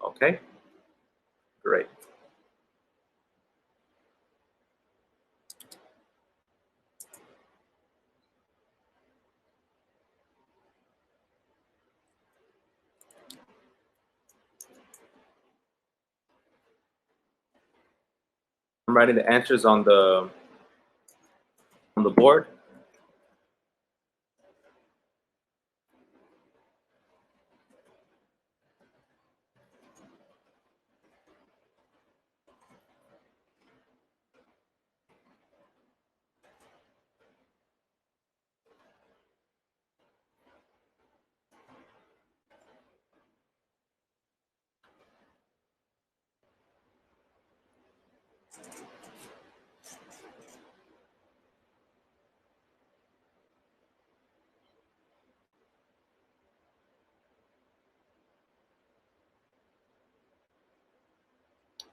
Okay, great. I'm writing the answers on the board.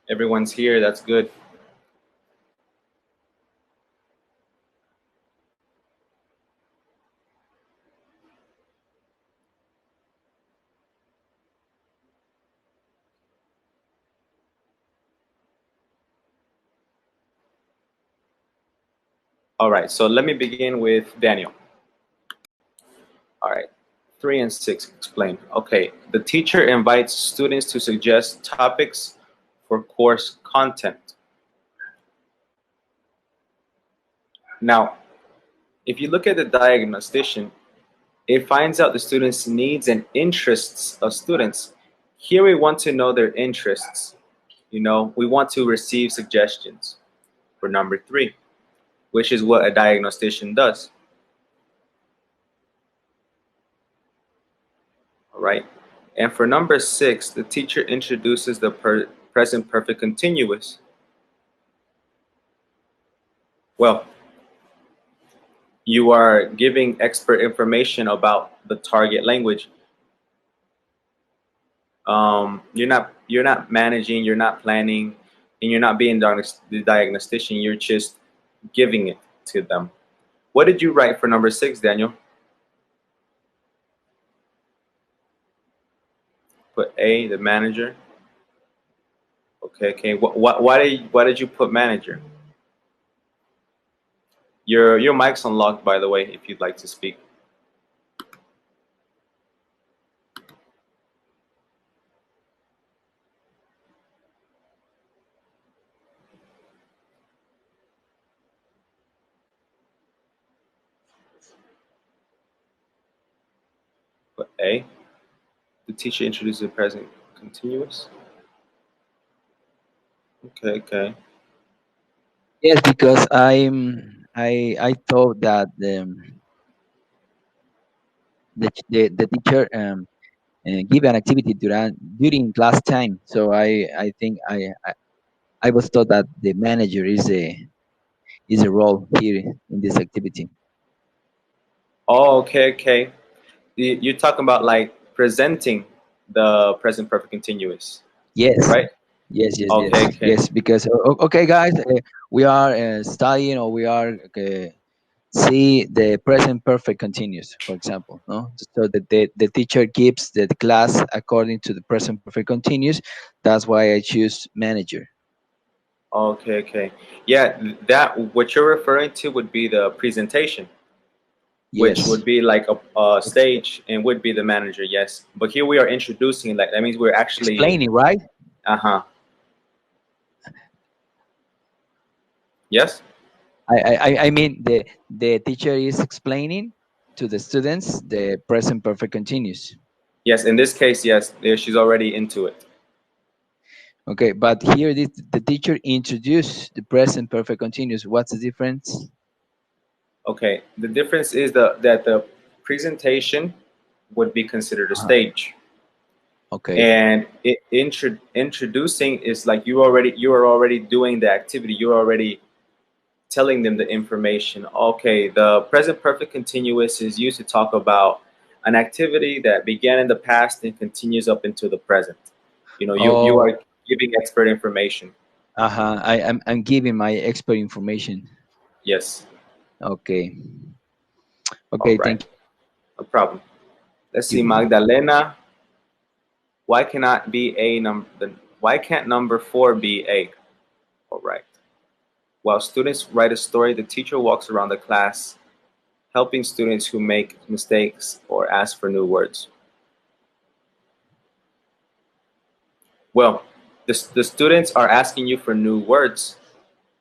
Everyone's here. That's good. All right, so let me begin with Daniel. All right, 3 and 6, explain. Okay, the teacher invites students to suggest topics for course content. Now, if you look at the diagnostician, it finds out the students' needs and interests of students. Here we want to know their interests. You know, we want to receive suggestions for number 3, which is what a diagnostician does. All right. And for number 6, the teacher introduces the present perfect continuous. Well, you are giving expert information about the target language. You're not managing, you're not planning, and you're not being the diagnostician. You're just giving it to them. What did you write for number 6, Daniel? Put A, the manager. Okay. Why did you put manager? Your mic's unlocked, by the way, if you'd like to speak. Put A. The teacher introduces the present continuous. Okay. Yes, because I thought that the teacher give an activity during class time. So I think I was taught that the manager is a role here in this activity. Oh, okay. You're talking about like presenting the present perfect continuous, Yes, right? Okay. yes. Because okay, guys, we are studying, or we are see the present perfect continuous, for example, no? So that the teacher gives the class according to the present perfect continuous. That's why I choose manager. Okay. Yeah, that what you're referring to would be the presentation, which Yes, would be like a stage and would be the manager, yes. But here we are introducing, like that means we're actually, explaining, right? uh-huh. Yes? I mean the teacher is explaining to the students the present perfect continuous. Yes, in this case, yes, she's already into it. Okay, but here the teacher introduced the present perfect continuous. What's the difference? Okay, the difference is that the presentation would be considered a Uh-huh. stage, Okay. and introducing is like you are already doing the activity. You're already telling them the information. Okay, the present perfect continuous is used to talk about an activity that began in the past and continues up into the present. You know, you Oh, are giving expert information. uh-huh. I'm giving my expert information. Yes. Okay. All Okay, right. thank No problem. Let's see, you. Magdalena. Why cannot be a number? Why can't number 4 be A? All right. While students write a story, the teacher walks around the class, helping students who make mistakes or ask for new words. Well, the students are asking you for new words.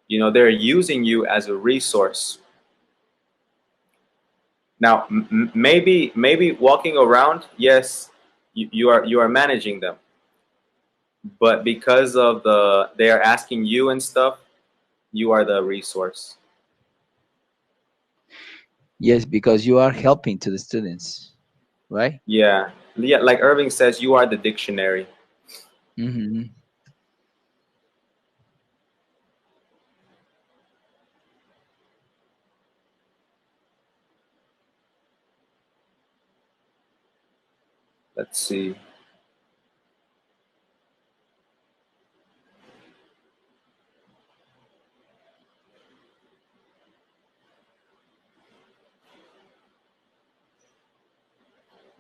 You know, they're using you as a resource. Now, maybe walking around, yes, you are managing them, but because of they are asking you and stuff, you are the resource. Yes, because you are helping to the students, right? Yeah, yeah. Like Irving says, you are the dictionary. Hmm. Let's see.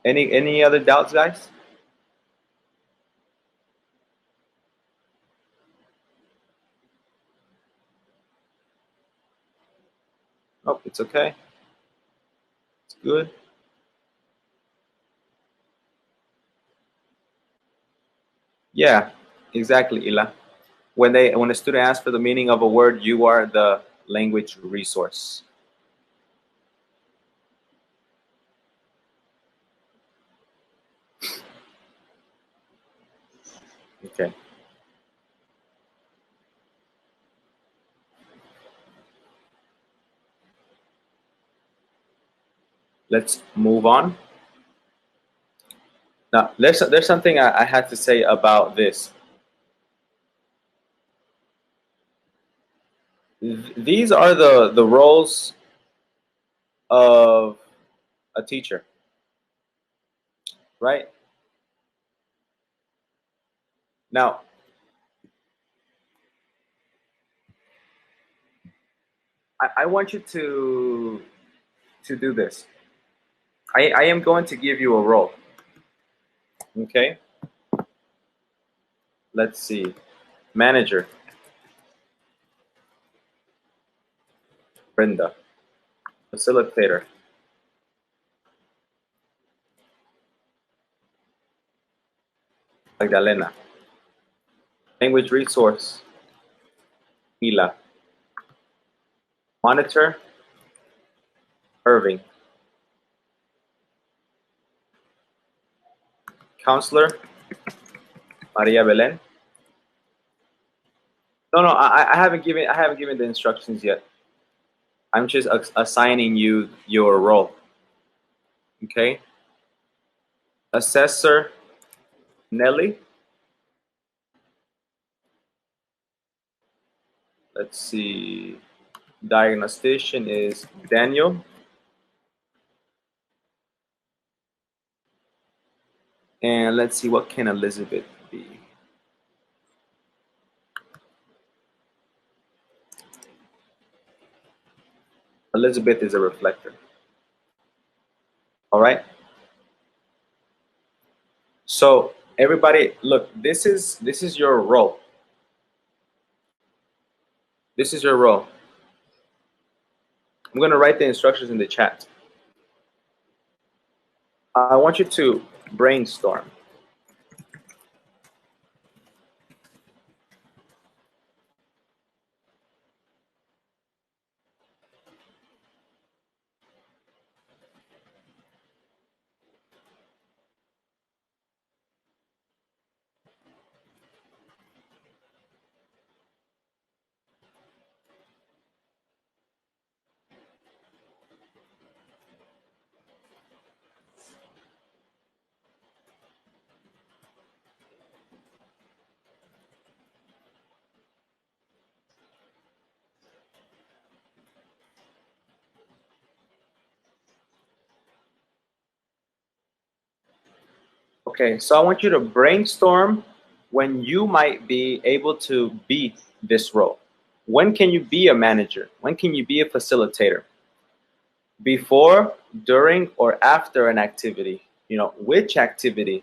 Any other doubts, guys? Oh, it's okay. It's good. Yeah, exactly, Ila. When a student asks for the meaning of a word, you are the language resource. Okay. Let's move on. Now, there's something I had to say about this. These are the roles of a teacher, right? Now, I want you to do this. I am going to give you a role. Okay. Let's see. Manager, Brenda. Facilitator, Magdalena. Language resource, Ila. Monitor, Irving. Counselor, Maria Belen. No, I haven't given the instructions yet. I'm just assigning you your role. Okay. Assessor, Nelly. Let's see. Diagnostician is Daniel. And let's see, what can Elizabeth be? Elizabeth is a reflector. All right. So everybody, look. This is your role. This is your role. I'm gonna write the instructions in the chat. I want you to brainstorm. Okay, so I want you to brainstorm when you might be able to be this role. When can you be a manager? When can you be a facilitator? Before, during, or after an activity? You know, which activity?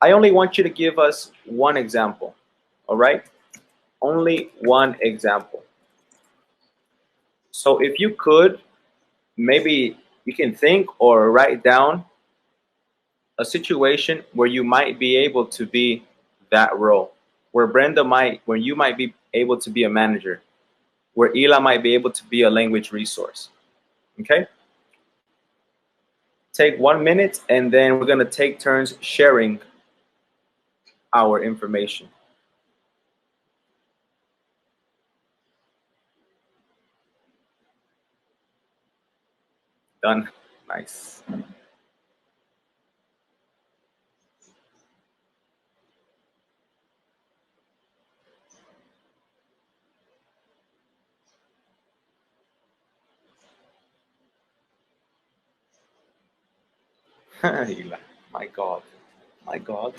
I only want you to give us one example. All right? Only one example. So if you could, maybe you can think or write down a situation where you might be able to be that role, where you might be able to be a manager, where Ela might be able to be a language resource. Okay? Take 1 minute and then we're going to take turns sharing our information. Done. Nice. Ela, my God. My God.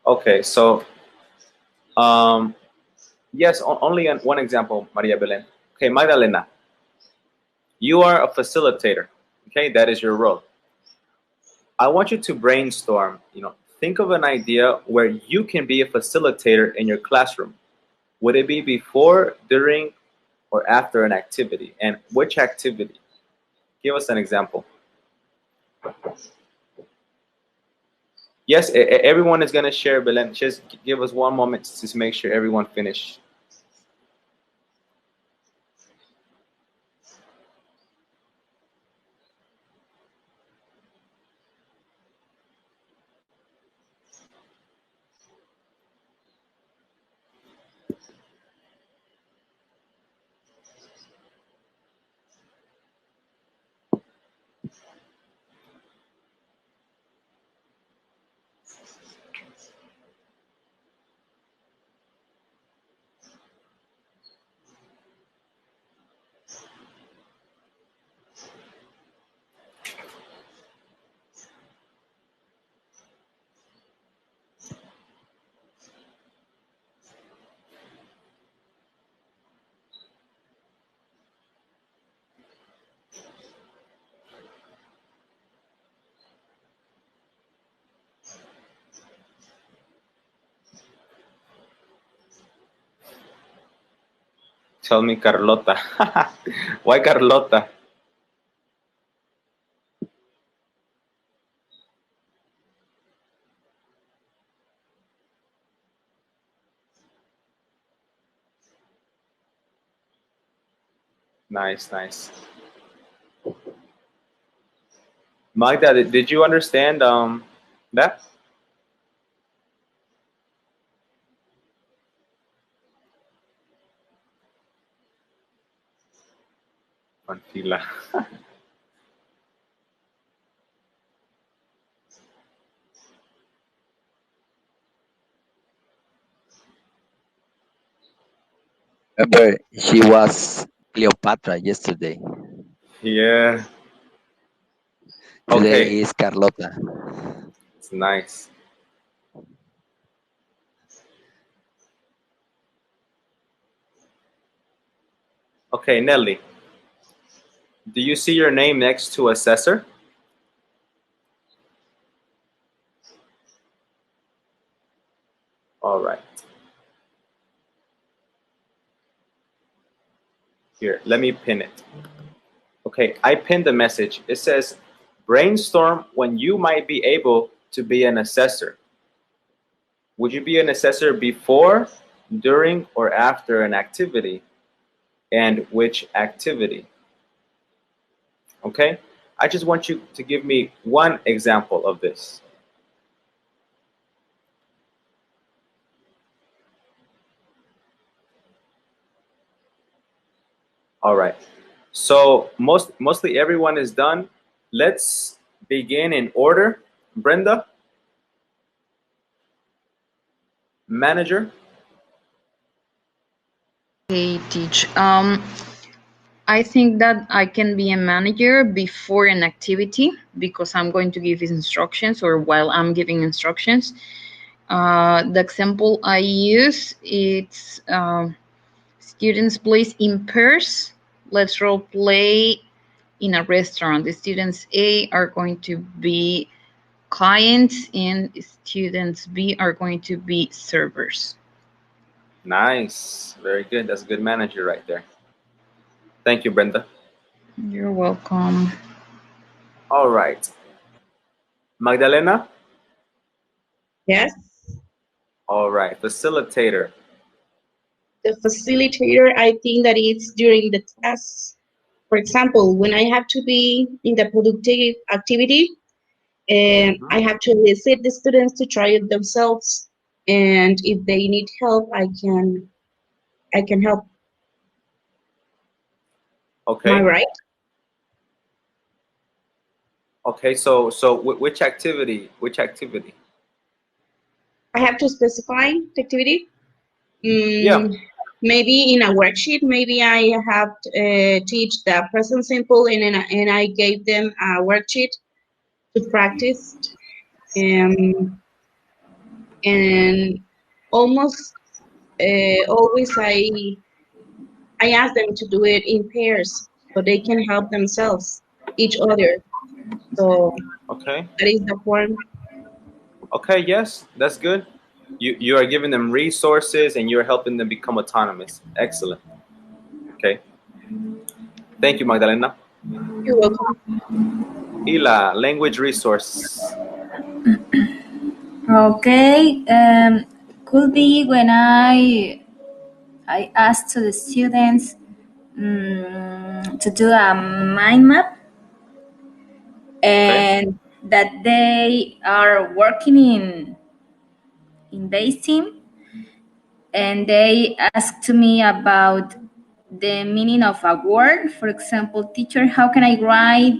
Okay, so um, yes, only one example, Maria Belen. Okay, Magdalena, you are a facilitator. Okay, that is your role. I want you to brainstorm, think of an idea where you can be a facilitator in your classroom. Would it be before, during, or after an activity? And which activity? Give us an example. Yes, everyone is going to share, Belen. Just give us 1 moment to make sure everyone finish. Tell me Carlota. Why Carlota? Nice, nice. Magda, did you understand that? Tranquila. Remember, she was Cleopatra yesterday. Yeah. Today Okay. is Carlota. It's nice. Okay, Nelly. Do you see your name next to assessor? All right. Here, let me pin it. Okay, I pinned the message. It says, brainstorm when you might be able to be an assessor. Would you be an assessor before, during, or after an activity? And which activity? Okay, I just want you to give me one example of this. All right. So mostly everyone is done. Let's begin in order. Brenda, manager. Okay, teach. I think that I can be a manager before an activity because I'm going to give instructions or while I'm giving instructions. The example I use it's students place in pairs. Let's role play in a restaurant. The students A are going to be clients and students B are going to be servers. Nice. Very good. That's a good manager right there. Thank you, Brenda. You're welcome. All right. Magdalena. Yes, All right. Facilitator. the facilitator, I think that it's during the class. For example, when I have to be in the productive activity, Mhm. I have to visit the students to try it themselves. And if they need help, I can help. Am I Okay. right? Okay. So which activity? Which activity? I have to specify the activity. Yeah. Maybe in a worksheet, maybe I have teach the present simple, and I gave them a worksheet to practice. Um, and almost always I ask them to do it in pairs so they can help themselves, each other. So Okay. that is the form. Okay. Yes, that's good. You are giving them resources and you're helping them become autonomous. Excellent. Okay. Thank you, Magdalena. You're welcome. Ila, language resource. Okay, could be when I asked to the students to do a mind map, Okay. and that they are working in base team, and they asked to me about the meaning of a word. For example, teacher, how can I write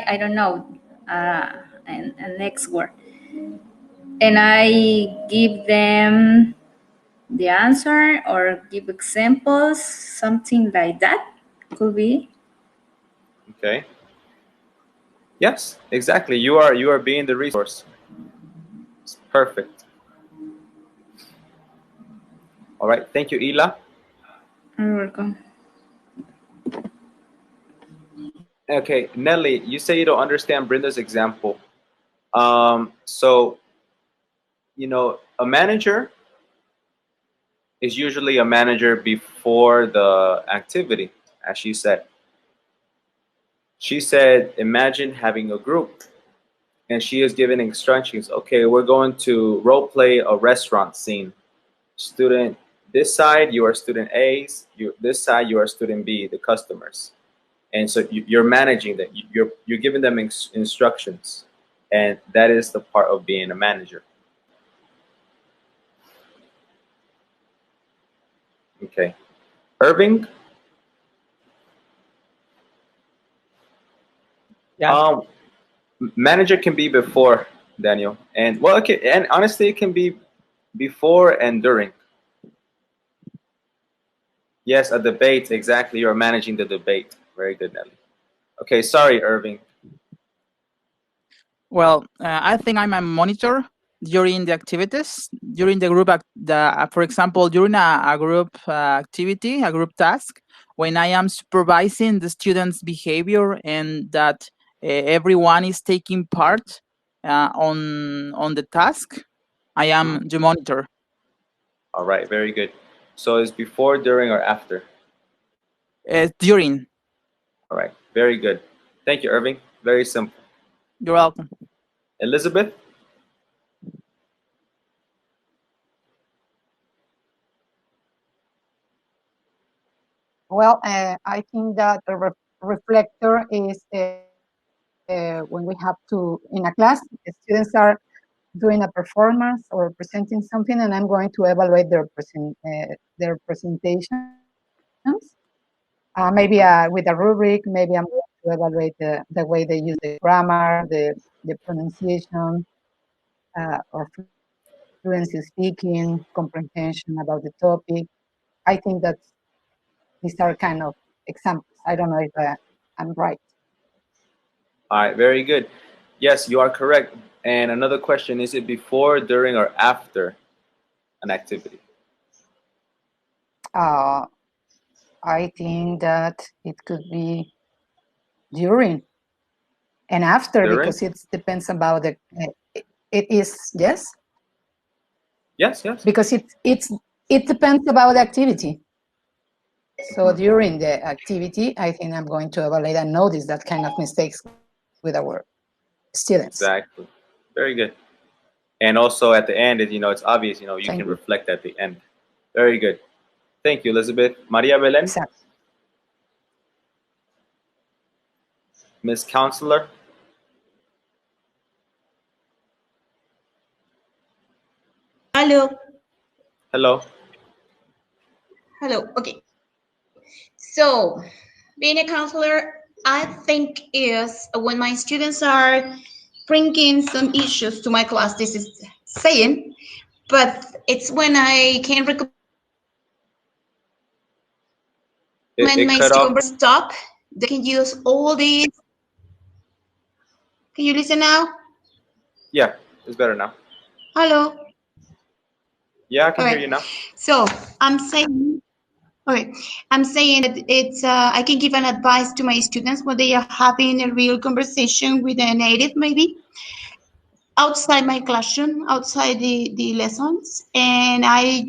I don't know, an next word, and I give them the answer or give examples, something like that could be. Okay. Yes, exactly. You are being the resource. It's perfect. All right. Thank you, Ila. You're welcome. Okay, Nelly, you say you don't understand Brenda's example. So a manager is usually a manager before the activity, as she said. She said, imagine having a group, and she is giving instructions. Okay, we're going to role play a restaurant scene. Student this side, you are student A's. You this side, you are student B, the customers. And so you're managing that. You're giving them instructions, and that is the part of being a manager. Okay, Irving. Yeah. Um, Manager can be before Daniel, and well, okay, and honestly, it can be before and during. Yes, a debate. Exactly, you're managing the debate. Very good, Nelly. Okay, sorry, Irving. Well, I think I'm a monitor during the activities, during the group, for example, during a group activity, a group task, when I am supervising the students' behavior and that everyone is taking part on the task, I Mhm. am the monitor. All right, very good. So is before, during, or after? During. All right, very good. Thank you, Irving. Very simple. You're welcome. Elizabeth? Well, I think that a reflector is when we have to, in a class, the students are doing a performance or presenting something, and I'm going to evaluate their presentations. Maybe with a rubric, maybe I'm going to evaluate the way they use the grammar, the pronunciation, or fluency speaking, comprehension about the topic. I think that these are kind of examples. I don't know if I'm right. All right, very good. Yes, you are correct. And another question, is it before, during, or after an activity? Uh, I think that it could be during and after During? because it depends about the. It is yes Yes, yes. because it depends about the activity. So during the activity, I think I'm going to evaluate and notice that kind of mistakes with our students. Exactly. Very good. And also at the end, it's obvious, you Thank can you. reflect at the end. Very good. Thank you, Elizabeth. Maria Belen, Exactly. Miss Counselor. Hello. Hello. Hello. Okay. So, being a counselor, I think is when my students are bringing some issues to my class. This is saying, but it's when I can recommend my students stop. They It can cut use off. all these. Can you listen now? Yeah, it's better now. Hello. Yeah, I All can hear right. you now. So I'm saying. Okay, I'm saying that it's I can give an advice to my students when they are having a real conversation with a native, maybe outside my classroom, outside the lessons, and I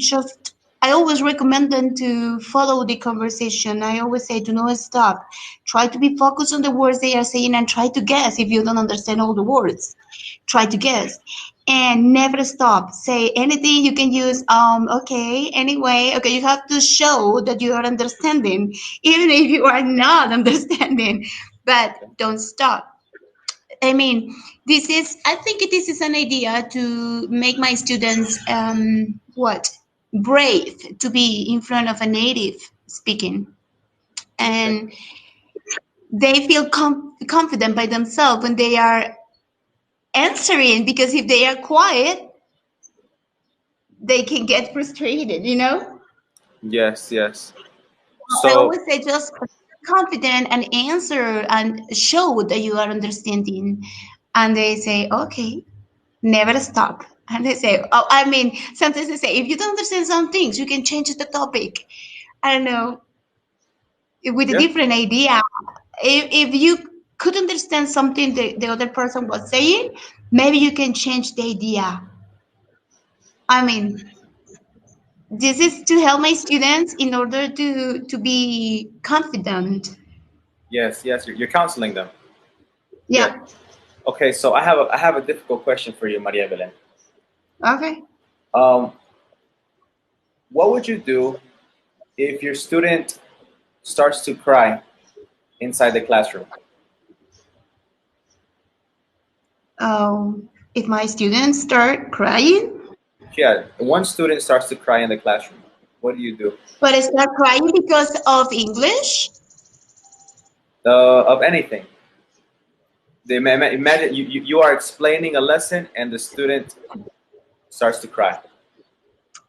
always recommend them to follow the conversation. I always say, do not stop. Try to be focused on the words they are saying and try to guess if you don't understand all the words. Try to guess and never stop. Say anything you can use. Okay, anyway, okay, you have to show that you are understanding, even if you are not understanding, but Okay. don't stop. I mean, I think this is an idea to make my students, brave to be in front of a native speaking. Okay. And they feel confident by themselves when they are answering, because if they are quiet, they can get frustrated, you know? Yes, yes. I So, always say just be confident and answer and show that you are understanding. And they say, okay, never stop. And they say, oh, I mean, sometimes they say, if you don't understand some things, you can change the topic. I don't know, with a yeah, different idea. If you could understand something the other person was saying, maybe you can change the idea. I mean, this is to help my students in order to be confident. yes, yes. You're counseling them. Good. Yeah. Okay, so I have a difficult question for you, Maria Belen. Okay. Um, what would you do if your student starts to cry inside the classroom? If my students start crying, Yeah, one student starts to cry in the classroom. What do you do? but I start crying because of English. Of anything. Imagine you are explaining a lesson and the student starts to cry.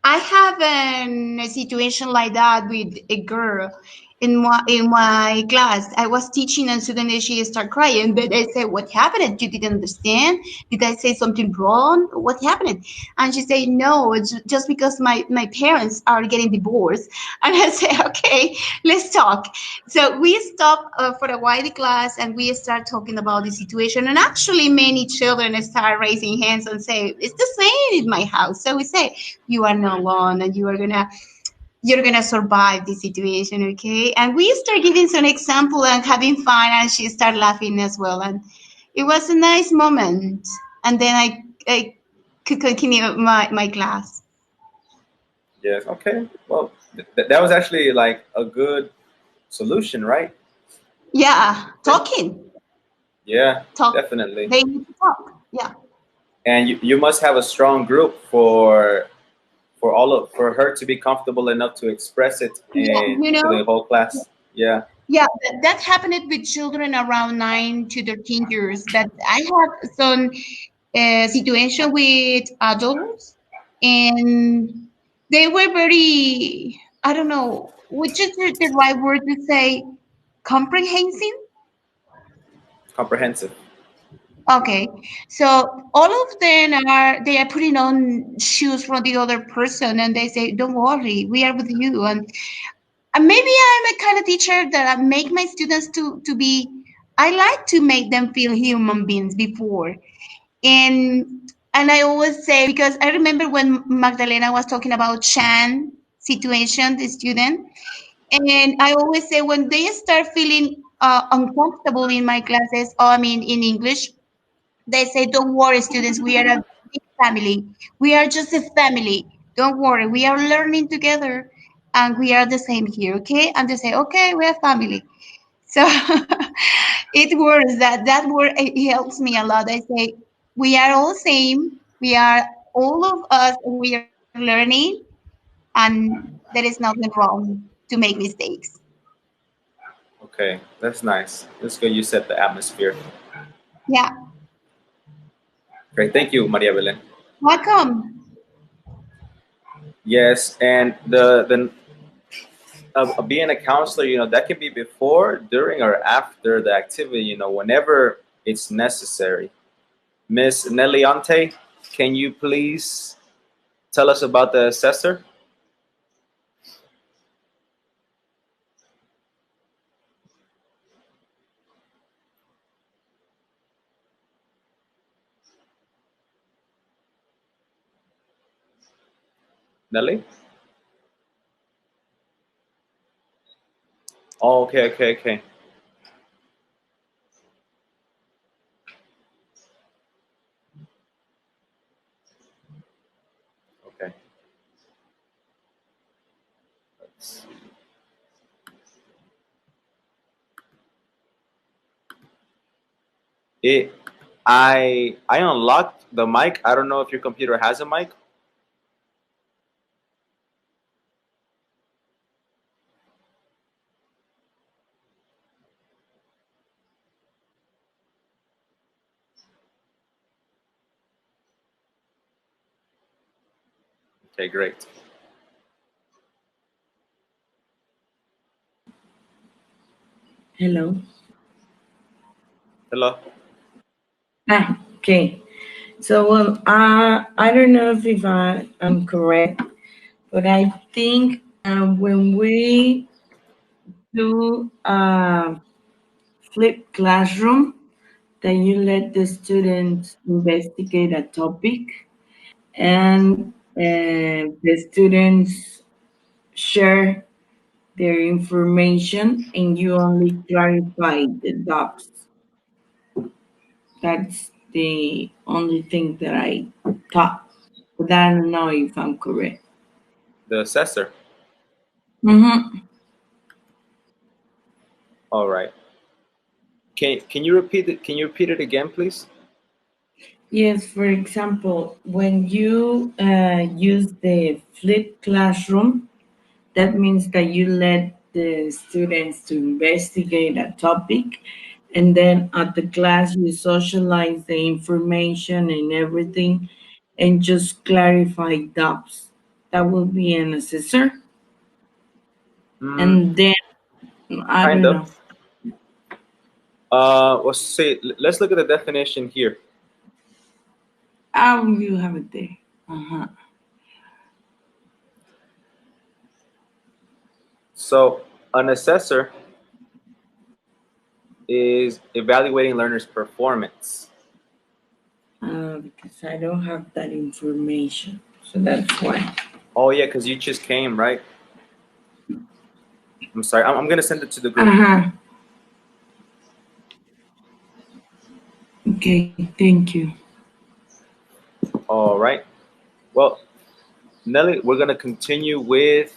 I have a situation like that with a girl in my class. I was teaching and suddenly she started crying. But I said, "What happened? You didn't understand? Did I say something wrong? What happened?" And she said, "No, it's just because my parents are getting divorced." And I said, "Okay, let's talk." So we stopped for a while the class and we start talking about the situation. And actually, many children start raising hands and say, "It's the same in my house." So we say, you are not alone and you are gonna you're gonna survive this situation, okay? And we start giving some example and having fun, and she started laughing as well, and it was a nice moment. And then I could continue my class. Yes. Okay. Well, that was actually like a good solution, right? Yeah, Okay. talking, Yeah, talk. definitely. They need to talk. Yeah, And you must have a strong group for her to be comfortable enough to express it yeah. in to the whole class. Yeah. Yeah, that happened with children around 9 to 13 years. But I have some situation with adults, and they were very, I don't know, which is the right word to say, comprehensive. Comprehensive. Okay, so all of them are putting on shoes from the other person, and they say, "Don't worry, we are with you." And maybe I'm a kind of teacher that I make my students to be. I like to make them feel human beings before, and and I always say, because I remember when Magdalena was talking about Chan situation, the student, and I always say when they start feeling uncomfortable in my classes, or I mean in English, they say, "Don't worry, students, we are a big family. We are just a family. Don't worry, we are learning together, and we are the same here, okay?" And they say, "Okay, we are family." So it works. That word, it helps me a lot. I say, we are all same. We are all of us. We are learning, and there is nothing wrong to make mistakes. Okay, that's nice. That's good. You set the atmosphere. Yeah, Great. Thank you, Maria Belen. welcome. Yes, and the being a counselor, that can be before, during, or after the activity. Whenever it's necessary. Miss Neliante, can you please tell us about the assessor? Nelly? Oh, okay, okay, okay. Okay. Let's see. It, I unlocked the mic. I don't know if your computer has a mic. Okay, great. Hello. Hello. Okay. So, well, I don't know if I'm correct, but I think when we do flip classroom, that you let the students investigate a topic, and the students share their information, and you only clarify the doubts. That's the only thing that I thought, but I don't know if I'm correct. The assessor. Mm-hmm. All right. Can you repeat it? Can you repeat it again, please? Yes, for example, when you use the flipped classroom, that means that you let the students to investigate a topic, and then at the class you socialize the information and everything, and just clarify doubts. That will be an assessor, Mm, and then I kind don't of. know. Let's look at the definition here. Oh, you have it there. Uh-huh. So, an assessor is evaluating learners' performance. Because I don't have that information, so that's why. Oh yeah, because you just came, right? I'm sorry. I'm gonna send it to the group. Uh-huh. Okay, thank you. All right. Well, Nelly, we're gonna continue with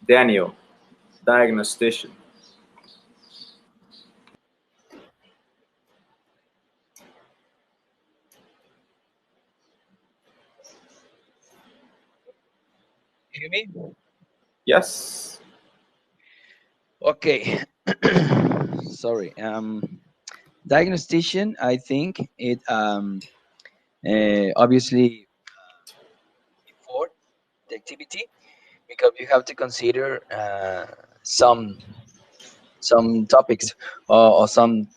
Daniel, diagnostician. Hear me? Yes. Okay. Sorry. Diagnostician, I think it obviously before the activity, because you have to consider some topics, or some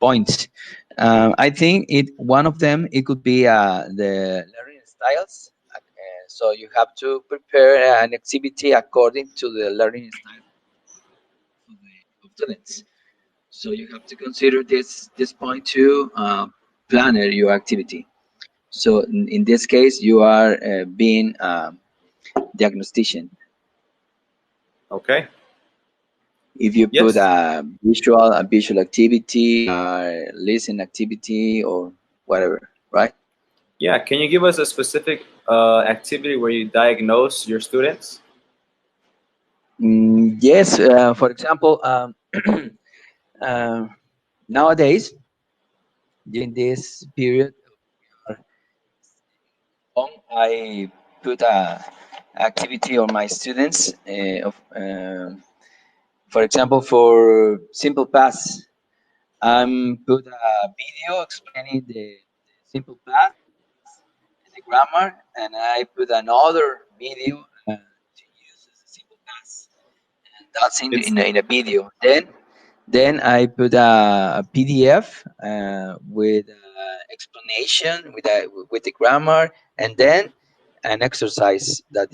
points. I think it one of them it could be the learning styles. So you have to prepare an activity according to the learning style of students. So you have to consider this point to plan your activity. So in this case, you are being diagnostician. Okay. If you put Yes. a visual activity, listen activity, or whatever, right? Yeah. Can you give us a specific activity where you diagnose your students? Yes. For example, uh, nowadays during this period home, I put a activity on my students. For example, for simple pass, I'm put a video explaining the simple pass and the grammar, and I put another video to use as a simple pass, and that's It's in a video. Then I put a PDF with explanation with the grammar, and then an exercise that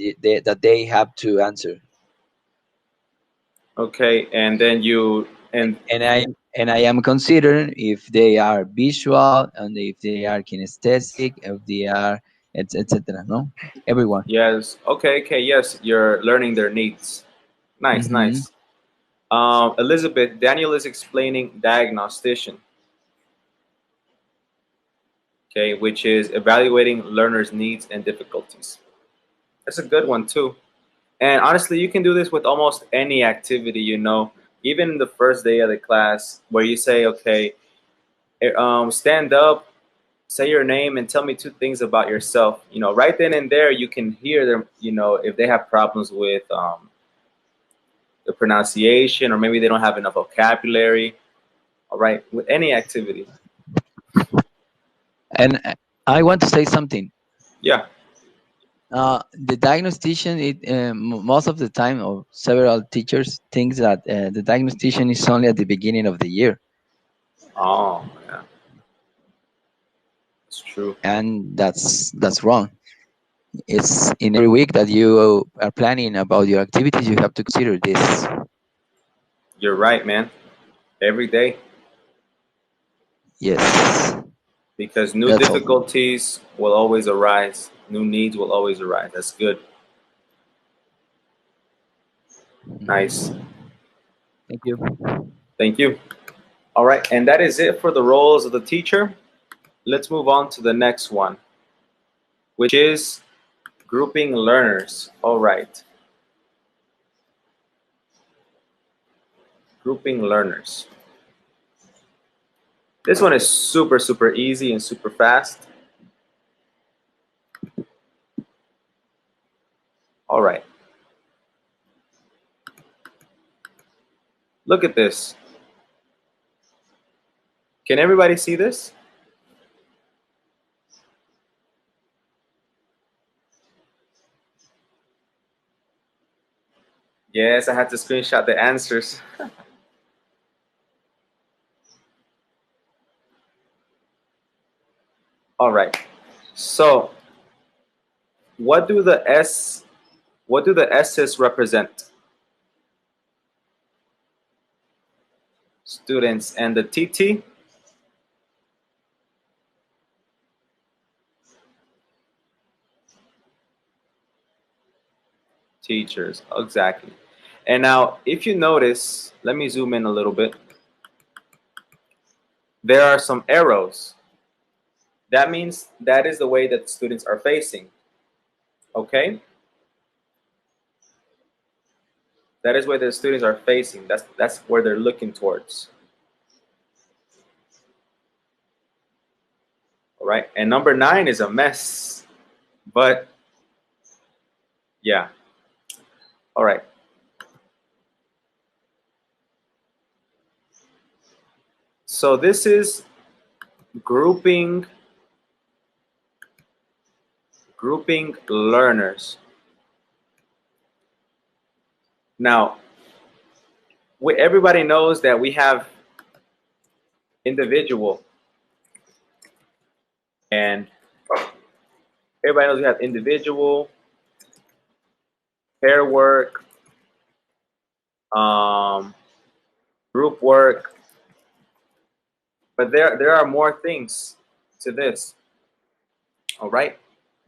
they have to answer. okay. And then you and, and and I and I am considering if they are visual and if they are kinesthetic, if they are etc. No, everyone. yes. Okay. Okay. Yes. You're learning their needs. Nice. Hmm. Nice. Elizabeth, Daniel is explaining diagnostician. Okay, which is evaluating learners' needs and difficulties. That's a good one too. And honestly, you can do this with almost any activity, even the first day of the class where you say, okay, stand up, say your name, and tell me two things about yourself. Right then and there, you can hear them, if they have problems with the pronunciation, or maybe they don't have enough vocabulary. All right, with any activity. And I want to say something. Yeah. The diagnostician, most of the time, or several teachers thinks that the diagnostician is only at the beginning of the year, Oh, yeah, it's true. and that's wrong. It's in every week that you are planning about your activities. You have to consider this. You're right, man. Every day. Yes, Because new that's all. difficulties will always arise, new needs will always arise. That's good. Nice. Mhm. Thank you. Thank you. All right, and that is it for the roles of the teacher. Let's move on to the next one, which is grouping learners. All right, grouping learners. This one is super, super easy and super fast. All right, look at this. Can everybody see this? Yes, I had to screenshot the answers. All right. So, what do the S what do the S's represent? Students, and the TT? teachers. Exactly. And now, if you notice, let me zoom in a little bit. There are some arrows. That means that is the way that the students are facing. Okay? That is where the students are facing. That's where they're looking towards. All right? And number 9 is a mess. But yeah. All right. So this is grouping learners. Now, everybody knows that we have individual, and everybody knows we have individual, pair work, group work, but there are more things to this. All right,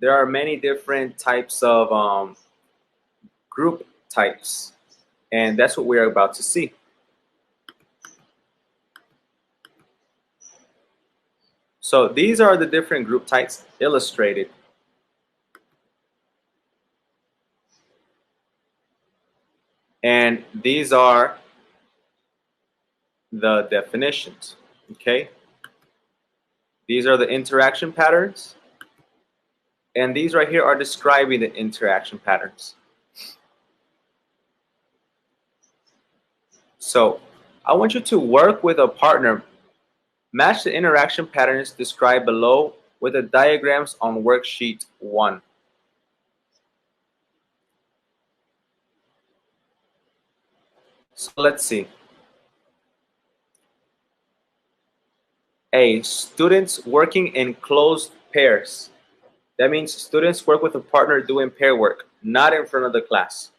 there are many different types of group types, and that's what we're about to see. So these are the different group types illustrated. And these are the definitions, okay? These are the interaction patterns. And these right here are describing the interaction patterns. So I want you to work with a partner. Match the interaction patterns described below with the diagrams on worksheet 1. So let's see. A, students working in closed pairs. That means students work with a partner doing pair work, not in front of the class.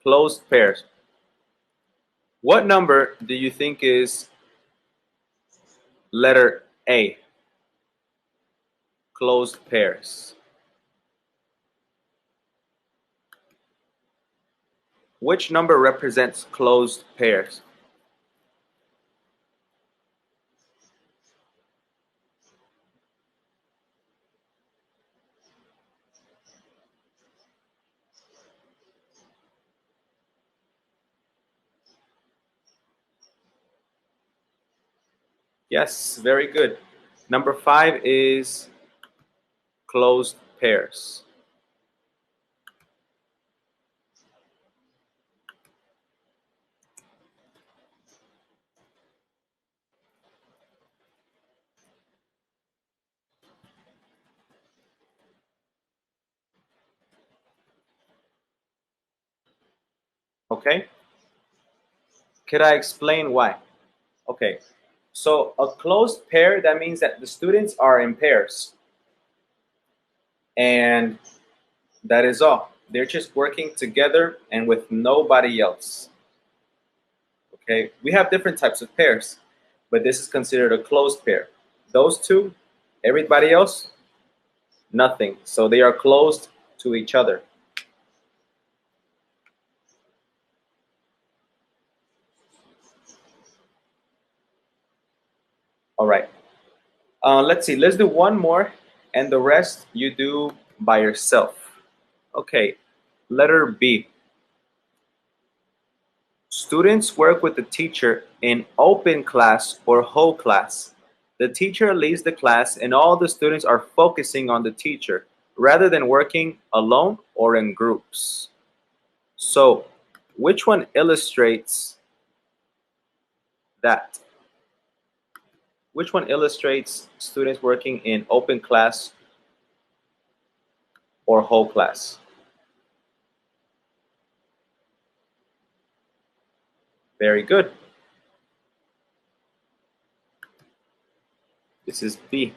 Closed pairs. What number do you think is letter A? Closed pairs. Which number represents closed pairs? Yes, very good. Number 5 is closed pairs. Okay? Could I explain why? Okay. So a closed pair, that means that the students are in pairs. And that is all. They're just working together and with nobody else. Okay? We have different types of pairs, but this is considered a closed pair. Those two, everybody else, nothing. So they are closed to each other. All right. Let's see. Let's do one more, and the rest you do by yourself. Okay. Letter B. Students work with the teacher in open class or whole class. The teacher leads the class, and all the students are focusing on the teacher rather than working alone or in groups. So, which one illustrates that? Which one illustrates students working in open class or whole class? Very good. This is B.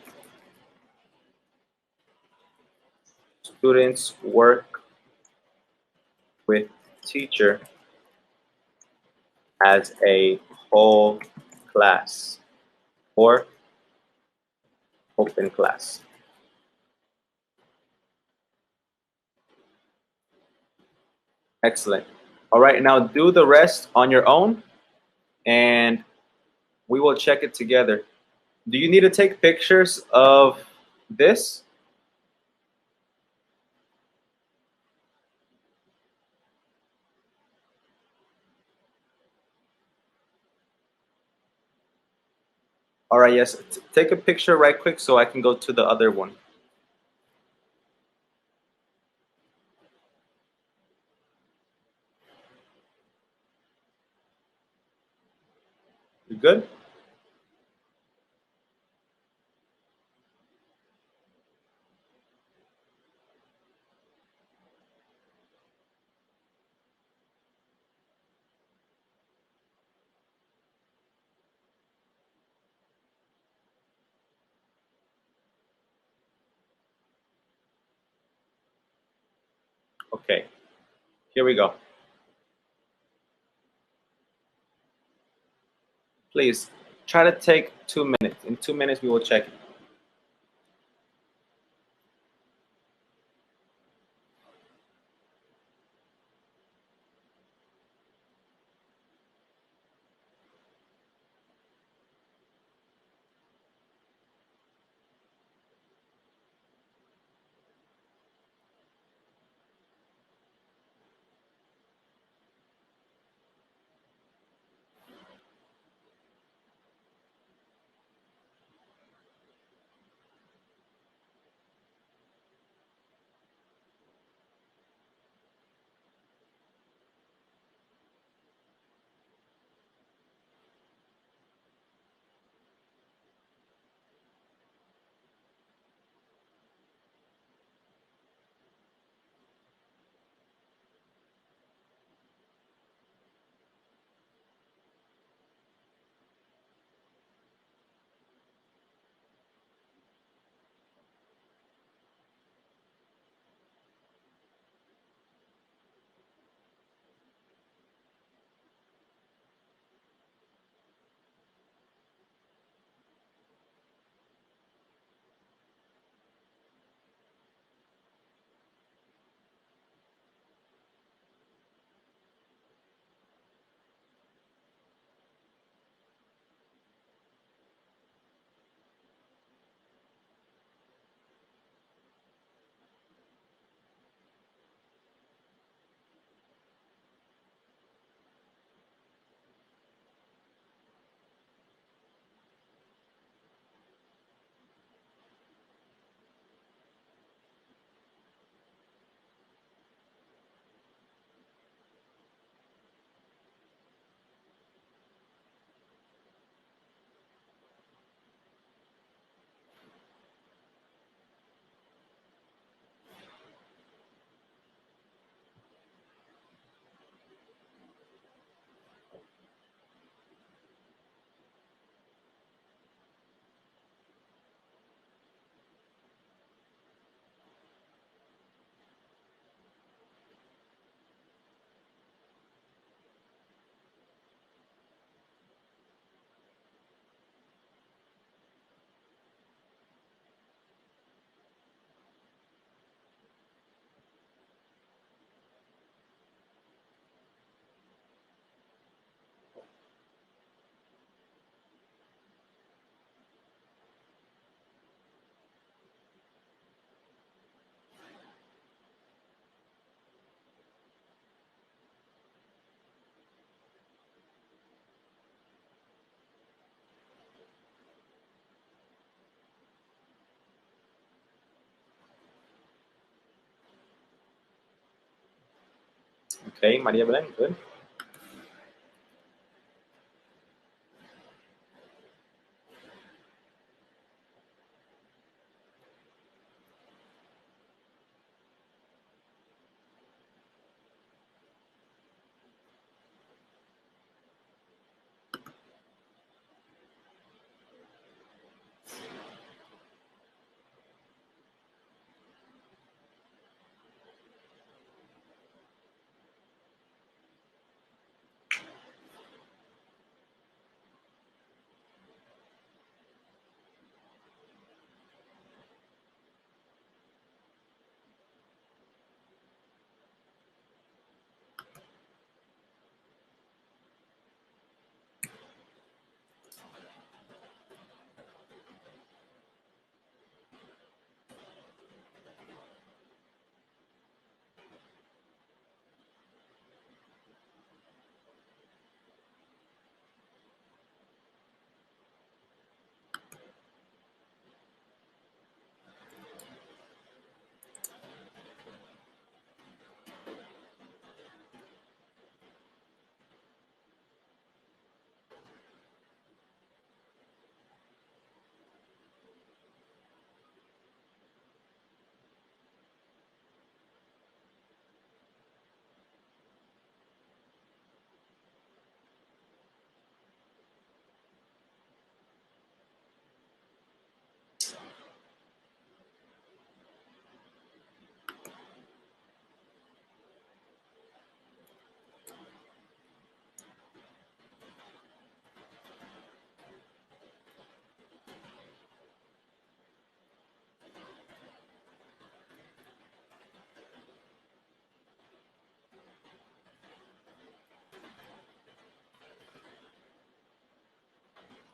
Students work with teacher as a whole class or open class. Excellent. All right, now do the rest on your own and we will check it together. Do you need to take pictures of this? All right, yes. Take a picture right quick so I can go to the other one. You good? Okay, here we go. Please try to take 2 minutes. In 2 minutes, we will check it. Okay, Maria Belén, good.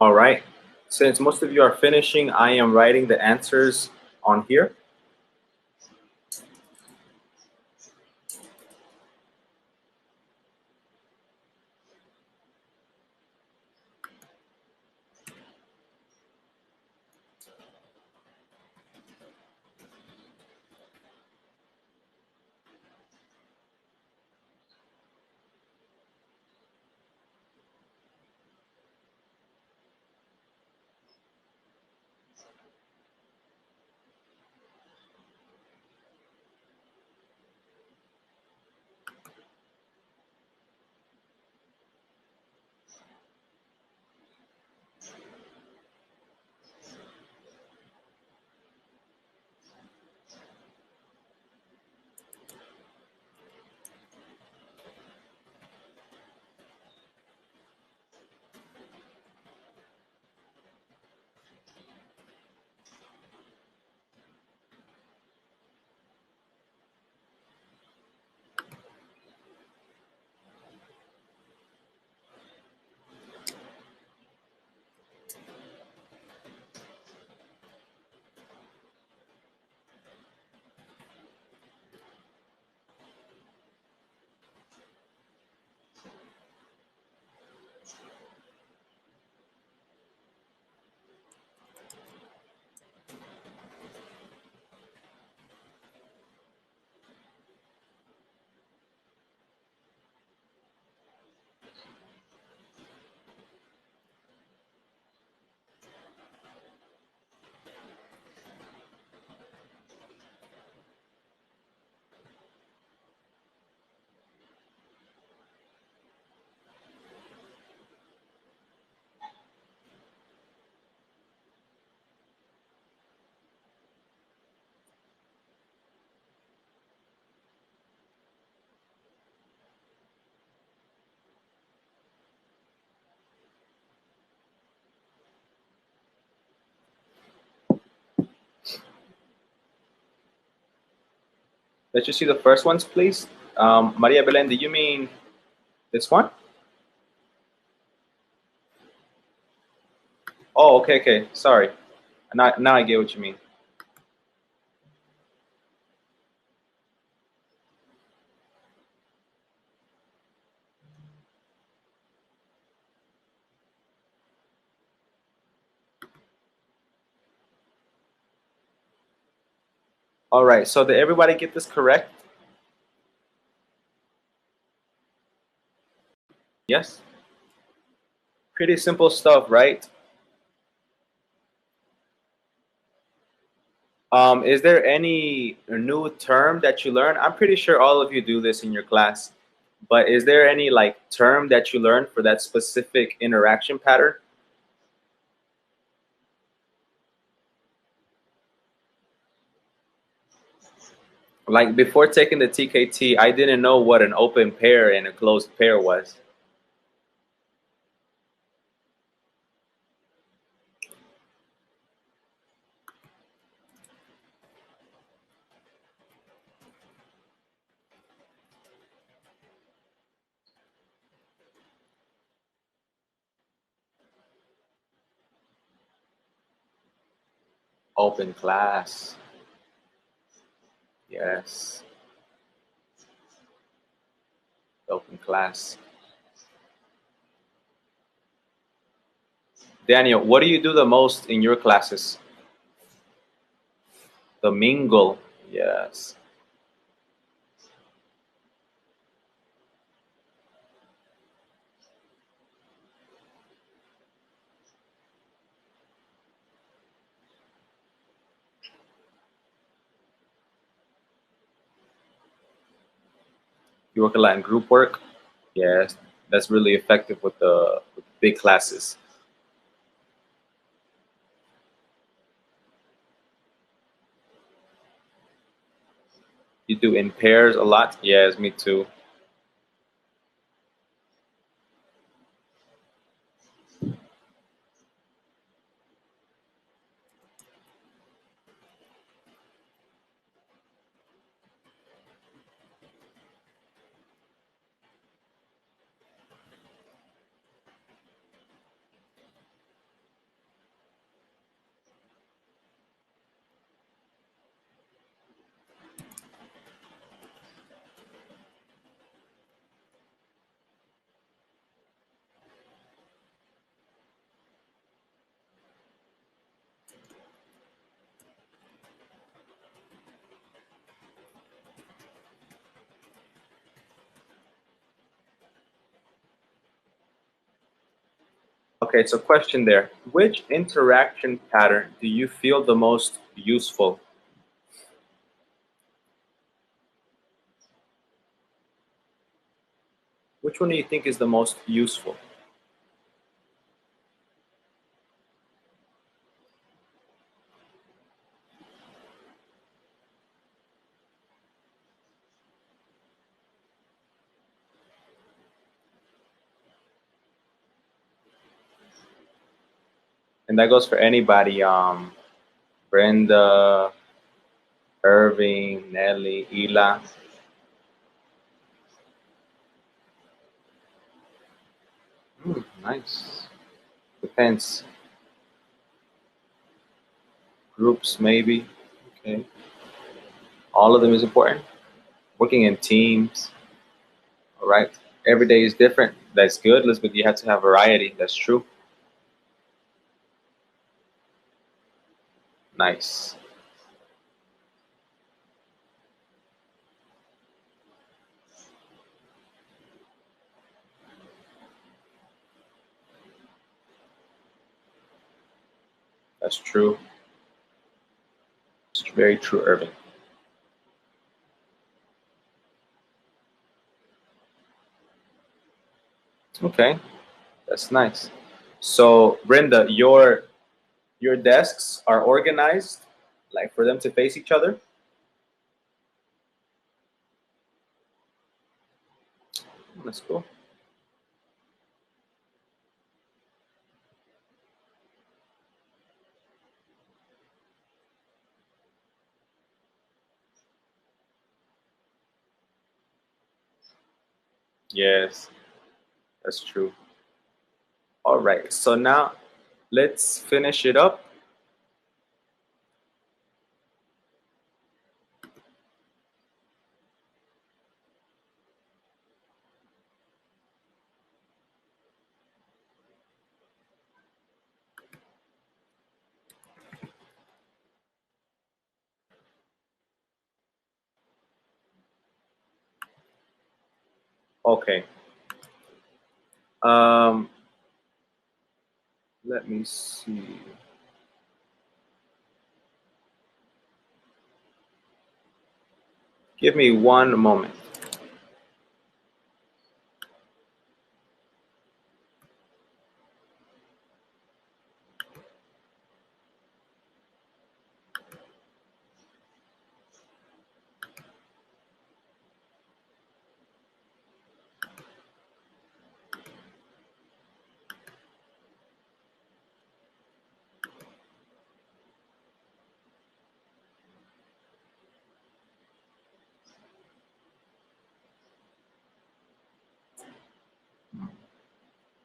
All right. Since most of you are finishing, I am writing the answers on here. Let's just see the first ones, please. Maria Belen, do you mean this one? Oh, okay, okay. Sorry. Now I get what you mean. All right. So did everybody get this correct? Yes. Pretty simple stuff, right? Is there any new term that you learn? I'm pretty sure all of you do this in your class, but is there any like term that you learn for that specific interaction pattern? Like before taking the TKT, I didn't know what an open pair and a closed pair was. Open class. Yes. Open class. Daniel, what do you do the most in your classes? The mingle. Yes. You work a lot in group work. Yes. That's really effective with big classes. You do in pairs a lot? Yes, me too. Okay, so question there. Which interaction pattern do you feel the most useful? Which one do you think is the most useful? And that goes for anybody, Brenda, Irving, Nelly, Ela. Nice. Depends. Groups, maybe. Okay. All of them is important. Working in teams. All right. Every day is different. That's good, Elizabeth. You have to have variety. That's true. Nice. That's true. It's very true, Irving. Okay. That's nice. So, Brenda, your desks are organized, like for them to face each other. That's cool. Yes, that's true. All right. So now let's finish it up. Okay. Um, let me see. Give me one moment.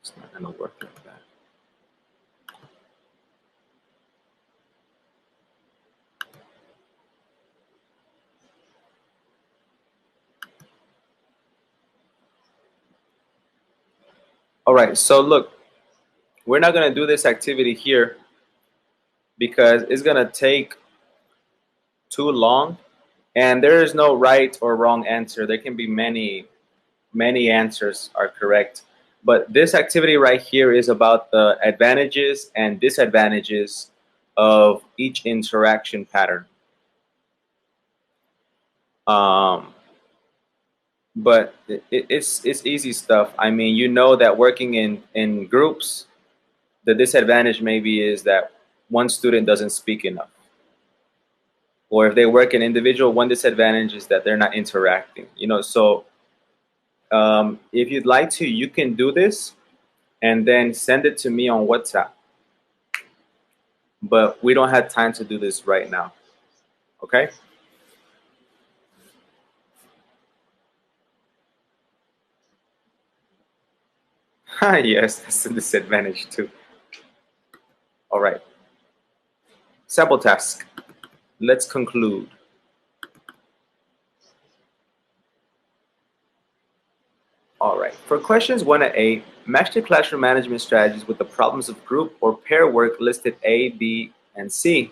It's not gonna work like that. All right. So look, we're not gonna do this activity here because it's gonna take too long, and there is no right or wrong answer. There can be many answers are correct. But this activity right here is about the advantages and disadvantages of each interaction pattern. Um, but it's easy stuff. I mean, you know that working in groups, the disadvantage maybe is that one student doesn't speak enough. Or if they work in individual, one disadvantage is that they're not interacting. So if you'd like to, you can do this and then send it to me on WhatsApp. But we don't have time to do this right now. Okay? Yes, that's a disadvantage too. All right. Sample task. Let's conclude. All right. For questions 1 and 8, match the classroom management strategies with the problems of group or pair work listed A, B, and C.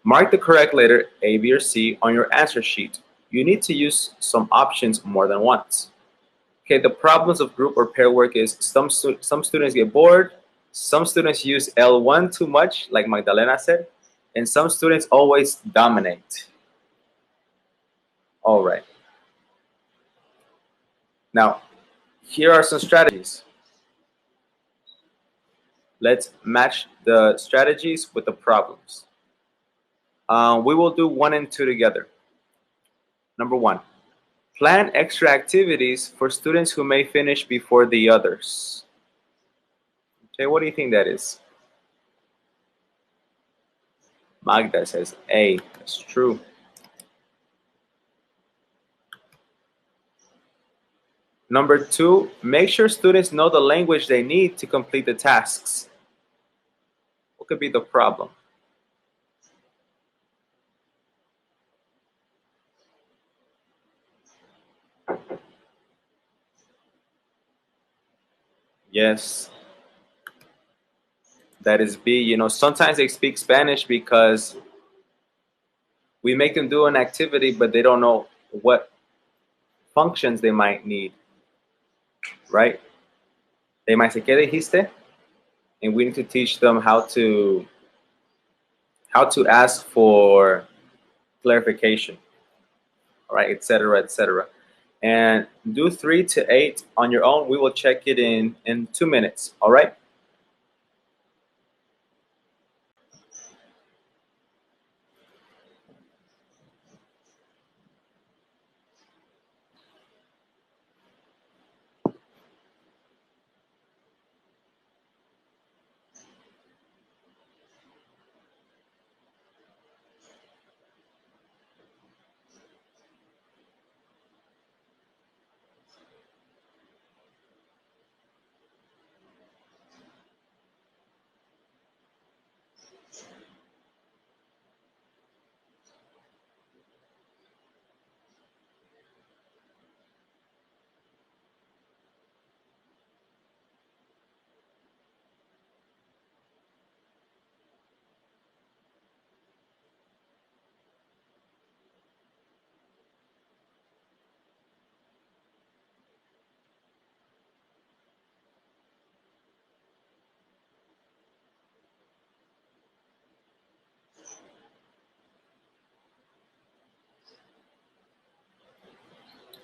Mark the correct letter A, B, or C on your answer sheet. You need to use some options more than once. Okay, the problems of group or pair work is some students get bored, some students use L1 too much, like Magdalena said, and some students always dominate. All right. Now, here are some strategies. Let's match the strategies with the problems. We will do 1 and 2 together. Number 1, plan extra activities for students who may finish before the others. Okay, what do you think that is? Magda says A. That's true. Number 2, make sure students know the language they need to complete the tasks. What could be the problem? Yes, that is B. You know, sometimes they speak Spanish because we make them do an activity, but they don't know what functions they might need, right? They might say, ¿qué dijiste? And we need to teach them how to ask for clarification, all right, etc., etc. And do 3 to 8 on your own. We will check it in 2 minutes, all right?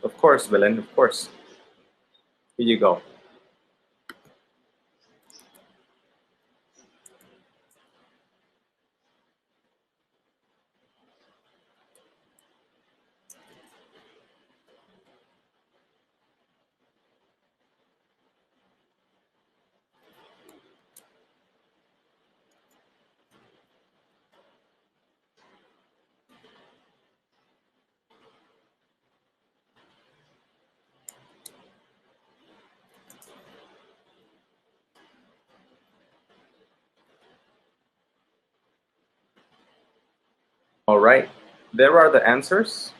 Of course, Belen, of course. Here you go. All right, there are the answers.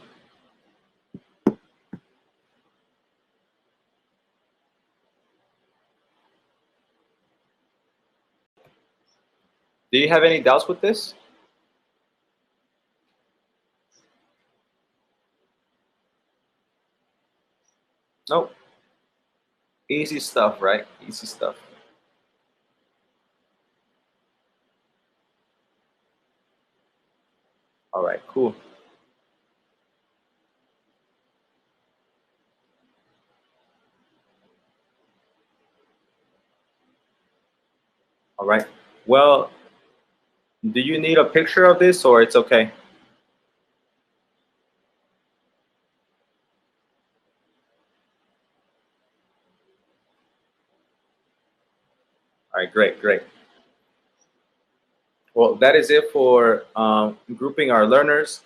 Do you have any doubts with this? Nope. Easy stuff, right? Easy stuff. All right, cool. All right. Well, do you need a picture of this or it's okay? All right, great, great. Well, that is it for grouping our learners.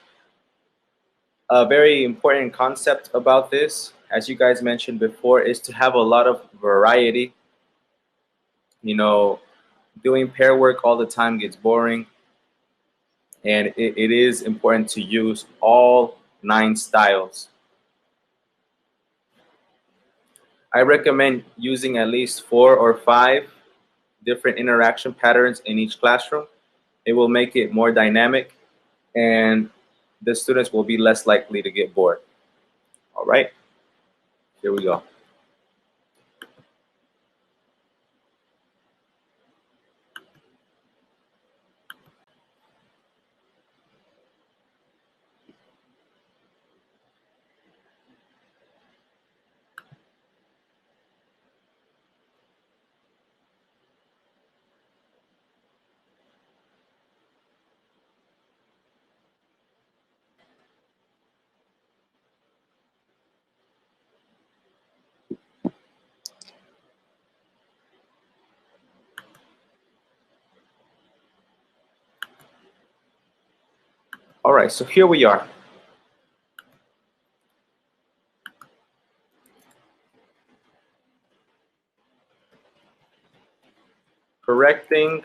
A very important concept about this, as you guys mentioned before, is to have a lot of variety. You know, doing pair work all the time gets boring, and it is important to use all 9 styles. I recommend using at least 4 or 5 different interaction patterns in each classroom. It will make it more dynamic, and the students will be less likely to get bored. All right, here we go. All right, so here we are. Correcting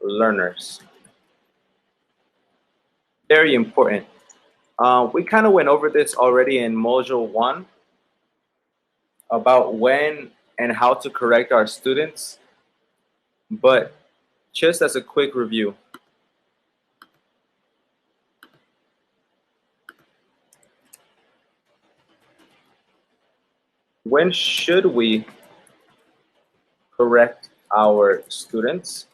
learners. Very important. We kind of went over this already in Module 1 about when and how to correct our students, but just as a quick review. When should we correct our students?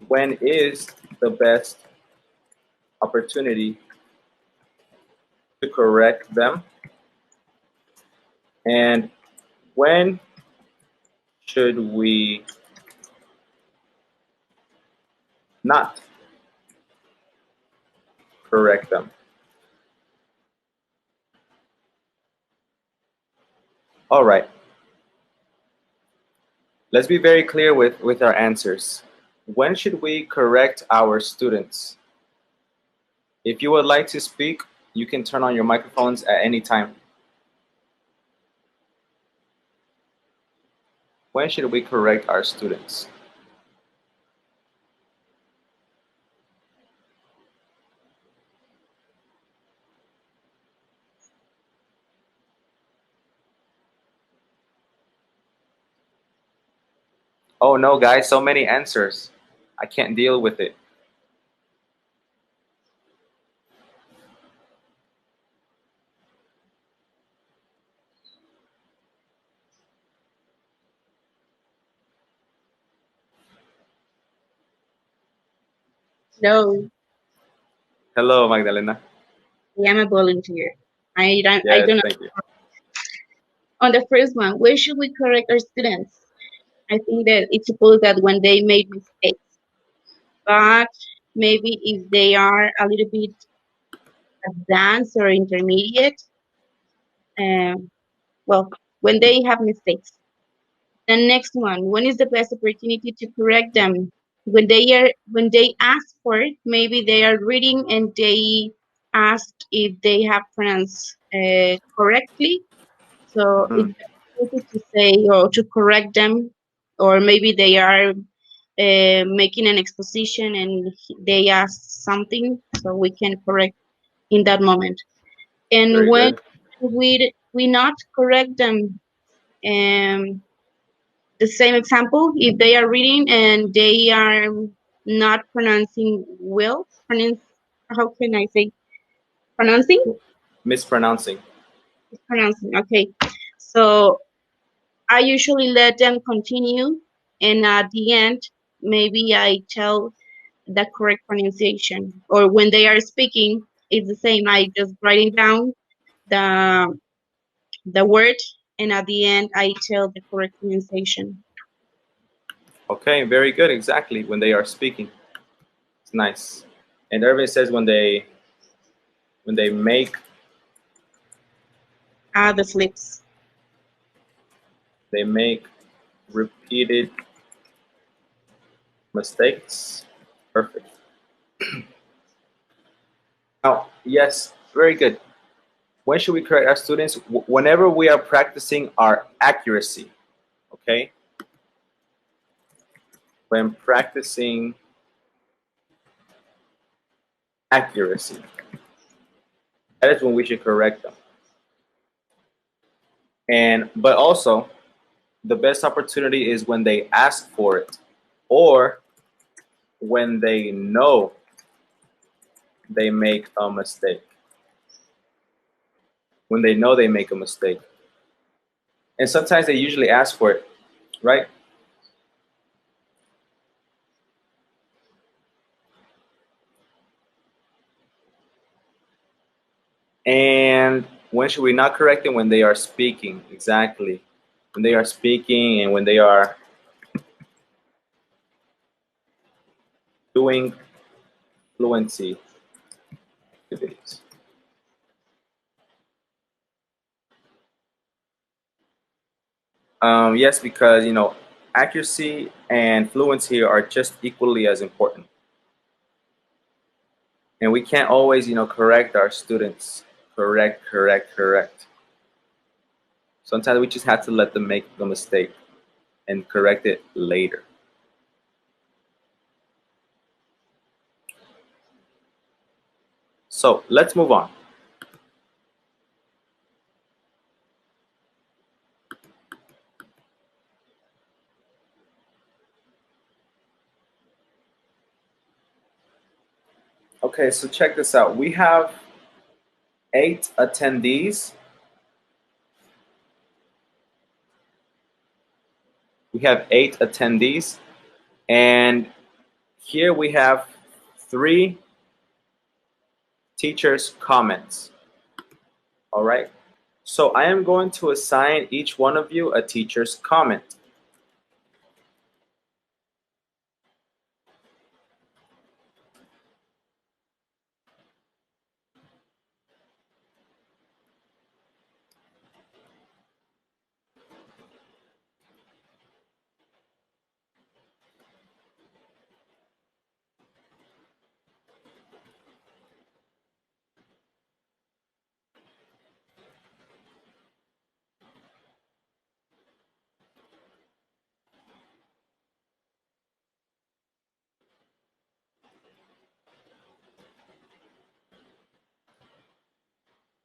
When is the best opportunity to correct them? And when should we not correct them? All right. Let's be very clear with our answers. When should we correct our students? If you would like to speak, you can turn on your microphones at any time. When should we correct our students? Oh no, guys, so many answers. I can't deal with it. No, Hello, Magdalena. I am a volunteer. I Yes, don't know. thank you. On the first one, where should we correct our students? I think that it's supposed that when they make mistakes, but maybe if they are a little bit advanced or intermediate, um, well, when they have mistakes. The next one, when is the best opportunity to correct them? When they ask for it, maybe they are reading and they asked if they have pronounced correctly. So Mhm. it's easy to say or to correct them, or maybe they are making an exposition and they ask something, so we can correct in that moment. And Very when good. we not correct them, um, the same example, if they are reading and they are not pronouncing well, how can I say pronouncing? Mispronouncing. Pronouncing, okay. So I usually let them continue, and at the end, maybe I tell the correct pronunciation. Or when they are speaking, it's the same. I just writing down the the word, and at the end, I tell the correct pronunciation. Okay, very good. Exactly. When they are speaking. It's nice. And Irving says when they make The slips. they make repeated mistakes. Perfect. Now, yes, very good. When should we correct our students? Whenever we are practicing our accuracy. Okay? When practicing accuracy. That is when we should correct them. But also the best opportunity is when they ask for it or when they know they make a mistake. When they know they make a mistake. And sometimes they usually ask for it, right? And when should we not correct them? When they are speaking, exactly. When they are speaking and when they are doing fluency activities. Yes, because accuracy and fluency are just equally as important. And we can't always, correct our students. Correct. Sometimes we just have to let them make the mistake and correct it later. So let's move on. Okay, so check this out. We have 8 attendees. We have 8 attendees, and here we have 3 teachers' comments. All right. So I am going to assign each one of you a teacher's comment.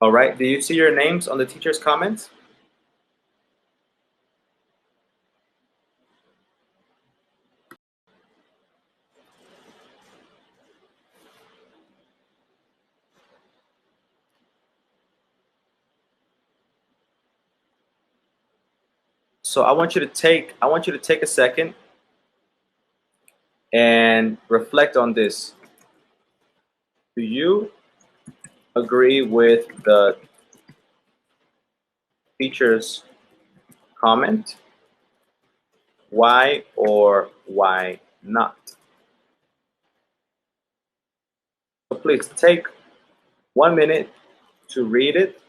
All right. Do you see your names on the teacher's comments? So I want you to take a second and reflect on this. Do you agree with the teacher's comment? Why or why not? So please take 1 minute to read it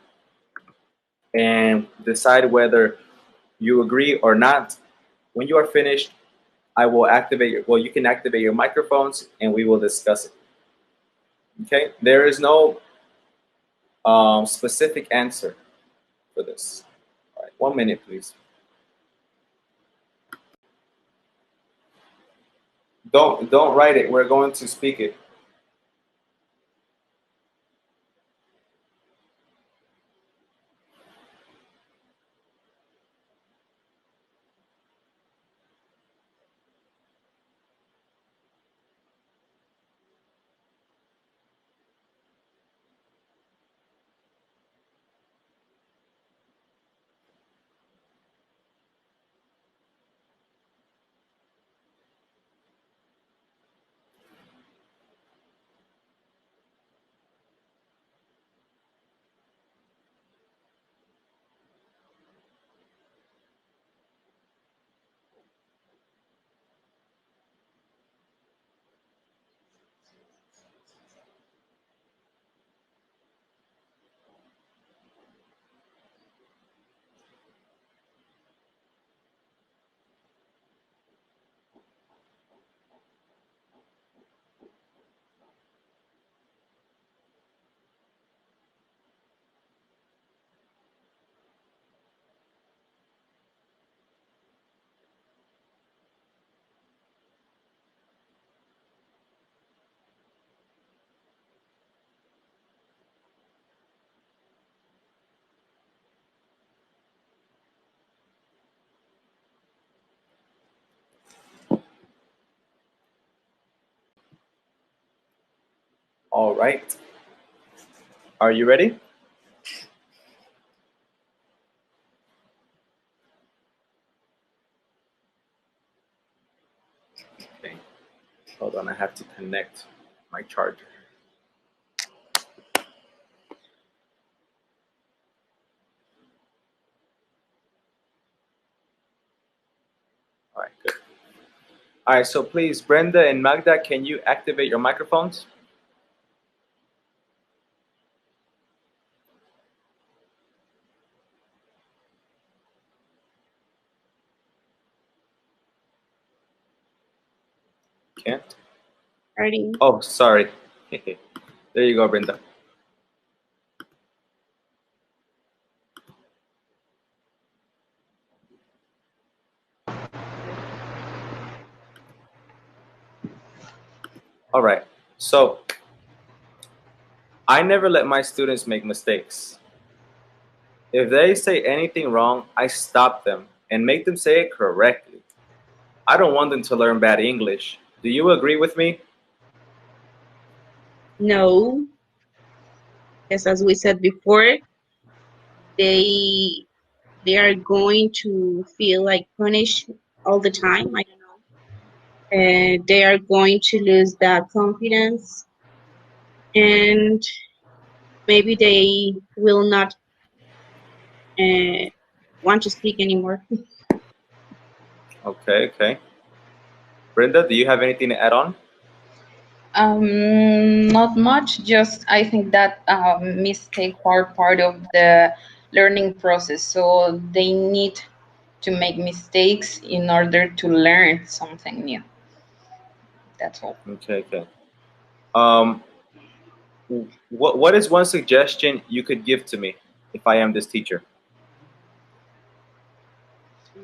and decide whether you agree or not. When you are finished, I will you can activate your microphones and we will discuss it. Okay? There is no specific answer for this. All right, 1 minute, please. Don't write it. We're going to speak it. All right. Are you ready? Okay. Hold on, I have to connect my charger. All right, good. All right, so please, Brenda and Magda, can you activate your microphones? Can't? Alrighty. Oh, sorry. There you go, Brenda. All right. So I never let my students make mistakes. If they say anything wrong, I stop them and make them say it correctly. I don't want them to learn bad English. Do you agree with me? No, because as we said before, they they are going to feel like punished all the time. I don't know. They are going to lose that confidence, and maybe they will not uh, want to speak anymore. Okay, okay. Brenda, do you have anything to add on? Not much. Just I think that mistakes are part of the learning process. So they need to make mistakes in order to learn something new. That's all. Okay, okay. Um, what is one suggestion you could give to me if I am this teacher?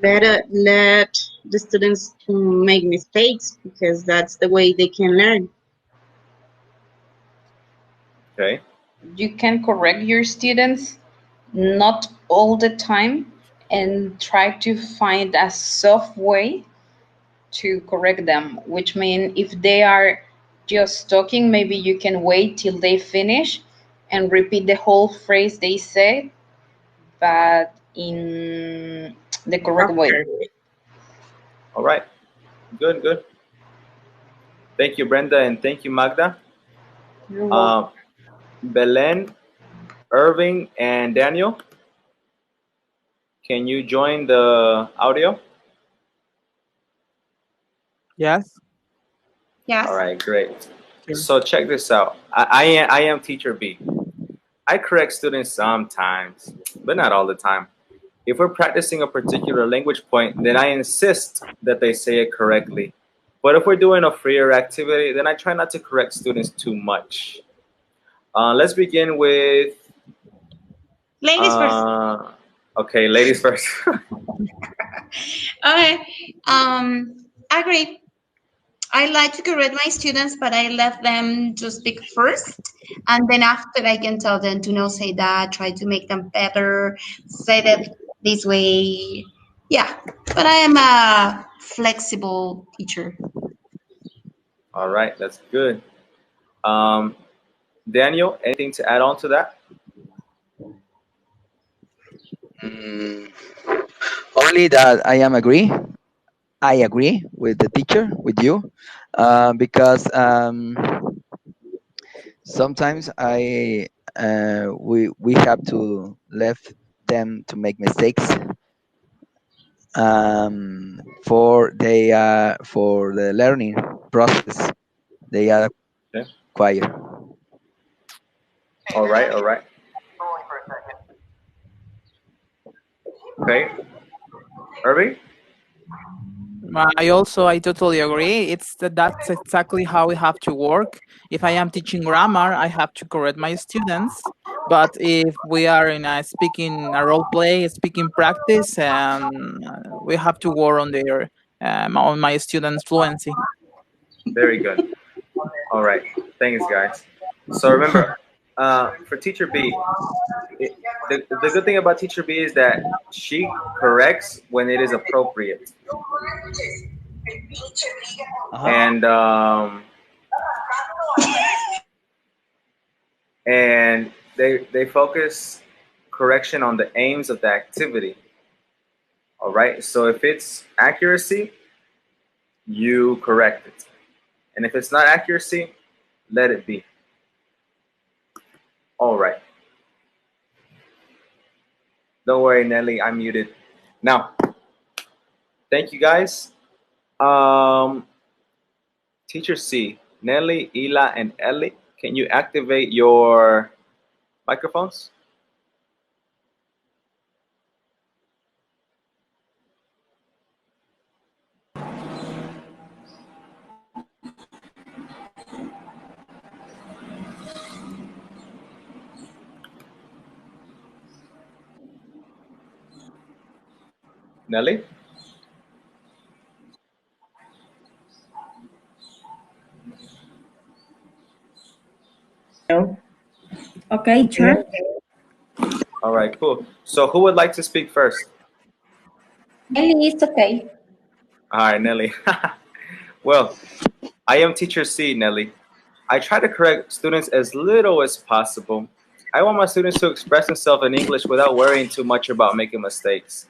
Let the students make mistakes because that's the way they can learn. Okay, You can correct your students, not all the time, and try to find a soft way to correct them, which means if they are just talking, maybe you can wait till they finish and repeat the whole phrase they said, but in the correct way. After. all right. Good, good. Thank you, Brenda, and thank you, Magda. You're welcome. Um, Belen, Irving, and Daniel, can you join the audio? Yes. All Yes. right, great. Sure. So check this out. I am teacher B. I correct students sometimes, but not all the time. If we're practicing a particular language point, then I insist that they say it correctly. But if we're doing a freer activity, then I try not to correct students too much. Let's begin with, Ladies first. uh, okay, ladies first. Okay. Agree. I like to correct my students, but I let them to speak first. And then after I can tell them to not say that, try to make them better, say that this way. Yeah. But I am a flexible teacher. All right, that's good. Um, Daniel, anything to add on to that? Mm, only that I agree with the teacher, with you, because sometimes we have to left them to make mistakes for the learning process. They are Okay. quiet. All right, all right. Okay. Irving? I totally agree. That's exactly how we have to work. If I am teaching grammar, I have to correct my students. But if we are in a speaking a role play, speaking practice, we have to work on my students' fluency. Very good. All right. Thanks, guys. So remember, for teacher B, the good thing about teacher B is that she corrects when it is appropriate, Uh-huh. and they focus correction on the aims of the activity. All right. So if it's accuracy, you correct it, and if it's not accuracy, let it be. All right. Don't worry, Nelly. I'm muted. Now, thank you, guys. Um, Teacher C, Nelly, Ela, and Ellie, can you activate your microphones? Nelly? No. Okay, Yeah. teacher. All right, cool. So who would like to speak first? Nelly, it's okay. All right, Nelly. Well, I am teacher C, Nelly. I try to correct students as little as possible. I want my students to express themselves in English without worrying too much about making mistakes.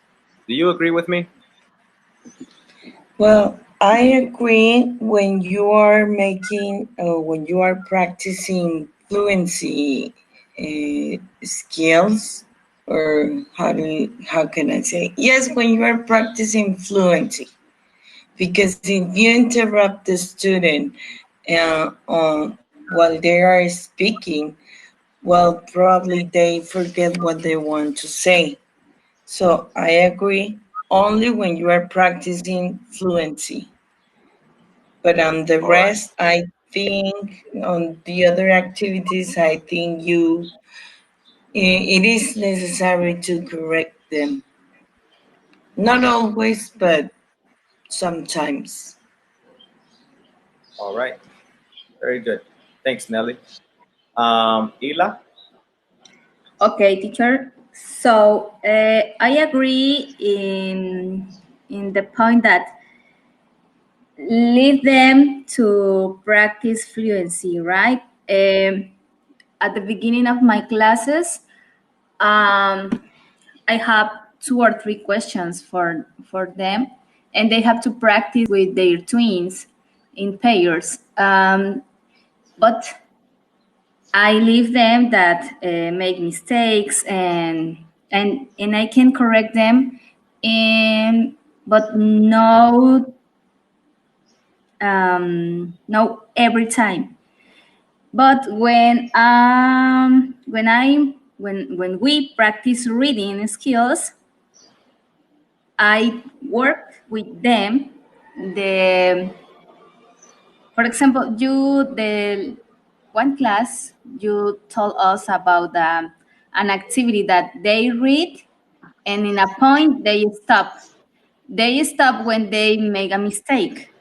Do you agree with me? Well, I agree when you are making, when you are practicing fluency skills, or how can I say? Yes, when you are practicing fluency, because if you interrupt the student while they are speaking, well, probably they forget what they want to say. So I agree only when you are practicing fluency. But on the All right. rest, I think on the other activities, I think it is necessary to correct them. Not always, but sometimes. All right. Very good. Thanks, Nelly. Ila? Okay, teacher. So I agree in the point that lead them to practice fluency, right? At the beginning of my classes, um, I have 2 or 3 questions for them, and they have to practice with their twins in pairs. But I leave them that make mistakes, and I can correct them, and but no every time. But when we practice reading skills, I work with them. The For example, the one class you told us about an activity that they read, and in a point they stop. They stop when they make a mistake.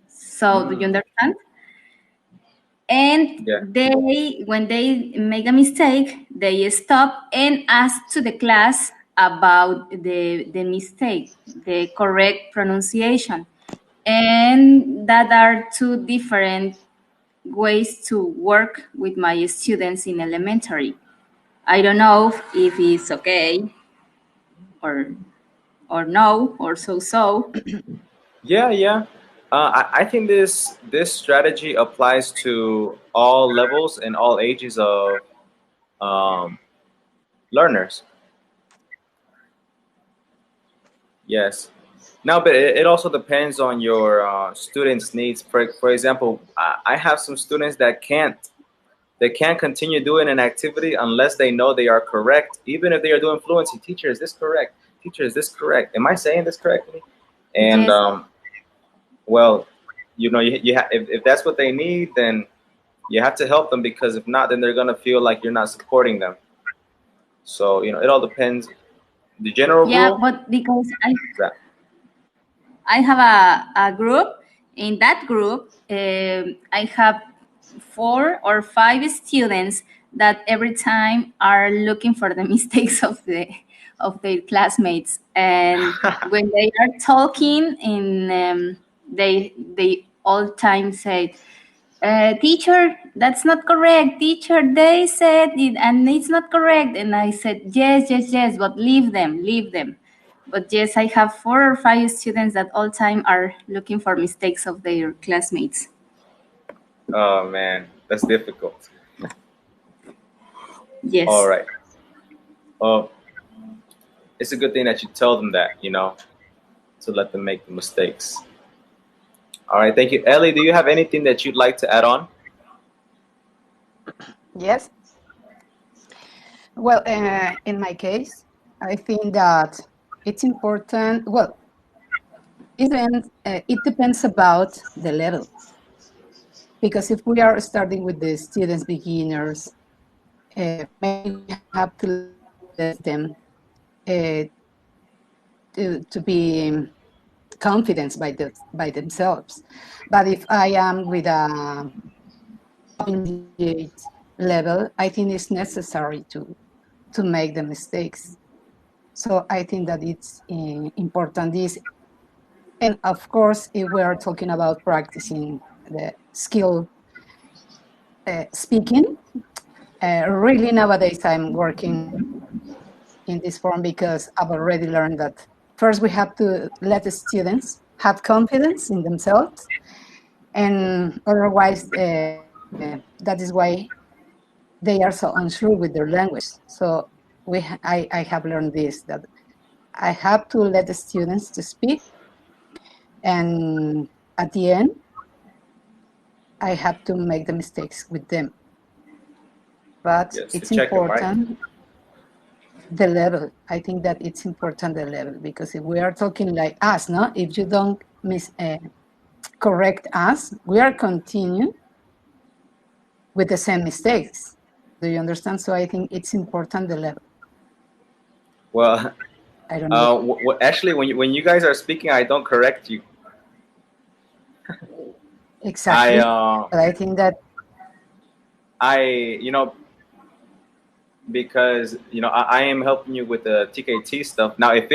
So do you Mm, understand? And yeah. when they make a mistake, they stop and ask to the class about the mistake, the correct pronunciation. And that are 2 different ways to work with my students in elementary. I don't know if it's okay or no or so. Yeah, yeah. I think this strategy applies to all levels and all ages of um, learners. Yes. Now, but it also depends on your students' needs. For example, I have some students that can't continue doing an activity unless they know they are correct, even if they are doing fluency. Teacher, is this correct? Teacher, is this correct? Am I saying this correctly? And Yes. well, if that's what they need, then you have to help them, because if not, then they're gonna feel like you're not supporting them. So it all depends. The general Yeah, rule but because is that. I have a group. In that group, I have 4 or 5 students that every time are looking for the mistakes of their classmates, and when they are talking, they all time say, teacher, that's not correct. Teacher, they said it and it's not correct. And I said, yes, yes, yes, but leave them, leave them. But yes, I have 4 or 5 students that all time are looking for mistakes of their classmates. Oh man, that's difficult. All Yes. right. Well, it's a good thing that you tell them that, to let them make the mistakes. All right, thank you. Ellie, do you have anything that you'd like to add on? Yes. Well, in my case, I think that it's important. Well, it depends about the level, because if we are starting with the students beginners, maybe we have to let them to be confident by themselves. But if I am with a intermediate level, I think it's necessary to make the mistakes. So I think that it's important. This, and of course, if we are talking about practicing the skill speaking, really nowadays I'm working in this form because I've already learned that first we have to let the students have confidence in themselves, and otherwise that is why they are so unsure with their language. So I have learned this, that I have to let the students to speak, and at the end I have to make the mistakes with them. But Yes, to it's check them, right? important the level. I think that it's important the level, because if we are talking like us, no, if you don't correct us, we are continuing with the same mistakes. Do you understand? So I think it's important the level. Well, I don't know. actually, when you guys are speaking, I don't correct you. I Exactly. But I think that I because I am helping you with the TKT stuff. Now, if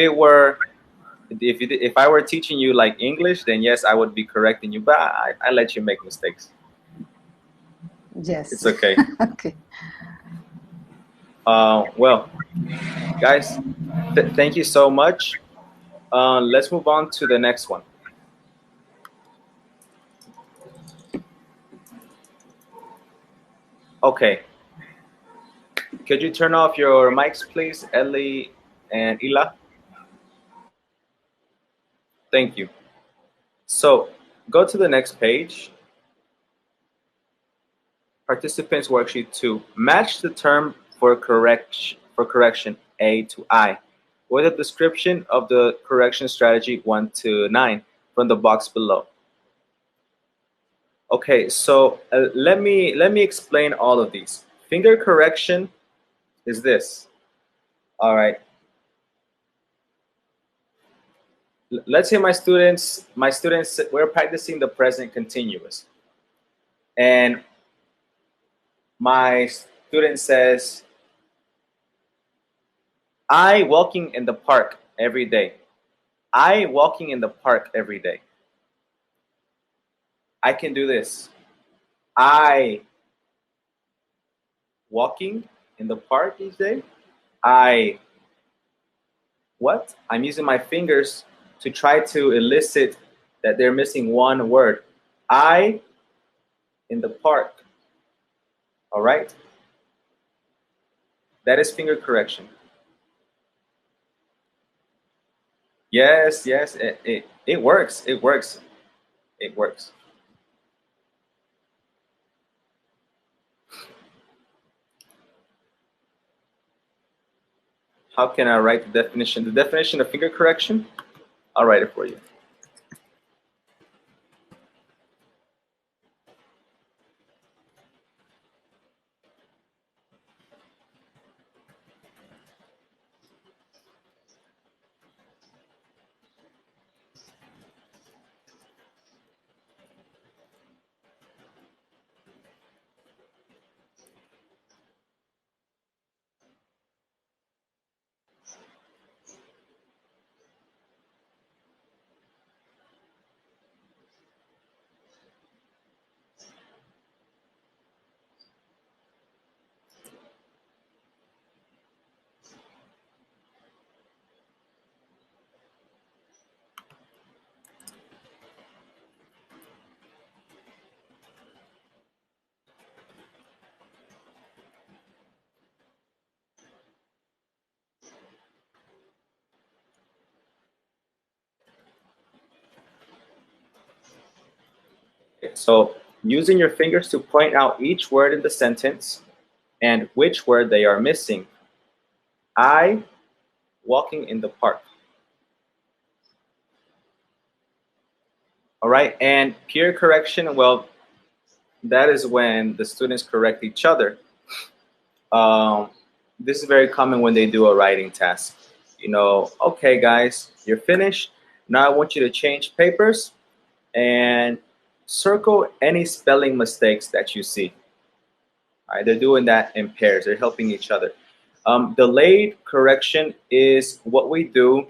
I were teaching you like English, then yes, I would be correcting you. But I let you make mistakes. yes. It's okay. Okay. Well, guys, thank you so much. Let's move on to the next one. Okay. Could you turn off your mics, please, Ellie and Ila? Thank you. So go to the next page. Participants worksheet 2. Match the term for correction A to I with a description of the correction strategy 1 to 9 from the box below. Okay, so let me explain all of these. Finger correction is this. All right. Let's say my students, we're practicing the present continuous, and my student says, I walking in the park every day. I walking in the park every day. I can do this. I walking in the park each day. I what? I'm using my fingers to try to elicit that they're missing one word. I in the park. All right? That is finger correction. Yes, yes, it works. It works. It works. How can I write the definition? The definition of finger correction? I'll write it for you. So using your fingers to point out each word in the sentence and which word they are missing. I walking in the park. All right, and peer correction, well, that is when the students correct each other. This is very common when they do a writing task. Okay, guys, you're finished. Now I want you to change papers and circle any spelling mistakes that you see. All right, they're doing that in pairs. They're helping each other. Delayed correction is what we do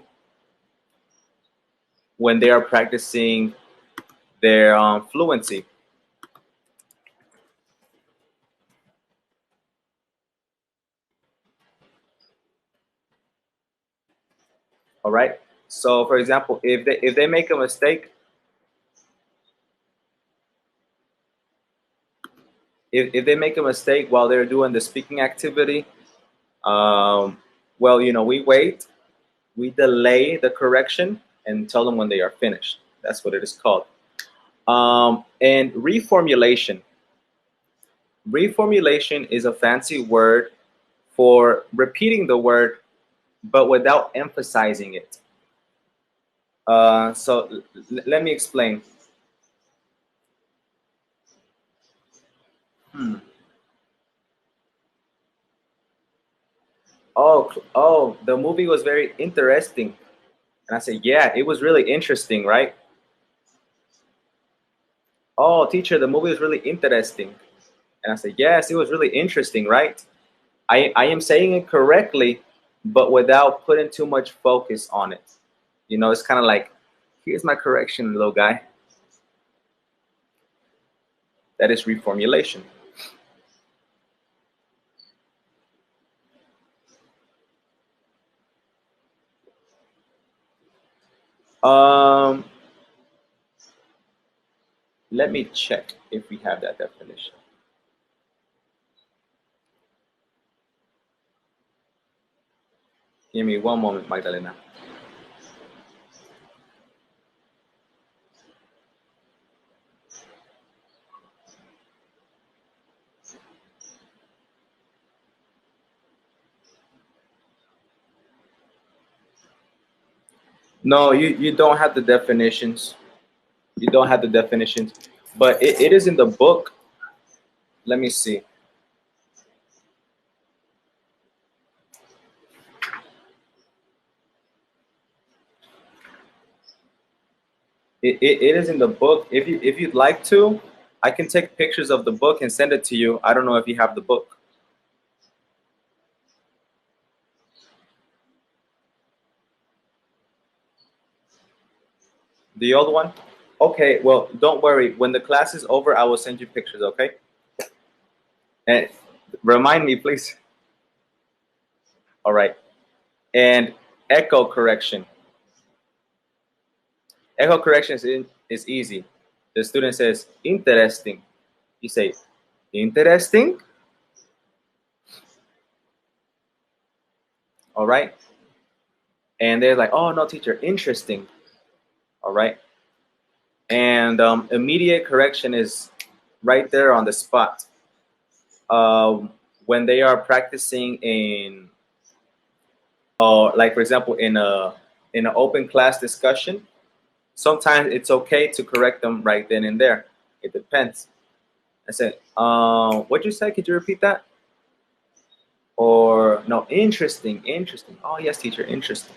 when they are practicing their fluency. All right. So, for example, if they make a mistake, if they make a mistake while they're doing the speaking activity, well, we wait, we delay the correction, and tell them when they are finished. That's what it is called. And reformulation. Reformulation is a fancy word for repeating the word, but without emphasizing it. So let me explain. Hmm. Oh, the movie was very interesting. And I said, yeah, it was really interesting, right? Oh, teacher, the movie was really interesting. And I said, yes, it was really interesting, right? I am saying it correctly, but without putting too much focus on it. It's kind of like, here's my correction, little guy. That is reformulation. Um, Let me check if we have that definition. Give me one moment, Magdalena. No, you don't have the definitions. You don't have the definitions, but it is in the book. Let me see. It is in the book. If you'd like to, I can take pictures of the book and send it to you. I don't know if you have the book. The old one? Okay, well, don't worry. When the class is over, I will send you pictures, okay? And remind me, please. All right. And echo correction. Echo correction is easy. The student says, interesting. You say, interesting? All right. And they're like, oh, no, teacher, interesting. All right. And immediate correction is right there on the spot. When they are practicing in, like for example, in an open class discussion, sometimes it's okay to correct them right then and there. It depends. I said, what'd you say? Could you repeat that? Or no, interesting, interesting. Oh yes, teacher, interesting.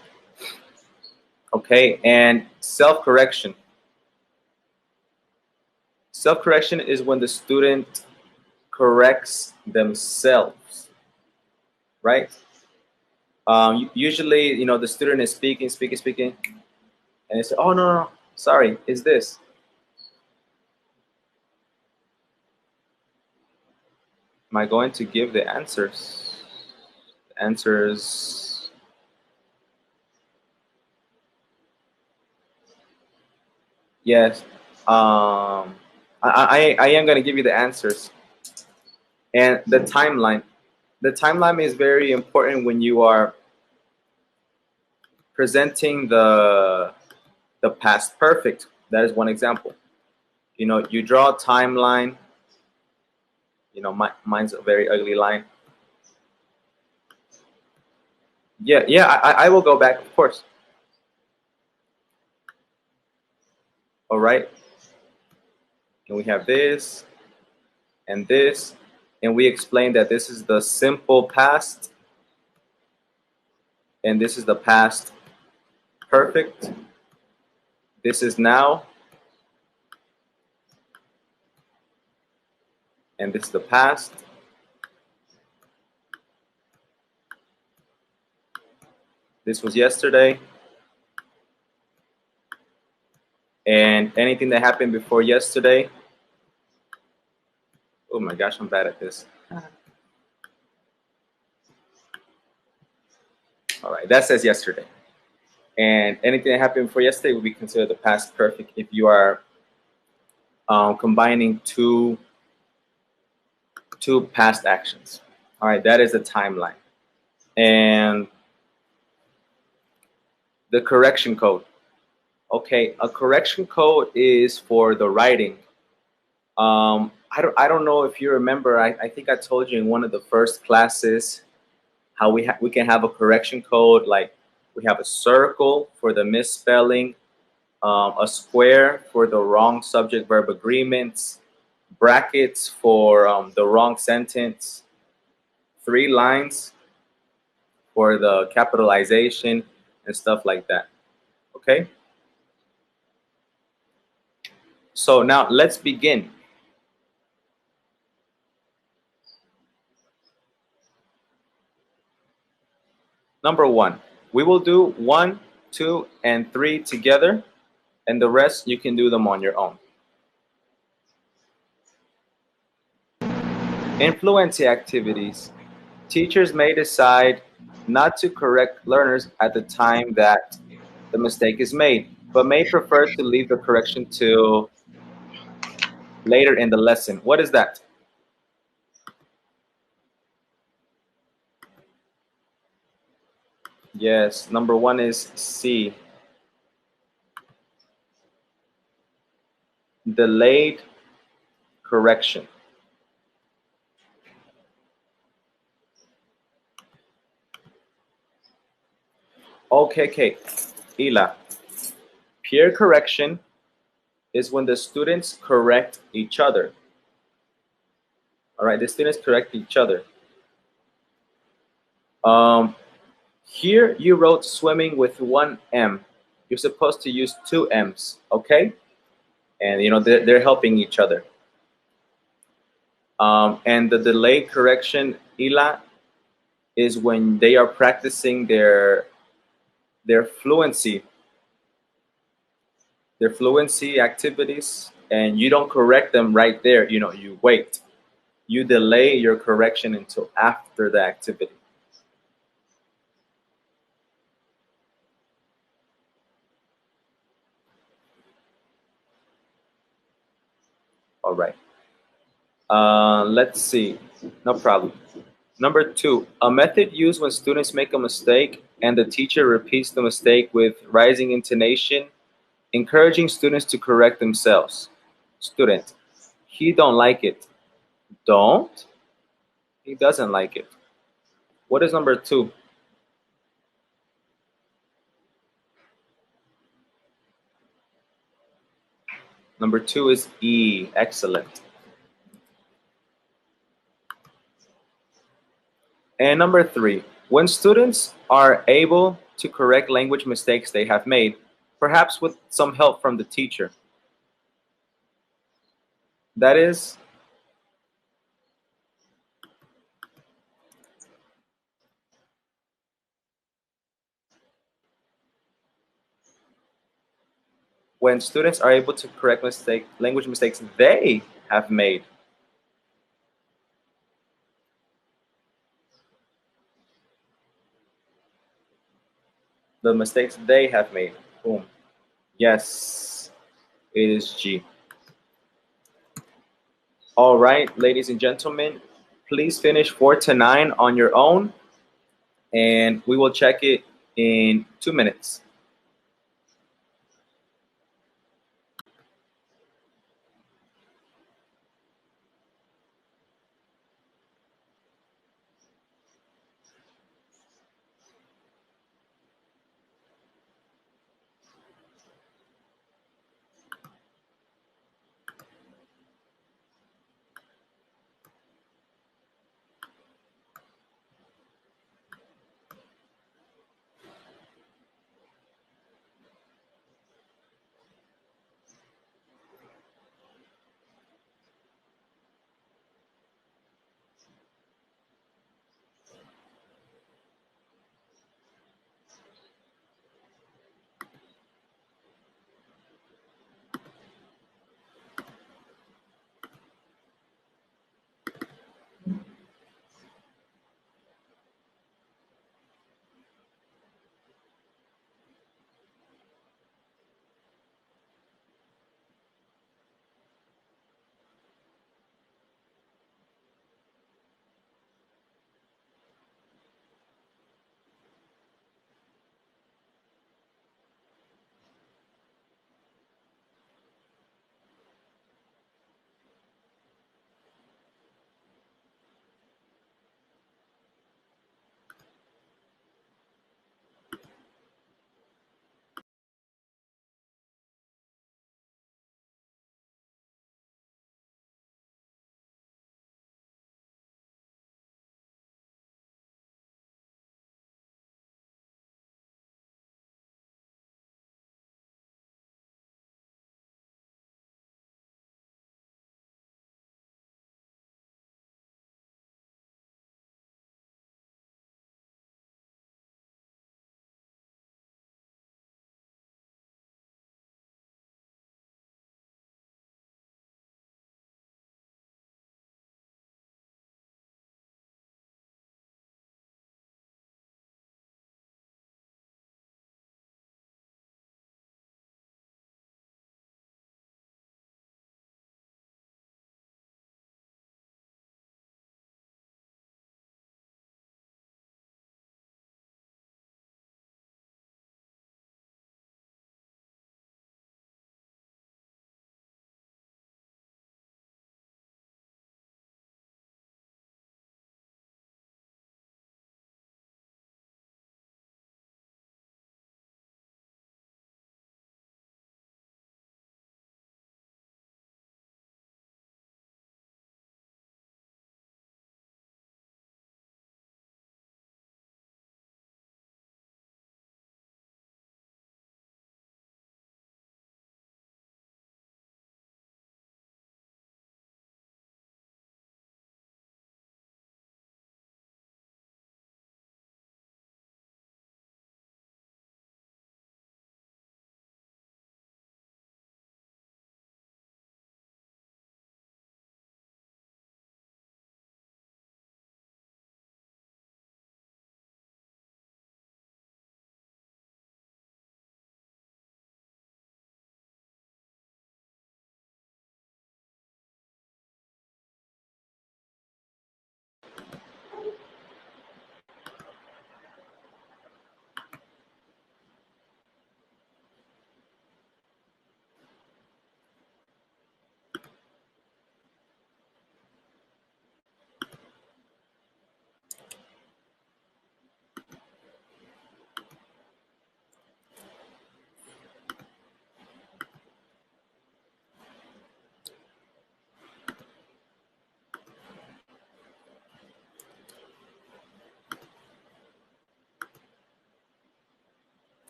Okay, and self-correction. Self-correction is when the student corrects themselves, right? Usually, the student is speaking, and they say, "Oh no, sorry, is this?" Am I going to give the answers? Answers. Yes. I am going to give you the answers and the timeline. The timeline is very important when you are presenting the past perfect. That is one example. You draw a timeline. Mine's a very ugly line. Yeah, I will go back, of course. All right. And we have this and this, and we explained that this is the simple past. and this is the past perfect. This is now, and this is the past. This was yesterday, and anything that happened before yesterday. Oh my gosh, I'm bad at this. All right, that says yesterday. And anything that happened before yesterday will be considered the past perfect if you are combining two past actions. All right, that is the timeline. And the correction code. Okay, a correction code is for the writing. I don't know if you remember. I think I told you in one of the first classes how we can have a correction code. Like we have a circle for the misspelling, a square for the wrong subject verb agreements, brackets for the wrong sentence, 3 lines for the capitalization and stuff like that. Okay? So now let's begin. Number 1, we will do 1, 2, and 3 together, and the rest you can do them on your own. In fluency activities, teachers may decide not to correct learners at the time that the mistake is made, but may prefer to leave the correction till later in the lesson. What is that? Yes, number 1 is C. Delayed correction. Okay. Ila, peer correction is when the students correct each other. All right, the students correct each other. Here you wrote swimming with 1 M. You're supposed to use 2 M's, okay? And you know they're helping each other. And the delayed correction, Ila, is when they are practicing their fluency, activities, and you don't correct them right there. You know, you wait. You delay your correction until after the activity. All right. Let's see. No problem. Number 2, a method used when students make a mistake and the teacher repeats the mistake with rising intonation, encouraging students to correct themselves. Student, he don't like it. Don't? He doesn't like it. What is number 2? Number 2 is E. Excellent. And number 3, when students are able to correct language mistakes they have made, perhaps with some help from the teacher. That is when students are able to correct language mistakes they have made. The mistakes they have made. Boom. Yes, it is G. All right, ladies and gentlemen, please finish 4 to 9 on your own, and we will check it in 2 minutes.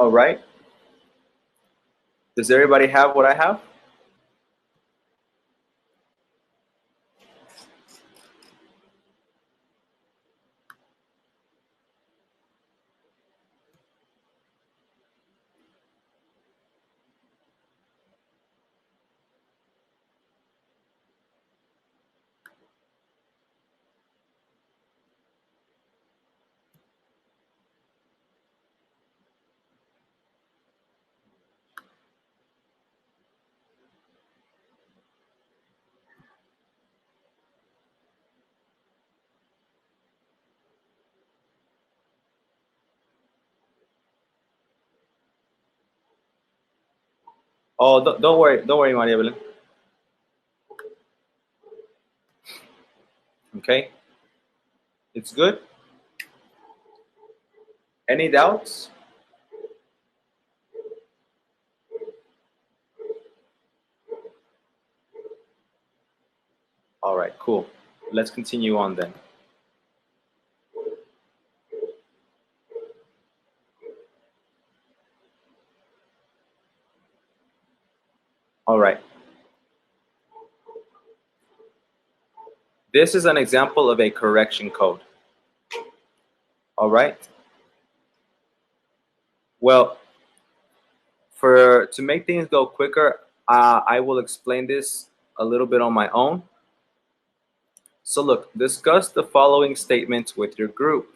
All right. Does everybody have what I have? Oh, don't worry, Maria Belén. Okay, it's good. Any doubts? All right, cool. Let's continue on then. All right. This is an example of a correction code. All right. Well, to make things go quicker, I will explain this a little bit on my own. So look, discuss the following statements with your group.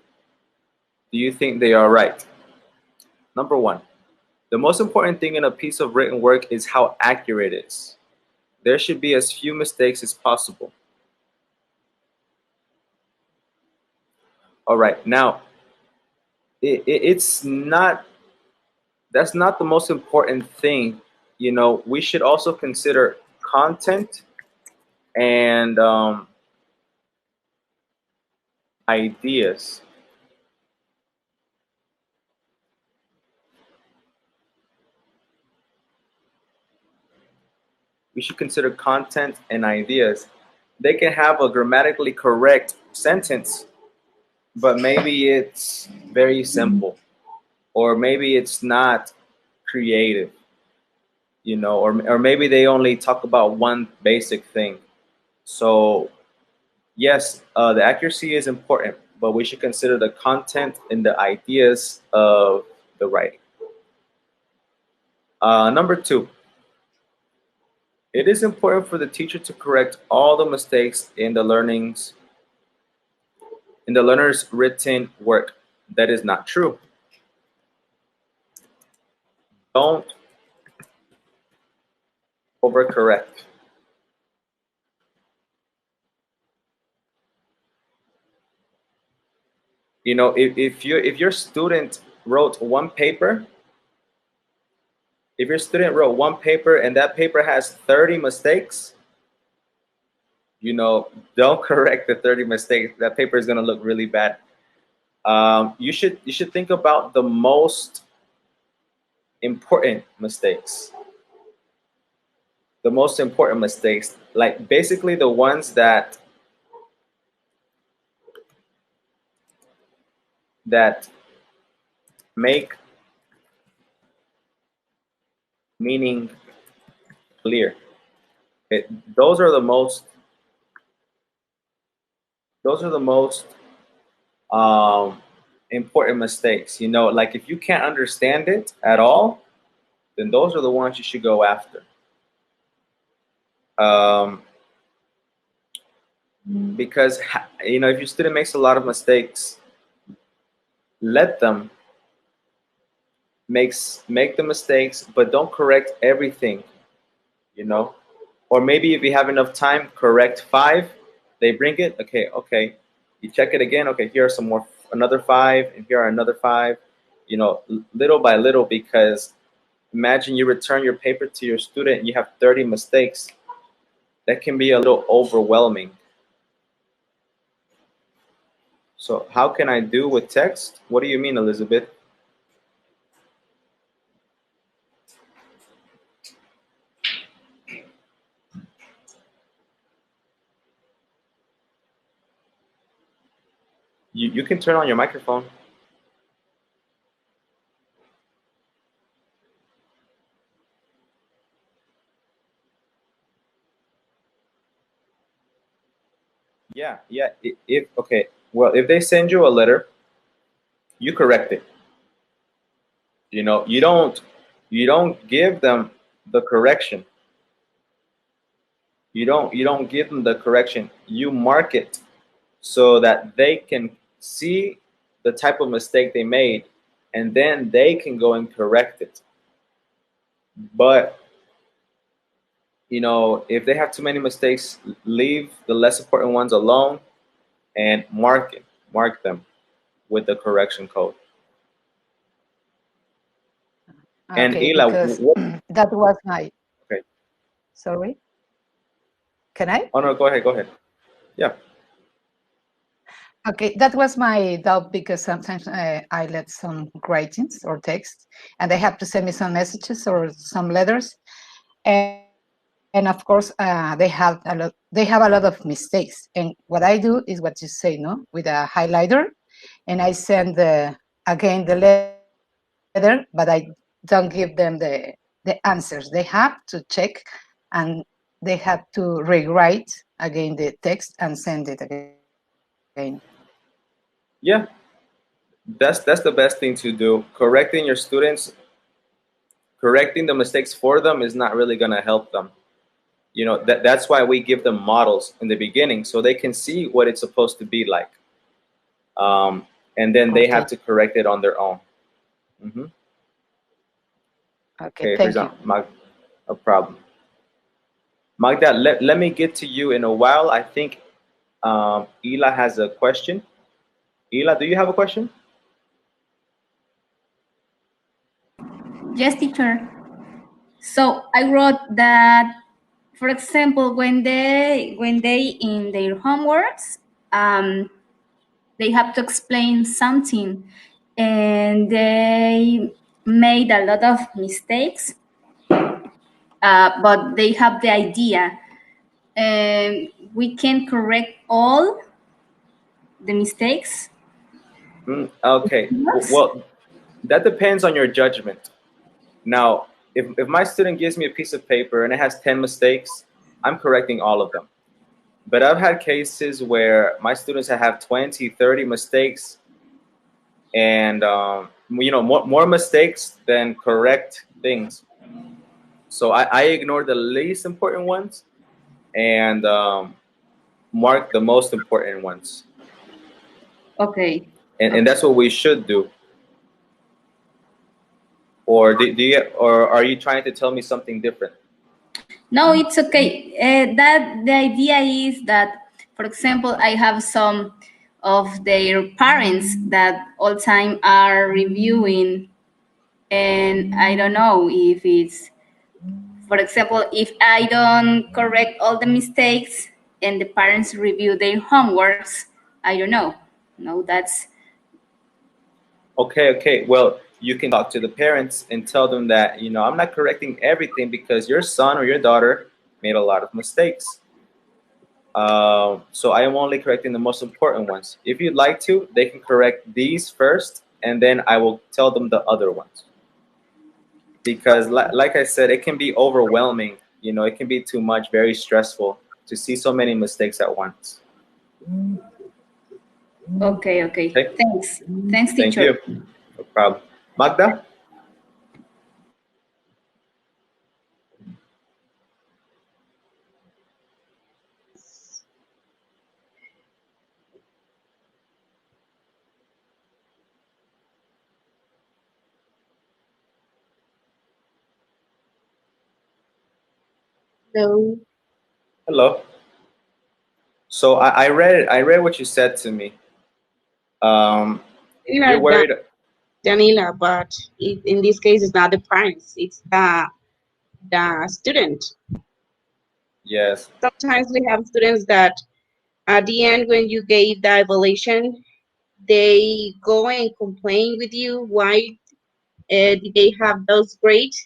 Do you think they are right? Number one, the most important thing in a piece of written work is how accurate it is. There should be as few mistakes as possible. All right, now, it's not, that's not the most important thing. You know, we should also consider content and ideas. We should consider content and ideas. They can have a grammatically correct sentence, but maybe it's very simple, or maybe it's not creative, you know, or maybe they only talk about one basic thing. So yes, the accuracy is important, but we should consider the content and the ideas of the writing. Number two, it is important for the teacher to correct all the mistakes in the learner's written work. That is not true. Don't overcorrect. You know, if your student wrote one paper, if your student wrote one paper and that paper has 30 mistakes, you know, don't correct the 30 mistakes. That paper is going to look really bad. You should think about the most important mistakes. The most important mistakes, like basically the ones that make meaning clear. It, those are the most those are the most um, important mistakes. You know, like if you can't understand it at all, then those are the ones you should go after. Um, because you know, if your student makes a lot of mistakes, let them make the mistakes, but don't correct everything. You know, or maybe if you have enough time, correct 5. They bring it, okay. You check it again, okay. Here are some more, another 5, and here are another 5. You know, little by little, because imagine you return your paper to your student and you have 30 mistakes. That can be a little overwhelming. So how can I do with text? What do you mean, Elizabeth? You can turn on your microphone. Yeah, yeah. If okay, well, if they send you a letter, you correct it. You don't give them the correction. You don't give them the correction. You mark it so that they can see the type of mistake they made, and then they can go and correct it. But if they have too many mistakes, leave the less important ones alone and mark them with the correction code. And Okay, Ela, because what? that was my, Okay. sorry, can I? Oh no, go ahead, go ahead. Yeah. Okay, that was my doubt because sometimes I let some writings or text and they have to send me some messages or some letters. And of course, they have a lot of mistakes. And what I do is what you say, no, with a highlighter, and I send again the letter, but I don't give them the answers. They have to check, and they have to rewrite again the text and send it again. Yeah, that's the best thing to do. Correcting your students, correcting the mistakes for them is not really going to help them. That's why we give them models in the beginning so they can see what it's supposed to be like, and then they Okay, have to correct it on their own. Hmm. okay, Okay, for thank you. example, a problem. Magda, let me get to you in a while. I think Ela has a question. Ela, do you have a question? Yes, teacher. So I wrote that, for example, when they in their homeworks, um, they have to explain something, and they made a lot of mistakes, but they have the idea, and we can correct all the mistakes. Okay. Yes. Well, that depends on your judgment. Now, if my student gives me a piece of paper and it has 10 mistakes, I'm correcting all of them. But I've had cases where my students have 20, 30 mistakes, and more mistakes than correct things. So I ignore the least important ones and mark the most important ones. Okay. And Okay. that's what we should do. Or or are you trying to tell me something different? No, it's okay. That the idea is that, for example, I have some of their parents that all time are reviewing, and I don't know if it's, for example, if I don't correct all the mistakes and the parents review their homeworks, I don't know. No, that's Okay, okay. Well, you can talk to the parents and tell them that, I'm not correcting everything because your son or your daughter made a lot of mistakes. So I am only correcting the most important ones. If you'd like to, they can correct these first, and then I will tell them the other ones. Because, like I said, it can be overwhelming. It can be too much, very stressful to see so many mistakes at once. okay. Okay. Okay, Thanks. Thanks, thank teacher. you. No problem. Magda? So, Hello. So I read what you said to me. Um, you're similar than worried. Daniela, but in this case, it's not the parents; it's the student. Yes. Sometimes we have students that at the end, when you gave the evaluation, they go and complain with you why did they have those grades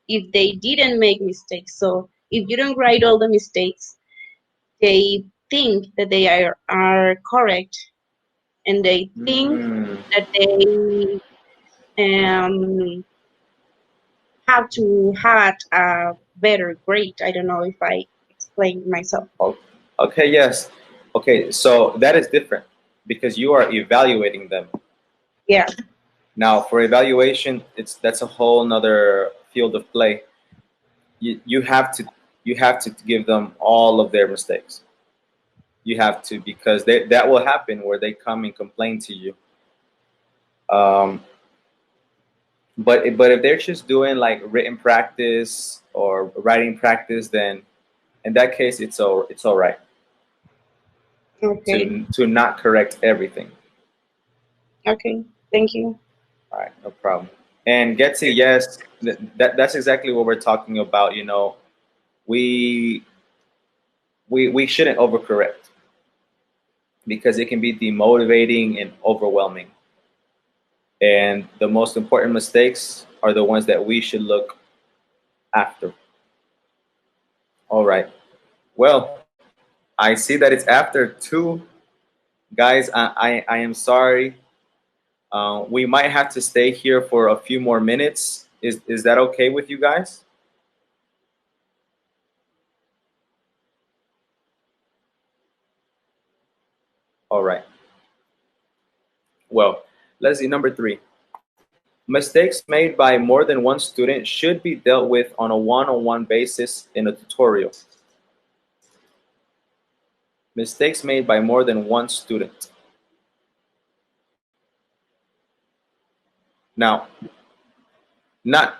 if they didn't make mistakes. So if you don't write all the mistakes, they think that they are correct, and they think Mm, that they um, have to have a better grade. I don't know if I explained myself. okay. Yes. Okay, so that is different because you are evaluating them. Yeah. Now, for evaluation, that's a whole nother field of play. You have to give them all of their mistakes. You have to, because that will happen where they come and complain to you. Um, but if they're just doing like written practice or writing practice, then in that case it's all right Okay. to not correct everything. Okay. Thank you. All right, no problem. And get to yes, that's exactly what we're talking about. We we shouldn't overcorrect because it can be demotivating and overwhelming. And the most important mistakes are the ones that we should look after. All right. Well, I see that it's after 2. Guys, I am sorry. We might have to stay here for a few more minutes. Is that okay with you guys? All right. Well, let's see. Number 3. Mistakes made by more than one student should be dealt with on a one-on-one basis in a tutorial. Mistakes made by more than one student. Now, not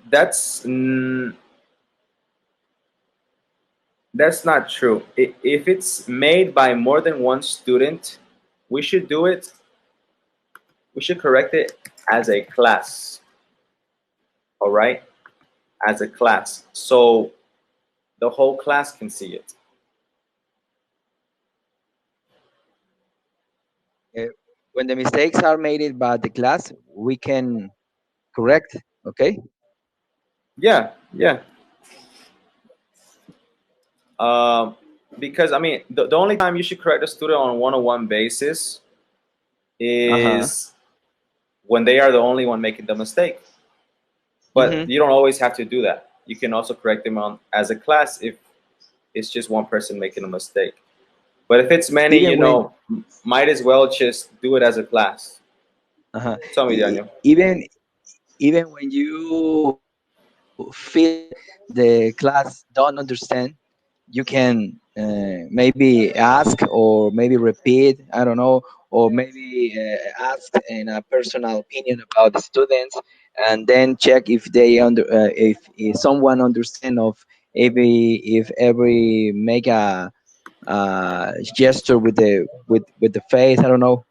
that's that's not true. If it's made by more than one student, we should do it. We should correct it as a class. All right, as a class, so the whole class can see it. Uh, when the mistakes are made by the class, we can correct. Okay. Yeah, yeah. Um, because I mean, the only time you should correct a student on a one-on-one basis Uh huh. is when they are the only one making the mistake. But Mm-hmm. you don't always have to do that. You can also correct them on as a class if it's just one person making a mistake. But if it's many, Even when might as well just do it as a class. uh-huh. Tell me, Daniel. Even when you feel the class don't understand, you can maybe ask or maybe repeat, I don't know, or maybe ask in a personal opinion about the students, and then check if they if someone understand of if every make a gesture with the face, I don't know.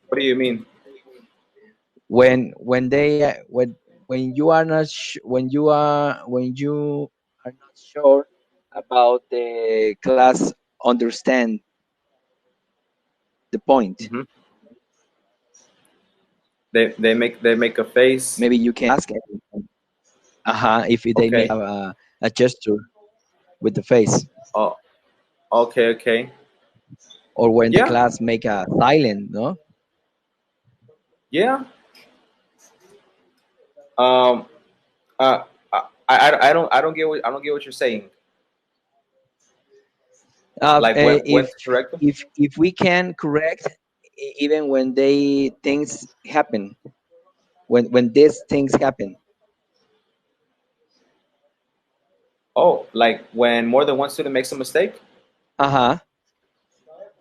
What do you mean? When they when you are not when you are not sure about the class understand the point, Hmm. They make a face. maybe you can ask if they make Okay. a gesture with the face, Oh, okay, okay. or when the Yeah, class make a silent, no. yeah. Um. I don't get what you're saying. Like when If to correct them? if we can correct even when they things happen, when these things happen. Oh, like when more than one student makes a mistake? Uh-huh.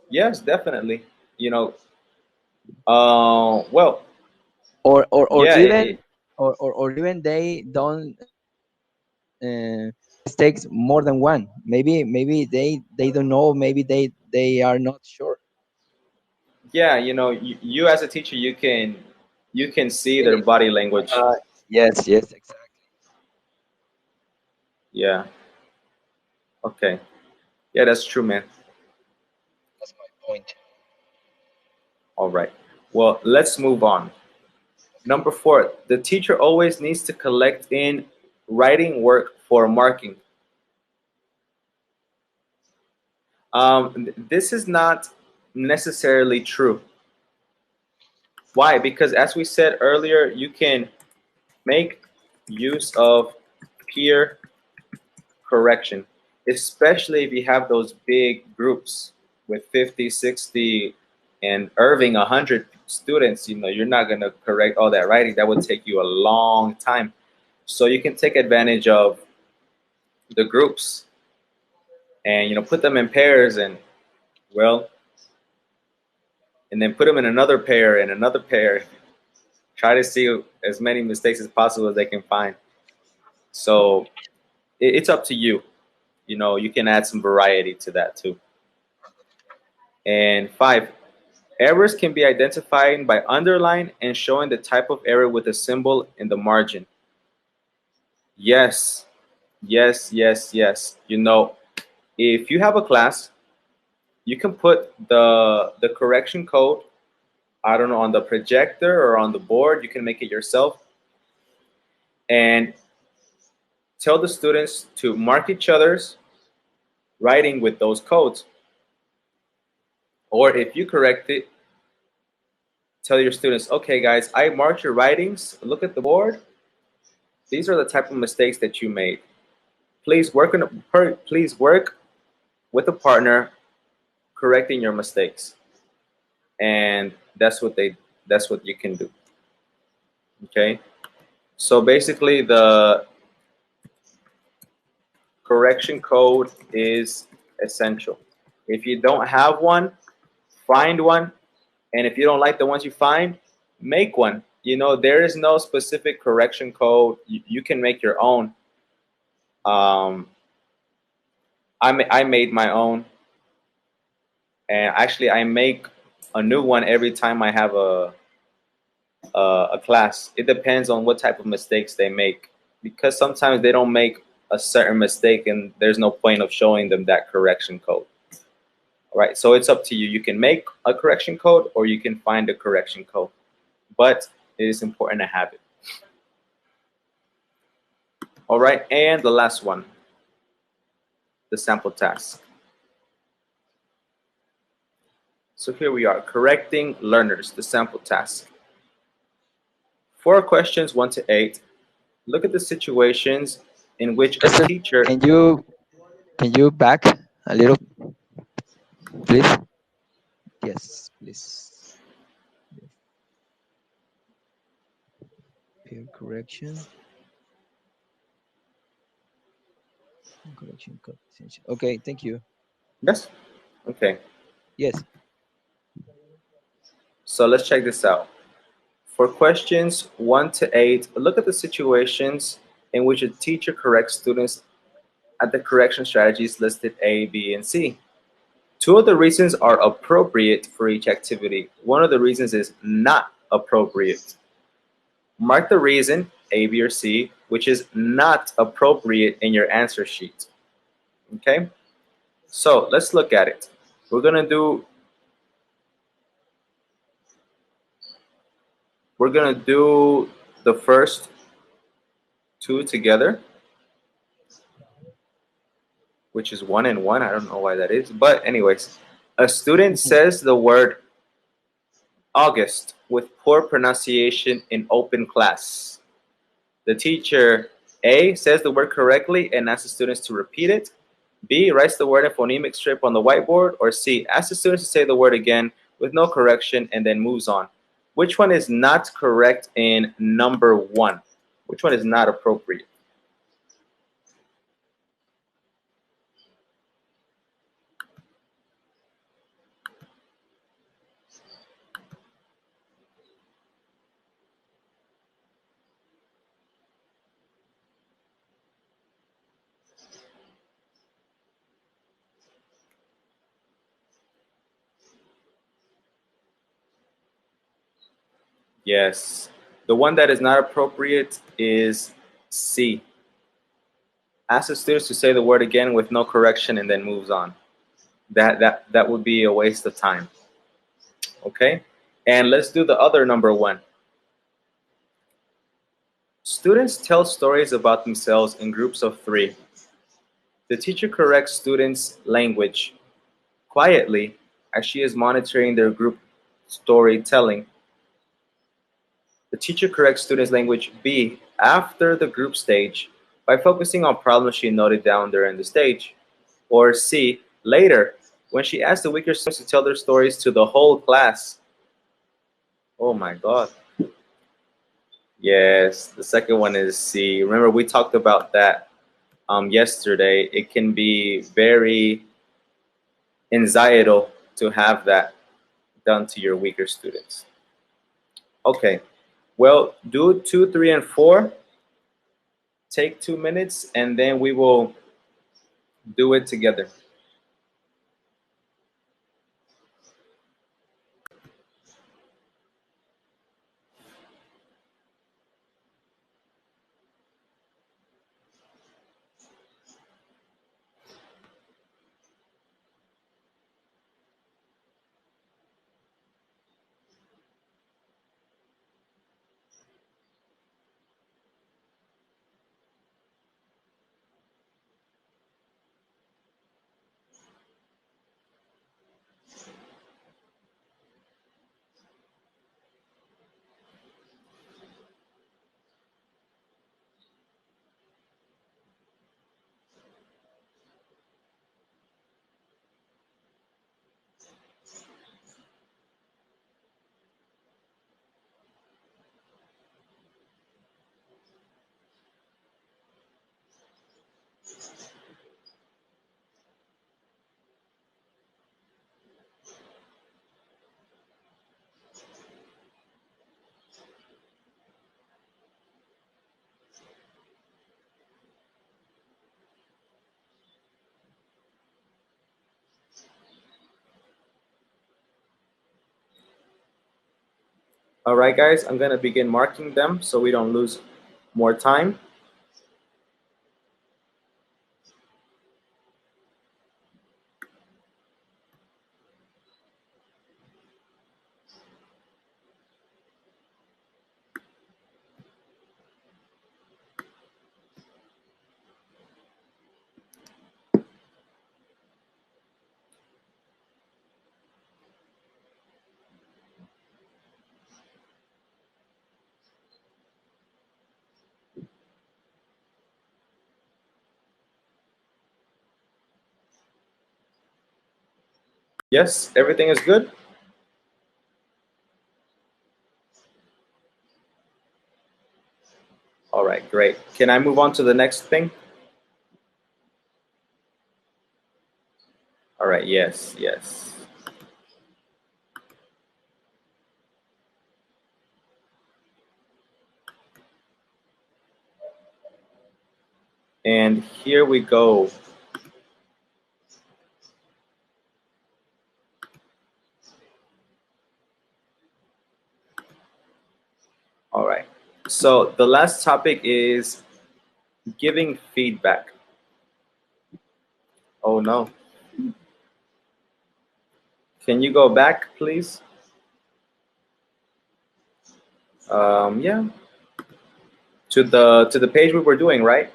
Yes, definitely. You know. Well, Or yeah. even or even they don't mistakes more than one, maybe they don't know, maybe they are not sure. Yeah. You as a teacher, you can see their body language. uh, yes, yes, exactly. Yeah. Okay. Yeah, that's true, man. That's my point. All right. Well, let's move on. Number 4, the teacher always needs to collect in writing work for marking. This is not necessarily true. Why? Because as we said earlier, you can make use of peer correction. especially if you have those big groups with 50, 60, and Irving 100 students. You're not going to correct all that writing. That would take you a long time. So you can take advantage of the groups and put them in pairs, and well, and then put them in another pair and another pair. Try to see as many mistakes as possible as they can find. So it's up to you. You can add some variety to that too. And 5, errors can be identified by underline and showing the type of error with a symbol in the margin. Yes, yes, yes, yes. If you have a class, you can put the correction code, I don't know, on the projector or on the board. You can make it yourself and tell the students to mark each other's writing with those codes. Or if you correct it, tell your students, okay, guys, I marked your writings. Look at the board. These are the type of mistakes that you made. Please work with a partner correcting your mistakes. And that's what you can do. Okay? So basically the correction code is essential. If you don't have one, find one. And if you don't like the ones you find, make one. There is no specific correction code. You can make your own. I made my own, and actually I make a new one every time I have a class. It depends on what type of mistakes they make, because sometimes they don't make a certain mistake, and there's no point of showing them that correction code. All right, so it's up to you. You can make a correction code, or you can find a correction code, but it is important to have it. All right, and the last one, the sample task. So here we are, correcting learners, the sample task. For questions 1 to 8, look at the situations in which a Listen, teacher. can you back a little, please? Yes, please. Peer correction. Correction code. Okay, thank you. Yes? Okay, Yes. so let's check this out. For questions 1 to 8, look at the situations in which a teacher corrects students at the correction strategies listed A, B, and C. 2 of the reasons are appropriate for each activity. 1 of the reasons is not appropriate. Mark the reason, A, B, or C, which is not appropriate in your answer sheet. Okay? So let's look at it. We're gonna do the first 2 together, which is 1 and 1. I don't know why that is, but anyways, a student says the word August with poor pronunciation in open class. The teacher A says the word correctly and asks the students to repeat it. B writes the word in phonemic strip on the whiteboard. Or C asks the students to say the word again with no correction and then moves on. Which one is not correct in number 1? Which one is not appropriate? Yes. The one that is not appropriate is C. Ask the students to say the word again with no correction and then moves on. That would be a waste of time. Okay? And let's do the other number 1. Students tell stories about themselves in groups of 3. The teacher corrects students' language quietly as she is monitoring their group storytelling. The teacher corrects students' language B after the group stage by focusing on problems she noted down during the stage. Or C, later, when she asked the weaker students to tell their stories to the whole class. Oh my God. Yes, the second one is C. Remember, we talked about that yesterday. It can be very anxietal to have that done to your weaker students. Okay, well, do 2, 3, and 4. Take 2 minutes, and then we will do it together. All right, guys, I'm going to begin marking them so we don't lose more time. Yes, everything is good? All right, great. Can I move on to the next thing? All right, yes, yes. And here we go. All right. So the last topic is giving feedback. Oh no. Can you go back, please? Yeah. To the page we were doing, right?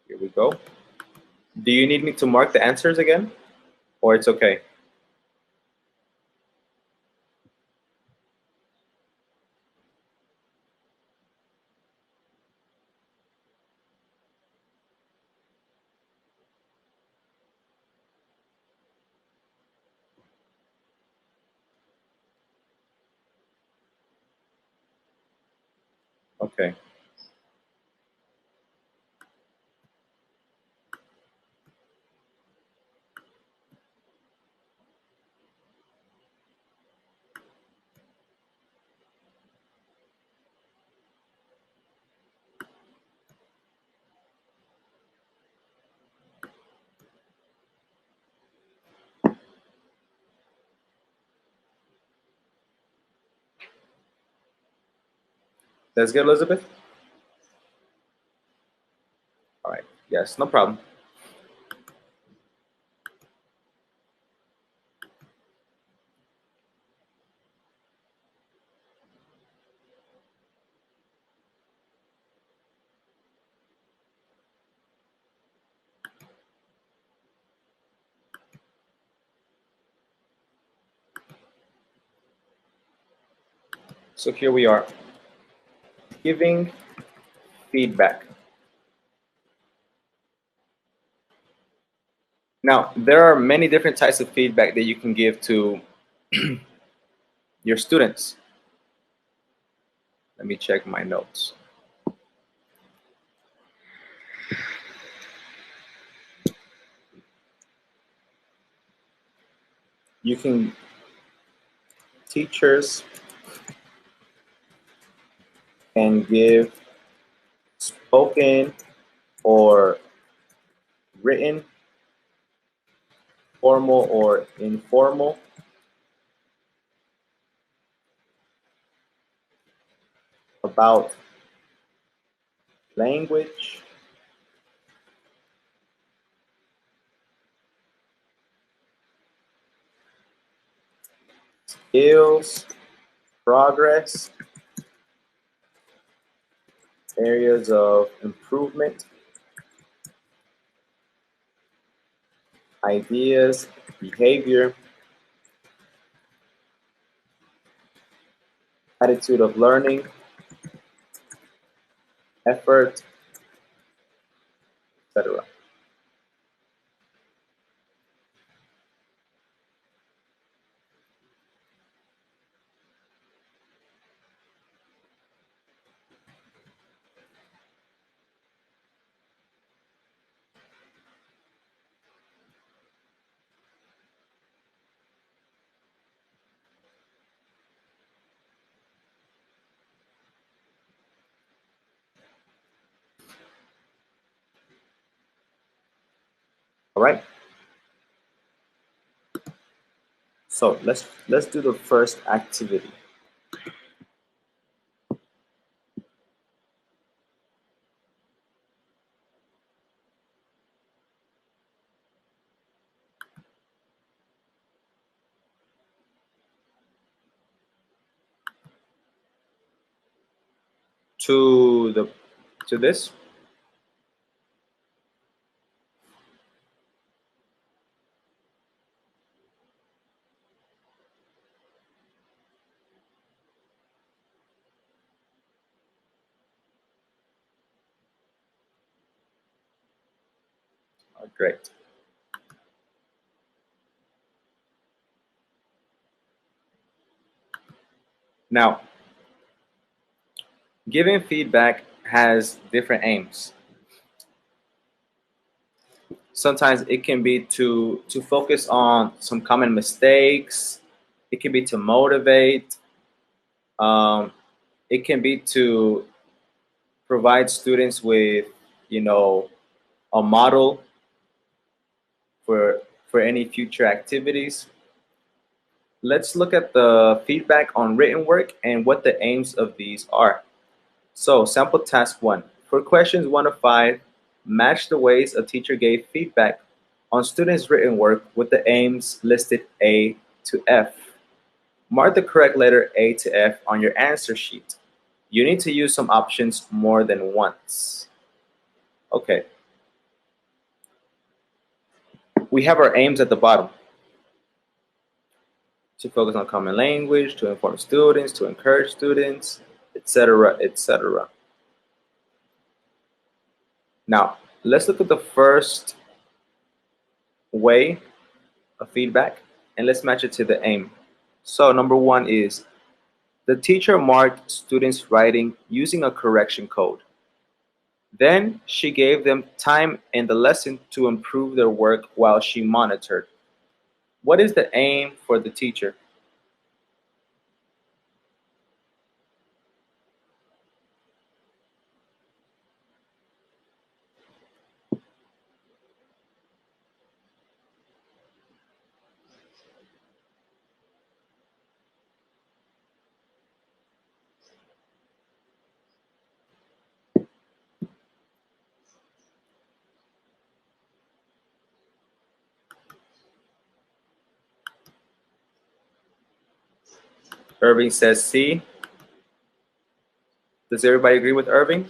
Here we go. Do you need me to mark the answers again? Or it's okay? Okay. That's good, Elizabeth? All right. Yes, no problem. So here we are, giving feedback. Now, there are many different types of feedback that you can give to your students. Let me check my notes. You can, teachers can give spoken or written, formal or informal, about language, skills, progress, areas of improvement, ideas, behavior, attitude of learning, effort, etc. All right. So let's do the first activity. To the to this. Great. Now, giving feedback has different aims. Sometimes it can be to focus on some common mistakes. It can be to motivate. Um, it can be to provide students with, you know, a model for any future activities. Let's look at the feedback on written work and what the aims of these are. So, sample task 1. For questions 1 to 5, match the ways a teacher gave feedback on students' written work with the aims listed A to F. Mark the correct letter A to F on your answer sheet. You need to use some options more than once. Okay. We have our aims at the bottom. To focus on common language, to inform students, to encourage students, etc., etc. Now, let's look at the first way of feedback and let's match it to the aim. So, number 1 is the teacher marked students' writing using a correction code. Then she gave them time in the lesson to improve their work while she monitored. What is the aim for the teacher? Irving says C. Does everybody agree with Irving?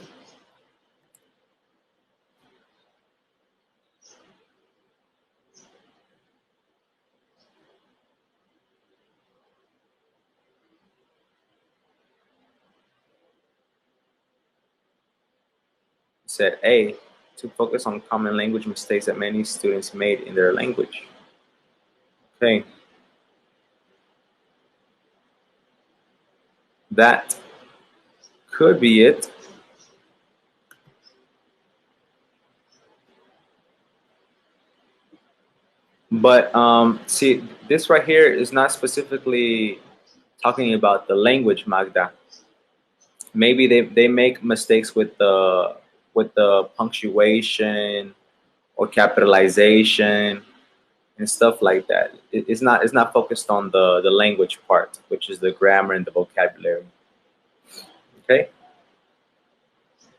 said A, to focus on common language mistakes that many students made in their language. Okay. That could be it. But see, this right here is not specifically talking about the language, Magda. Maybe they make mistakes with the punctuation or capitalization and stuff like that. It's not focused on the language part, which is the grammar and the vocabulary. Okay.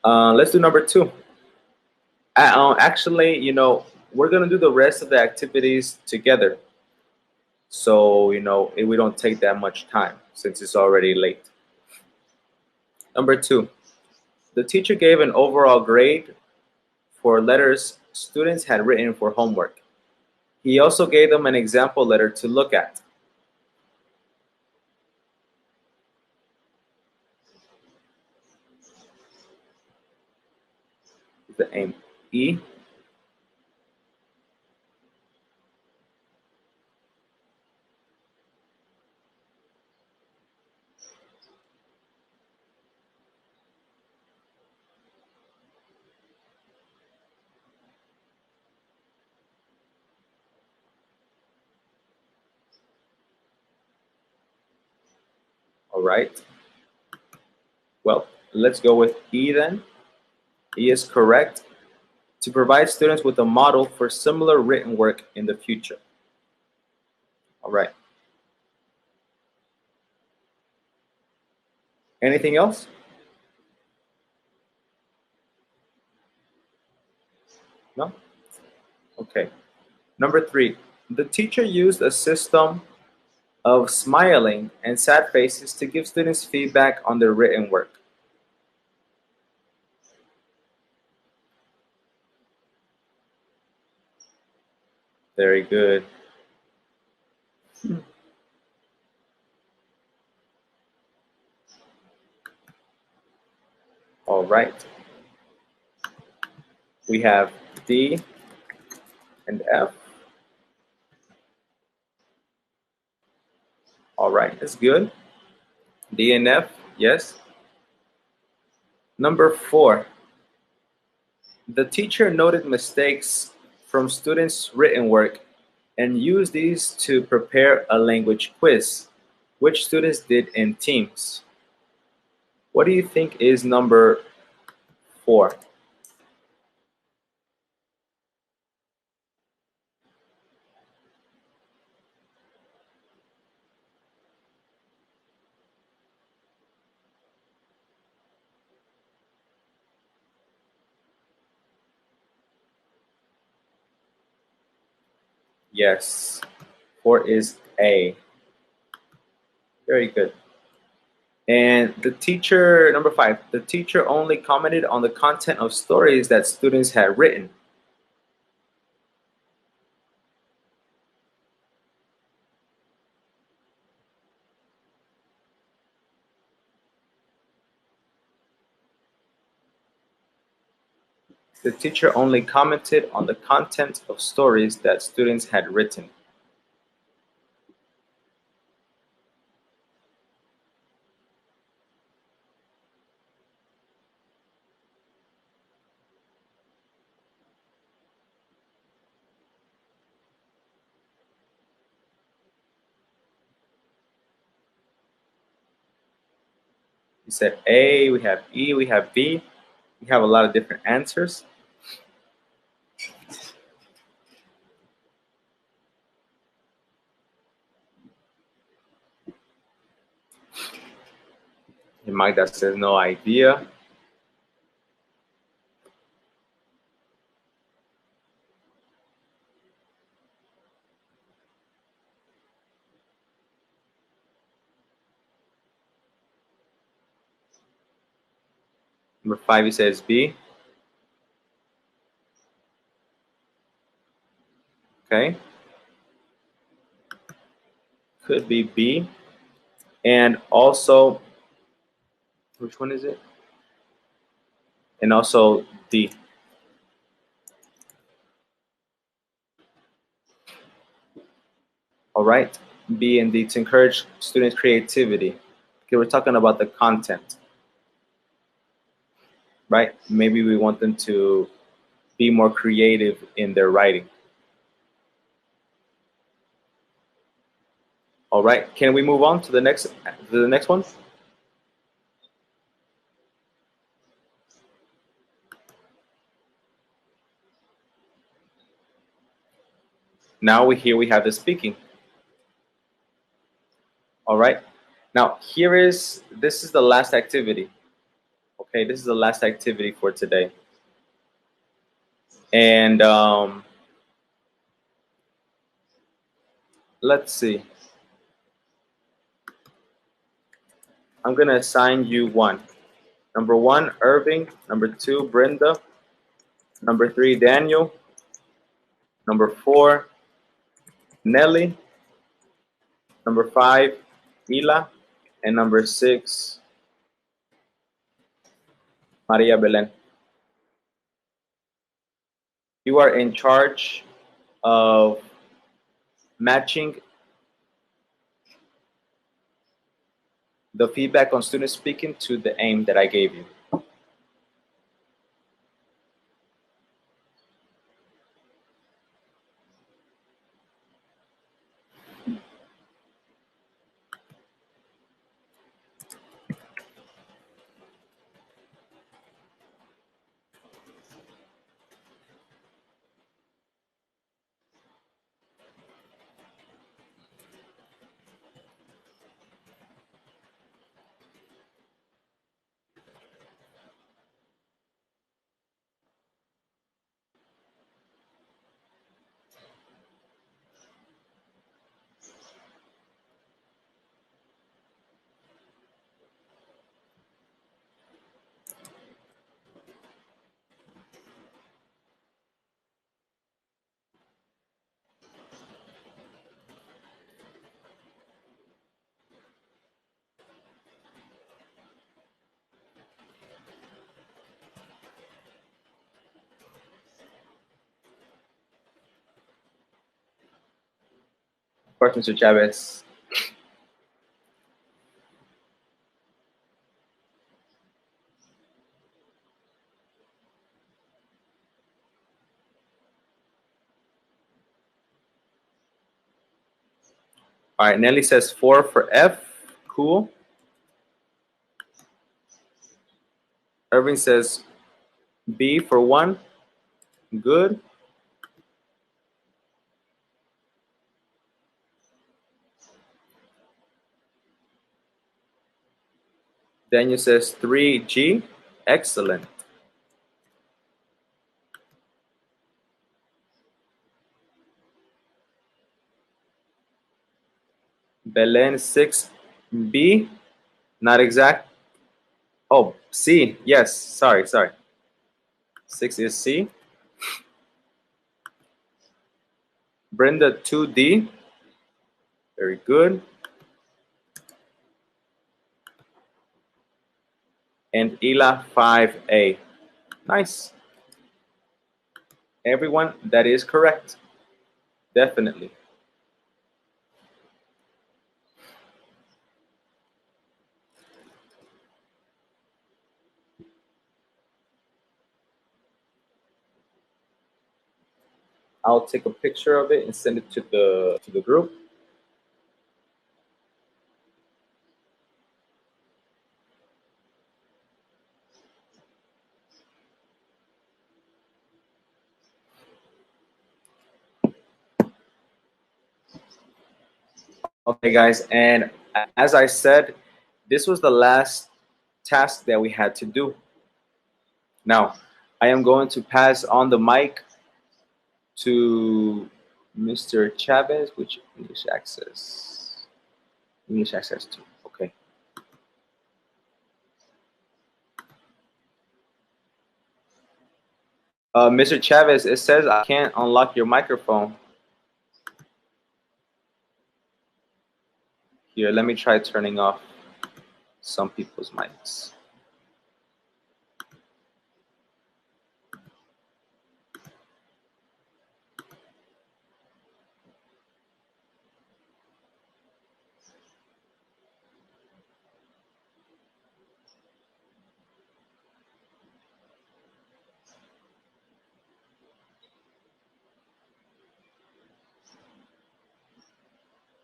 Let's do number 2. Actually, we're gonna do the rest of the activities together. So, we don't take that much time since it's already late. Number 2, the teacher gave an overall grade for letters students had written for homework. He also gave them an example letter to look at. The aim E. All right. Well, let's go with E then. E is correct. To provide students with a model for similar written work in the future. All right. Anything else? No? Okay. Number 3, the teacher used a system of smiling and sad faces to give students feedback on their written work. Very good. All right. We have D and F. All right, that's good. D and F, yes. Number 4, the teacher noted mistakes from students' written work and used these to prepare a language quiz, which students did in teams. What do you think is number 4? Yes, 4 is A. Very good. And the teacher, number 5, the teacher only commented on the content of stories that students had written. The teacher only commented on the content of stories that students had written. You said A, we have E, we have B. We have a lot of different answers. And Magda says no idea. Number 5, he says B. Okay. Could be B. And also, which one is it? And also D. All right, B and D, to encourage students' creativity. Okay, we're talking about the content, right? Maybe we want them to be more creative in their writing. All right, can we move on to the next one? Now we have the speaking. All right. Now this is the last activity. Okay, this is the last activity for today. And let's see. I'm gonna assign you one. Number one, Irving. Number two, Brenda. Number three, Daniel. Number four, Nelly. Number five, Ila. And number six, Maria Belen. You are in charge of matching the feedback on student speaking to the aim that I gave you. Of course, Mr. Chavez. All right, Nelly says 4 for F. Cool. Irving says B for 1. Good. Daniel says 3G. Excellent. Belen 6B. Not exact. Oh, C. Yes. Sorry. 6 is C. Brenda 2D. Very good. And Ila 5A. Nice. Everyone, that is correct. Definitely. I'll take a picture of it and send it to the group. Okay, guys, and as I said, this was the last task that we had to do. Now, I am going to pass on the mic to Mr. Chavez, which English access? English access 2. Okay. Mr. Chavez, it says I can't unlock your microphone. Here, let me try turning off some people's mics.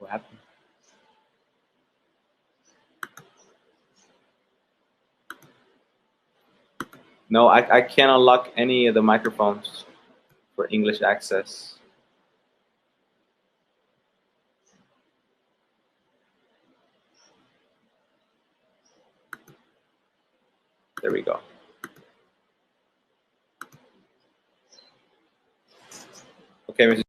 What happened? No, I can't unlock any of the microphones for English access. There we go. Okay, Mr.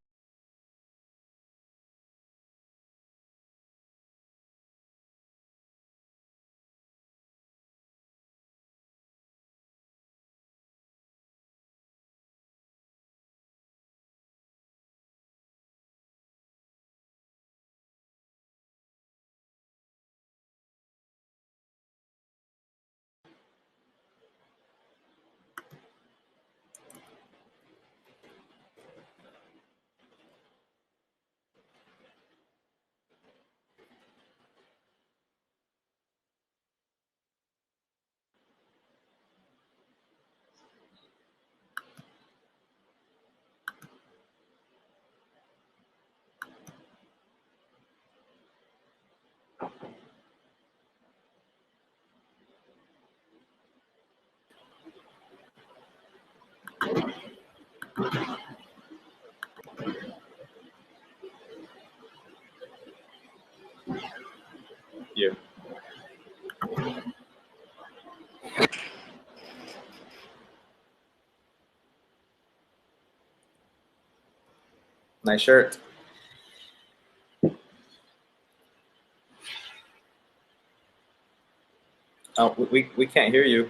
You. Nice shirt. Oh, we can't hear you.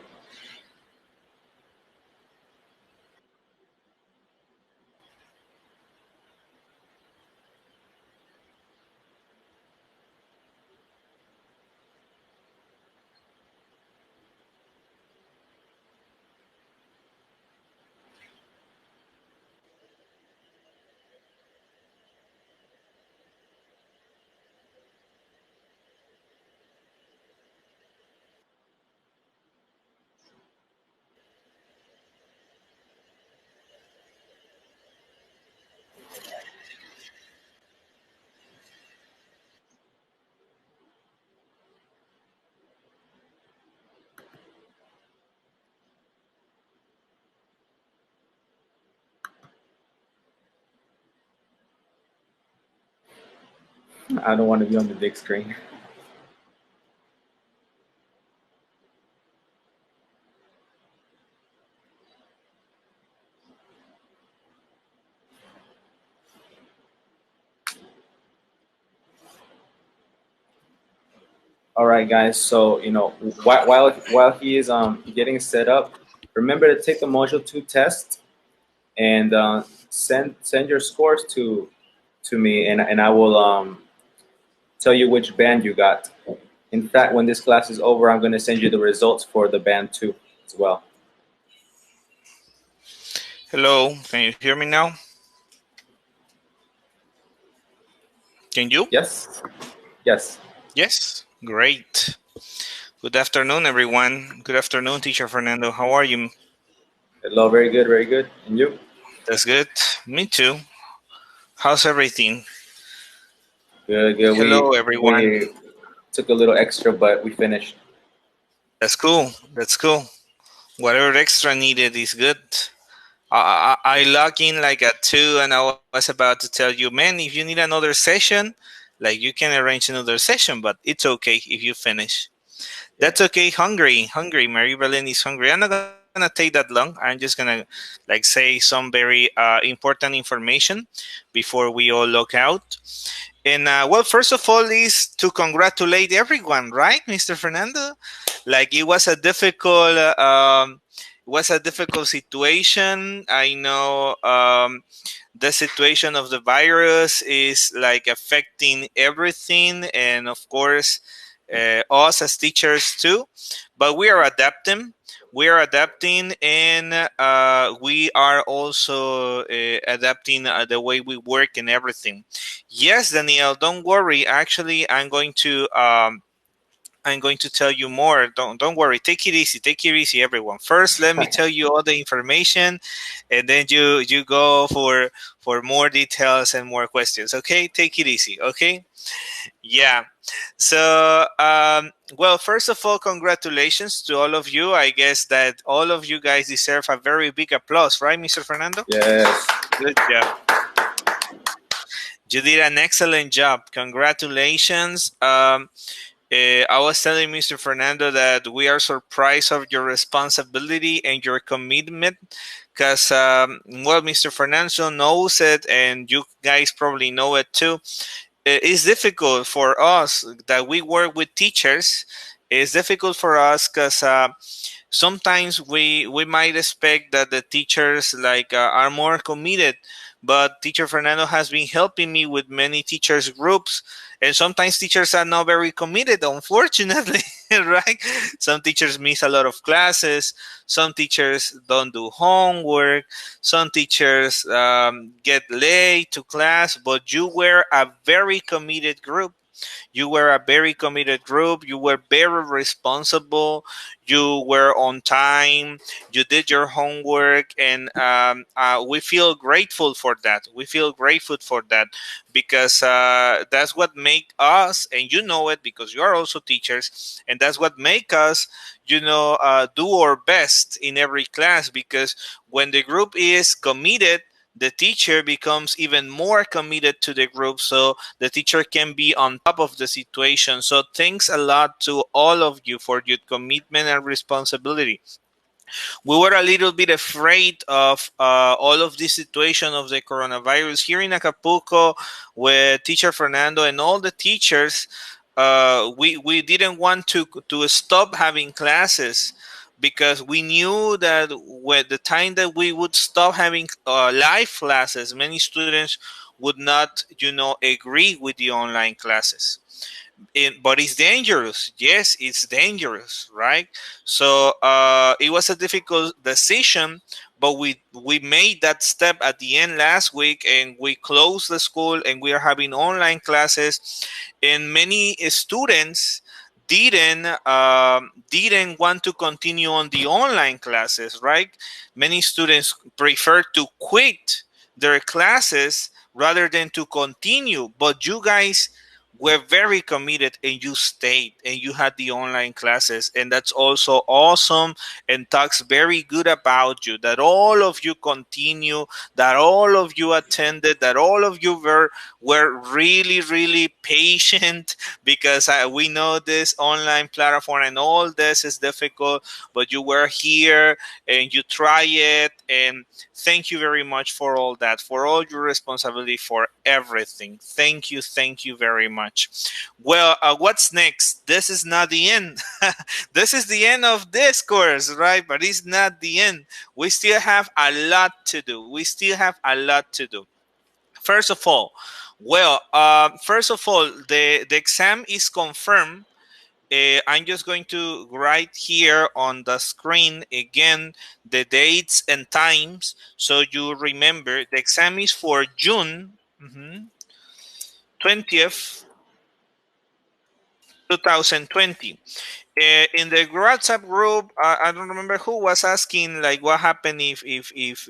I don't want to be on the big screen. All right, guys. So while he is getting set up, remember to take the Module 2 test and send your scores to me, and I will tell you which band you got. In fact, when this class is over, I'm going to send you the results for the band 2 as well. Hello, can you hear me now? Can you? Yes. Yes. Yes, great. Good afternoon, everyone. Good afternoon, Teacher Fernando. How are you? Hello. Very good. Very good. And you? That's good. Me too. How's everything? Good. Good. Hello, everyone. We took a little extra, but we finished. That's cool. That's cool. Whatever extra needed is good. I log in like at 2 and I was about to tell you, man, if you need another session, like you can arrange another session, but it's okay if you finish. That's okay. Hungry. Mary Belen is hungry. I'm not gonna take that long. I'm just gonna like say some very important information before we all log out. And well, first of all, is to congratulate everyone, right, Mr. Fernando? Like it was a difficult situation. I know the situation of the virus is like affecting everything, and of course, us as teachers too. But we are adapting. We are adapting, and we are also adapting the way we work and everything. Yes, Danielle, don't worry. Actually, I'm going to I'm going to tell you more. Don't worry. Take it easy. Take it easy, everyone. First, let me tell you all the information, and then you go for more details and more questions. Okay, take it easy. Okay, yeah. So, well, first of all, congratulations to all of you. I guess that all of you guys deserve a very big applause, right, Mr. Fernando? Yes. Good job. You did an excellent job. Congratulations. I was telling Mr. Fernando that we are surprised of your responsibility and your commitment because, well, Mr. Fernando knows it, and you guys probably know it too. It's difficult for us that we work with teachers. It's difficult for us because sometimes we might expect that the teachers are more committed, but teacher Fernando has been helping me with many teachers groups, and sometimes teachers are not very committed, unfortunately. Right, some teachers miss a lot of classes, some teachers don't do homework, some teachers get late to class, but you were a very committed group. You were a very committed group. You were very responsible. You were on time. You did your homework, and we feel grateful for that. We feel grateful for that because that's what make us, and you know it because you are also teachers, and that's what make us, do our best in every class. Because when the group is committed, the teacher becomes even more committed to the group, so the teacher can be on top of the situation. So thanks a lot to all of you for your commitment and responsibility. We were a little bit afraid of all of this situation of the coronavirus here in Acapulco with teacher Fernando and all the teachers. We didn't want to stop having classes because we knew that with the time that we would stop having live classes, many students would not, agree with the online classes. But it's dangerous. Yes, it's dangerous, right? So it was a difficult decision, but we made that step at the end last week, and we closed the school, and we are having online classes, and many students didn't want to continue on the online classes, right? Many students prefer to quit their classes rather than to continue, but you guys were very committed, and you stayed, and you had the online classes, and that's also awesome and talks very good about you, that all of you continue, that all of you attended, that all of you were really really patient because we know this online platform and all this is difficult, but you were here and you try it. And thank you very much for all that, for all your responsibility, for everything. Thank you very much. Well, what's next? This is not the end. This is the end of this course, right? But it's not the end. We still have a lot to do. We still have a lot to do. First of all, the exam is confirmed. I'm just going to write here on the screen again the dates and times so you remember. The exam is for June 20th, 2020. In the WhatsApp group, I don't remember who was asking like what happened if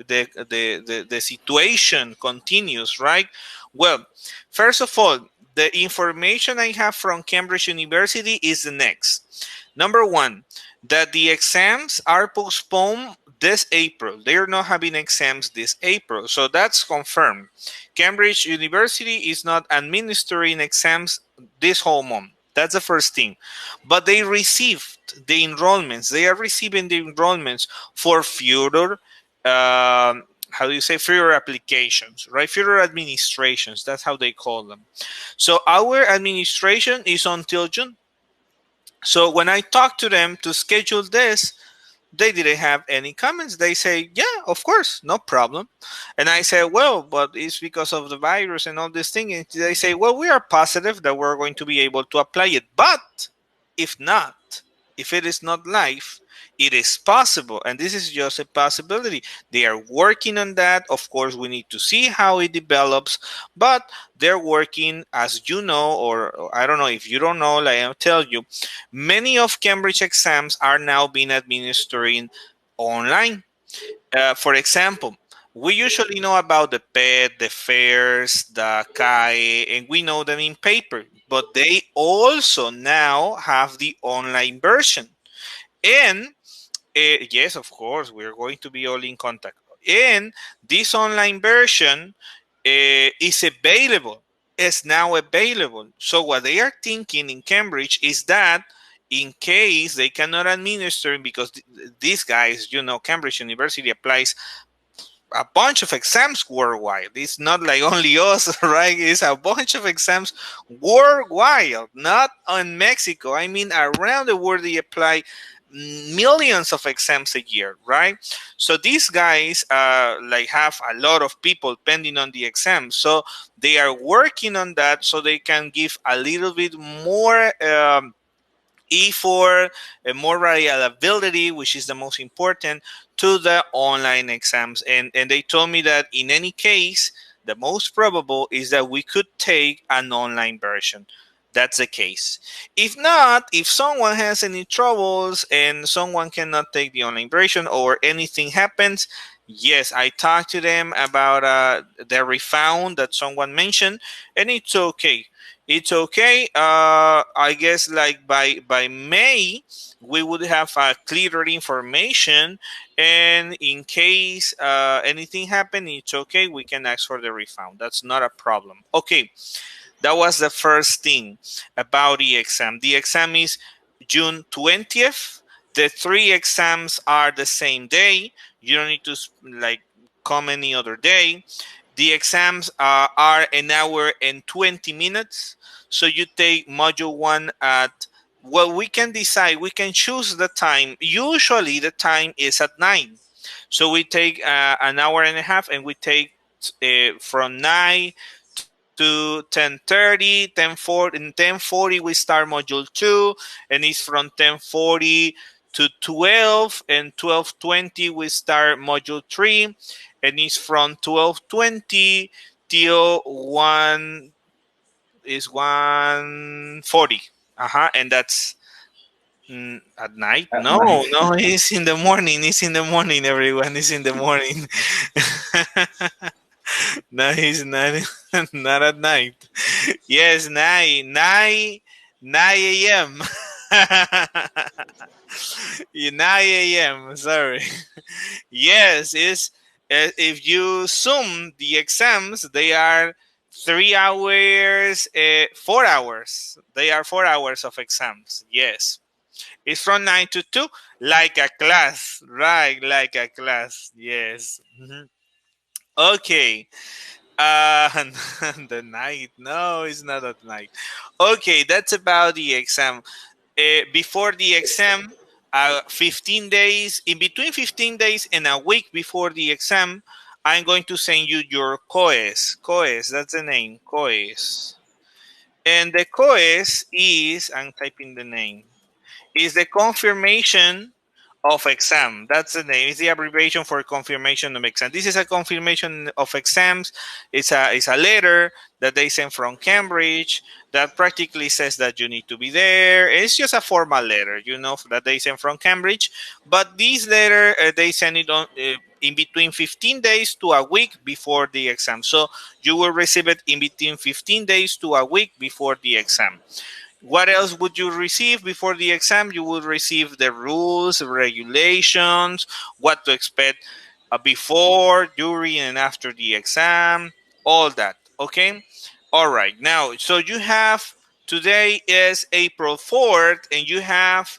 the situation continues, right? Well, first of all, the information I have from Cambridge University is the next. Number one, that the exams are postponed this April. They are not having exams this April, so that's confirmed. Cambridge University is not administering exams this whole month. That's the first thing. But they received the enrollments. They are receiving the enrollments for future, how do you say, future applications, right? Future administrations. That's how they call them. So our administration is until June. So when I talked to them to schedule this, they didn't have any comments. They say, yeah, of course, no problem. And I said, well, but it's because of the virus and all this thing. And they say, well, we are positive that we're going to be able to apply it. But if not, if it is not live, it is possible, and this is just a possibility. They are working on that. Of course, we need to see how it develops, but they're working, as you know, or I don't know if you don't know, like I'll tell you, many of Cambridge exams are now being administered online. For example, we usually know about the PET, the FAIRS, the CAE, and we know them in paper, but they also now have the online version. And yes, of course, we're going to be all in contact. And this online version is available, is now available. So what they are thinking in Cambridge is that in case they cannot administer, because these guys, Cambridge University applies a bunch of exams worldwide. It's not like only us, right? It's a bunch of exams worldwide, not in Mexico. I mean, around the world, they apply millions of exams a year, right? So these guys like have a lot of people pending on the exam. So they are working on that so they can give a little bit more E4, more reliability, which is the most important, to the online exams. And they told me that in any case, the most probable is that we could take an online version. That's the case. If not, if someone has any troubles and someone cannot take the online version or anything happens, yes, I talked to them about the refund that someone mentioned, and it's okay. It's okay. I guess like by May we would have clearer information, and in case anything happen, it's okay. We can ask for the refund. That's not a problem. Okay, that was the first thing about the exam. The exam is June 20th. The three exams are the same day. You don't need to like come any other day. The exams are an hour and 20 minutes. So you take module one at, well, we can decide, we can choose the time. Usually the time is at 9. So we take an hour and a half, and we take from 9 to 10:30, 10:40. In 10:40 we start module 2, and it's from 10:40 to 12, and 12:20 we start module 3, and it's from 12:20 till 1 is 1:40. And that's at night. At No, night. no, it's in the morning. It's in the morning, everyone. It's in the morning. No, he's not. Not at night. Yes, 9 a.m. 9 a.m. Sorry. Yes, it's if you sum the exams, they are 3 hours, 4 hours. They are 4 hours of exams. Yes, it's from 9 to 2, like a class, right? Like a class. Yes. Okay. The night. No, it's not at night. Okay, that's about the exam. Before the exam, 15 days, in between 15 days and a week before the exam, I'm going to send you your COES. COES, that's the name, COES. And the COES is, I'm typing the name, is the confirmation of exam. That's the name. It's the abbreviation for confirmation of exam. This is a confirmation of exams. It's a letter that they send from Cambridge that practically says that you need to be there. It's just a formal letter, that they send from Cambridge. But this letter, they send it on in between 15 days to a week before the exam. So you will receive it in between 15 days to a week before the exam. What else would you receive before the exam? You would receive the rules, regulations, what to expect before, during, and after the exam, all that. Okay? All right. Now, so you have, today is April 4th, and you have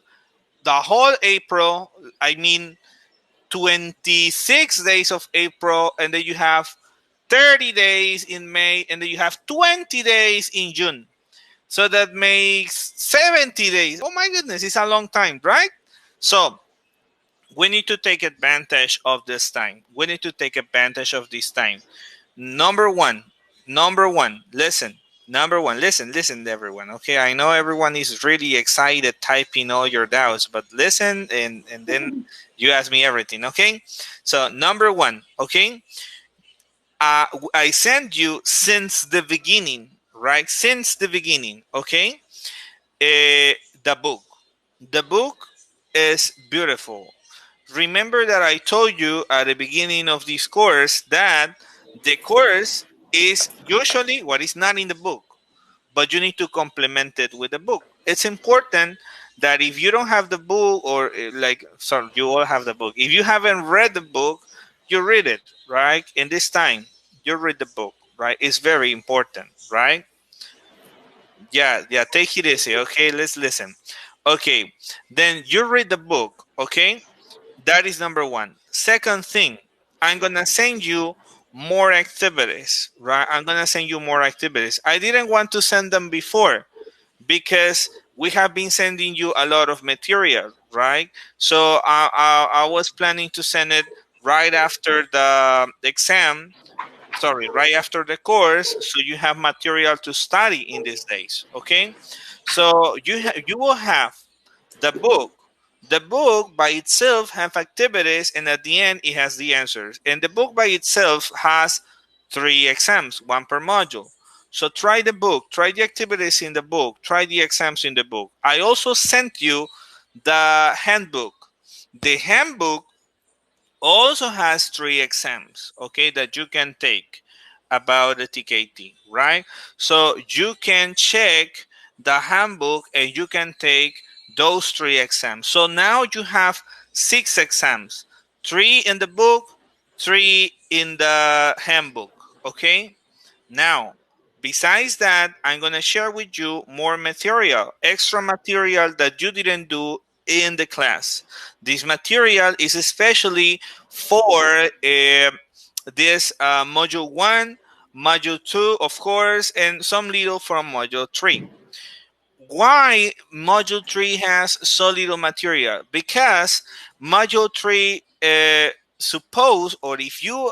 the whole April, I mean, 26 days of April, and then you have 30 days in May, and then you have 20 days in June. So that makes 70 days. Oh my goodness, it's a long time, right? So we need to take advantage of this time. We need to take advantage of this time. Number one, listen. Number one, listen, everyone. Okay, I know everyone is really excited typing all your doubts, but listen, and then you ask me everything. Okay, so number one, okay, I sent you since the beginning, right? Since the beginning, okay. The book. The book is beautiful. Remember that I told you at the beginning of this course that the course is usually what is not in the book, but you need to complement it with the book. It's important that if you don't have the book, or like, sorry, you all have the book. If you haven't read the book, you read it, right? In this time, you read the book, right? It's very important, right? Yeah, take it easy, okay? Let's listen. Okay, then you read the book, okay? That is number one. Second thing, I'm gonna send you more activities, right? I'm gonna send you more activities. I didn't want to send them before because we have been sending you a lot of material, right? So I was planning to send it right after the exam, sorry, right after the course, so you have material to study in these days, okay? So you will have the book. The book by itself have activities, and at the end it has the answers. And the book by itself has 3 exams, one per module. So try the book, try the activities in the book, try the exams in the book. I also sent you the handbook. The handbook also has 3 exams, okay, that you can take about the TKT, right? So you can check the handbook and you can take those 3 exams. So now you have 6 exams, 3 in the book, 3 in the handbook, okay? Now, besides that, I'm going to share with you more material, extra material that you didn't do in the class. This material is especially for this module 1, module 2, of course, and some little from module 3. Why module 3 has so little material? Because module 3 suppose, or if you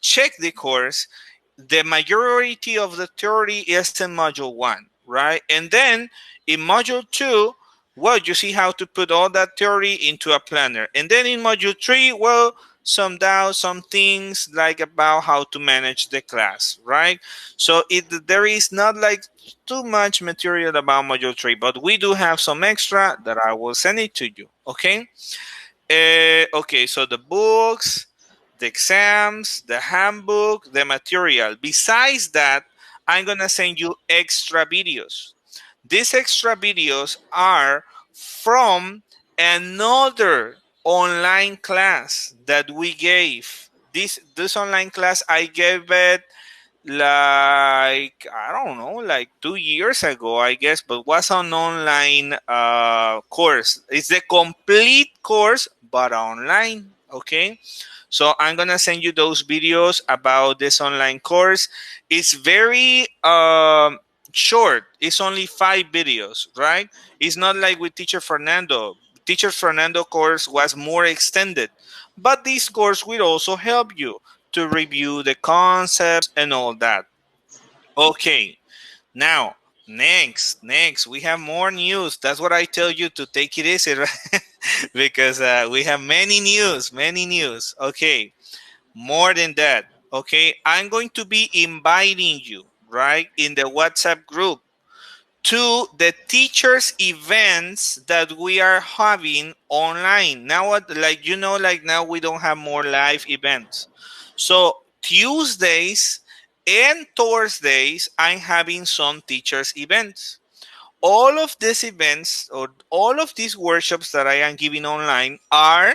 check the course, the majority of the theory is in module 1, right? And then in module 2, well, you see how to put all that theory into a planner. And then in module 3, well, some doubts, some things like about how to manage the class, right? So there is not like too much material about module 3, but we do have some extra that I will send it to you, okay? Okay, so the books, the exams, the handbook, the material. Besides that, I'm gonna send you extra videos. These extra videos are from another online class that we gave. This online class, I gave it like, I don't know, like 2 years ago, I guess, but was an online course. It's the complete course but online, okay? So I'm gonna send you those videos about this online course. It's very short. It's only 5 videos, right? It's not like with Teacher Fernando. Teacher Fernando course was more extended, but this course will also help you to review the concepts and all that. Okay, now next we have more news. That's what I tell you, to take it easy, right? Because we have many news. Okay, more than that. Okay, I'm going to be inviting you, right, in the WhatsApp group to the teachers events that we are having online now. Like, like now we don't have more live events, so Tuesdays and Thursdays I'm having some teachers events. All of these events, or all of these workshops that I am giving online, are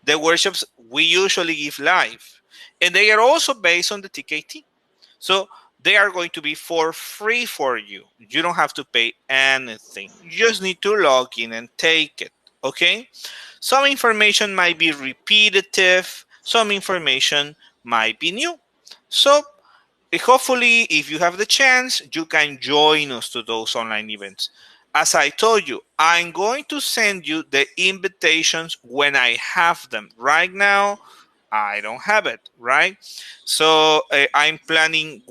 the workshops we usually give live, and they are also based on the TKT. So they are going to be for free for you. You don't have to pay anything. You just need to log in and take it. Okay? Some information might be repetitive, some information might be new. So hopefully, if you have the chance, you can join us to those online events. As I told you, I'm going to send you the invitations when I have them. Right now, I don't have it, right? So I'm planning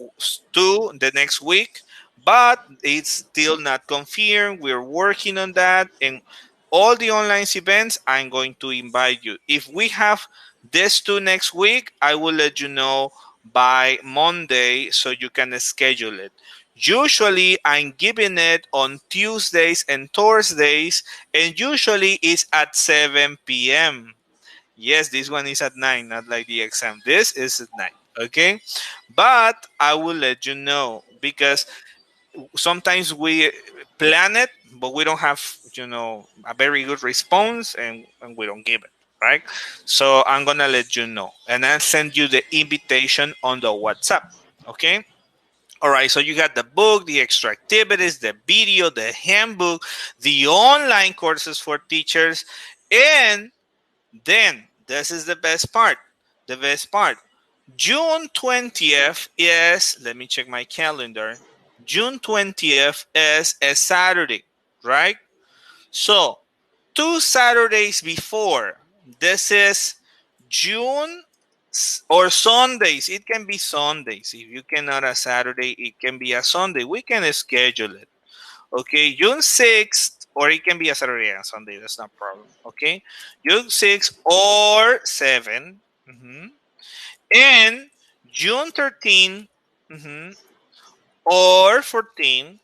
2 the next week, but it's still not confirmed. We're working on that, and all the online events, I'm going to invite you. If we have this two next week, I will let you know by Monday so you can schedule it. Usually, I'm giving it on Tuesdays and Thursdays, and usually it's at 7 p.m. Yes, this one is at 9, not like the exam. This is at 9. Okay, but I will let you know because sometimes we plan it, but we don't have, a very good response, and we don't give it, right? So I'm gonna let you know, and I'll send you the invitation on the WhatsApp. Okay. All right, so you got the book, the extra activities, the video, the handbook, the online courses for teachers, and then this is the best part. The best part. June 20th is, let me check my calendar. June 20th is a Saturday, right? So, 2 Saturdays before, this is June or Sundays. It can be Sundays. If you cannot a Saturday, it can be a Sunday. We can schedule it. Okay, June 6th, or it can be a Saturday and Sunday. That's not a problem. Okay, June 6th or 7. And June 13, or 14,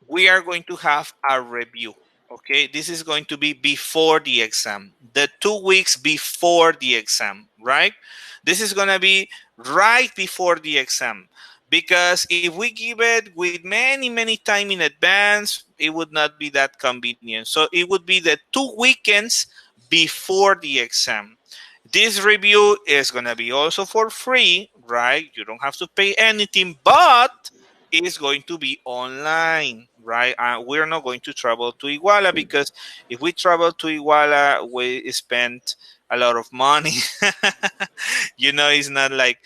we are going to have a review. Okay, this is going to be before the exam, the 2 weeks before the exam, right? This is going to be right before the exam, because if we give it with many time in advance, it would not be that convenient. So it would be the 2 weekends before the exam. This review is going to be also for free, right? You don't have to pay anything, but it's going to be online, right? We're not going to travel to Iguala, because if we travel to Iguala, we spend a lot of money. It's not like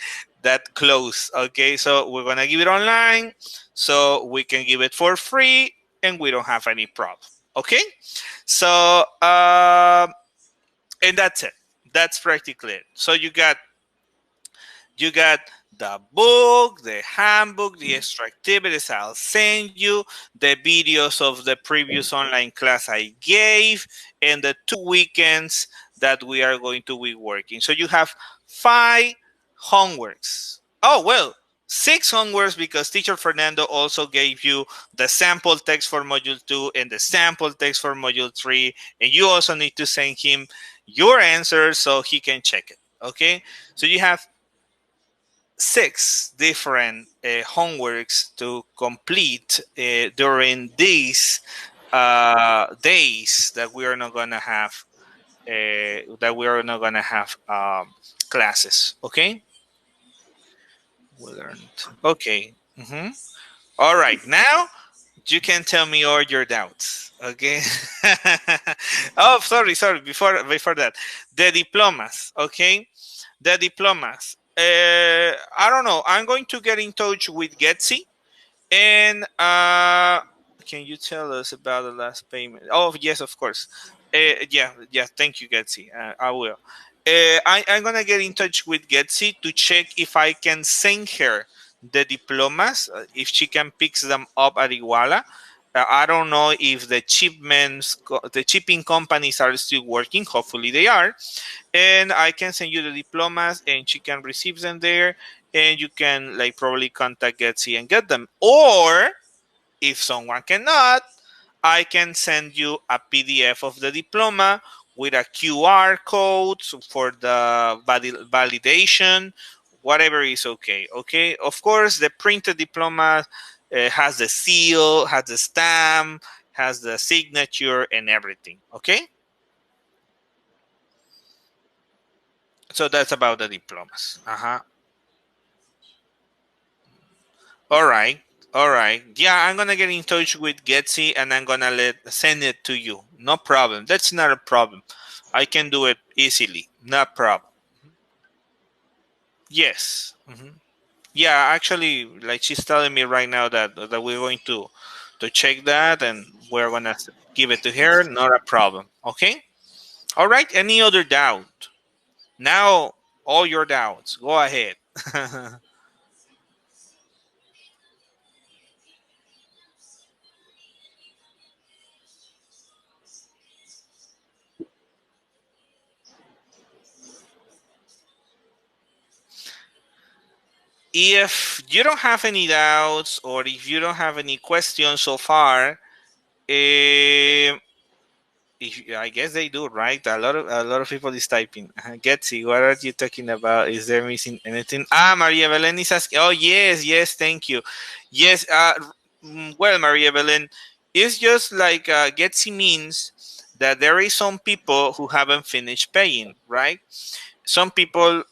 that close. Okay, so we're going to give it online so we can give it for free and we don't have any problem. Okay, so and that's it. That's practically it. So you got the book, the handbook, the extra activities I'll send you, the videos of the previous online class I gave, and the 2 weekends that we are going to be working. So you have 5 homeworks. Oh, well, 6 homeworks, because teacher Fernando also gave you the sample text for module 2 and the sample text for module 3. And you also need to send him your answers so he can check it. Okay? So you have 6 different homeworks to complete during these days that we are not gonna have classes. Okay, we learned. Okay. All right. Now you can tell me all your doubts. Okay. Oh, sorry. Before that, the diplomas. Okay, the diplomas. I don't know. I'm going to get in touch with Getsy, and can you tell us about the last payment? Oh, yes, of course. Yeah. Thank you, Getsy. I will. I'm gonna get in touch with Getsy to check if I can send her the diplomas, if she can pick them up at Iguala. I don't know if the shipping companies are still working. Hopefully they are, and I can send you the diplomas, and she can receive them there, and you can like probably contact Getsy and get them. Or if someone cannot, I can send you a PDF of the diploma with a QR code for the validation. Whatever is okay. Okay. Of course, the printed diploma has the seal, has the stamp, has the signature, and everything. Okay. So that's about the diplomas. All right. All right. Yeah, I'm gonna get in touch with Getsy and I'm gonna send it to you. No problem. That's not a problem. I can do it easily. No problem. Yes. Yeah, actually, like she's telling me right now that we're going to check that and we're gonna give it to her. Not a problem. Okay. All right. Any other doubt? Now, all your doubts. Go ahead. if you don't have any doubts or if you don't have any questions so far, I guess they do, right? A lot of people is typing. Getsy, what are you talking about? Is there missing anything? Maria Belen is asking. Oh yes, yes, thank you. Yes. Well, Maria Belen, it's just like Getsy means that there is some people who haven't finished paying, right? Some people.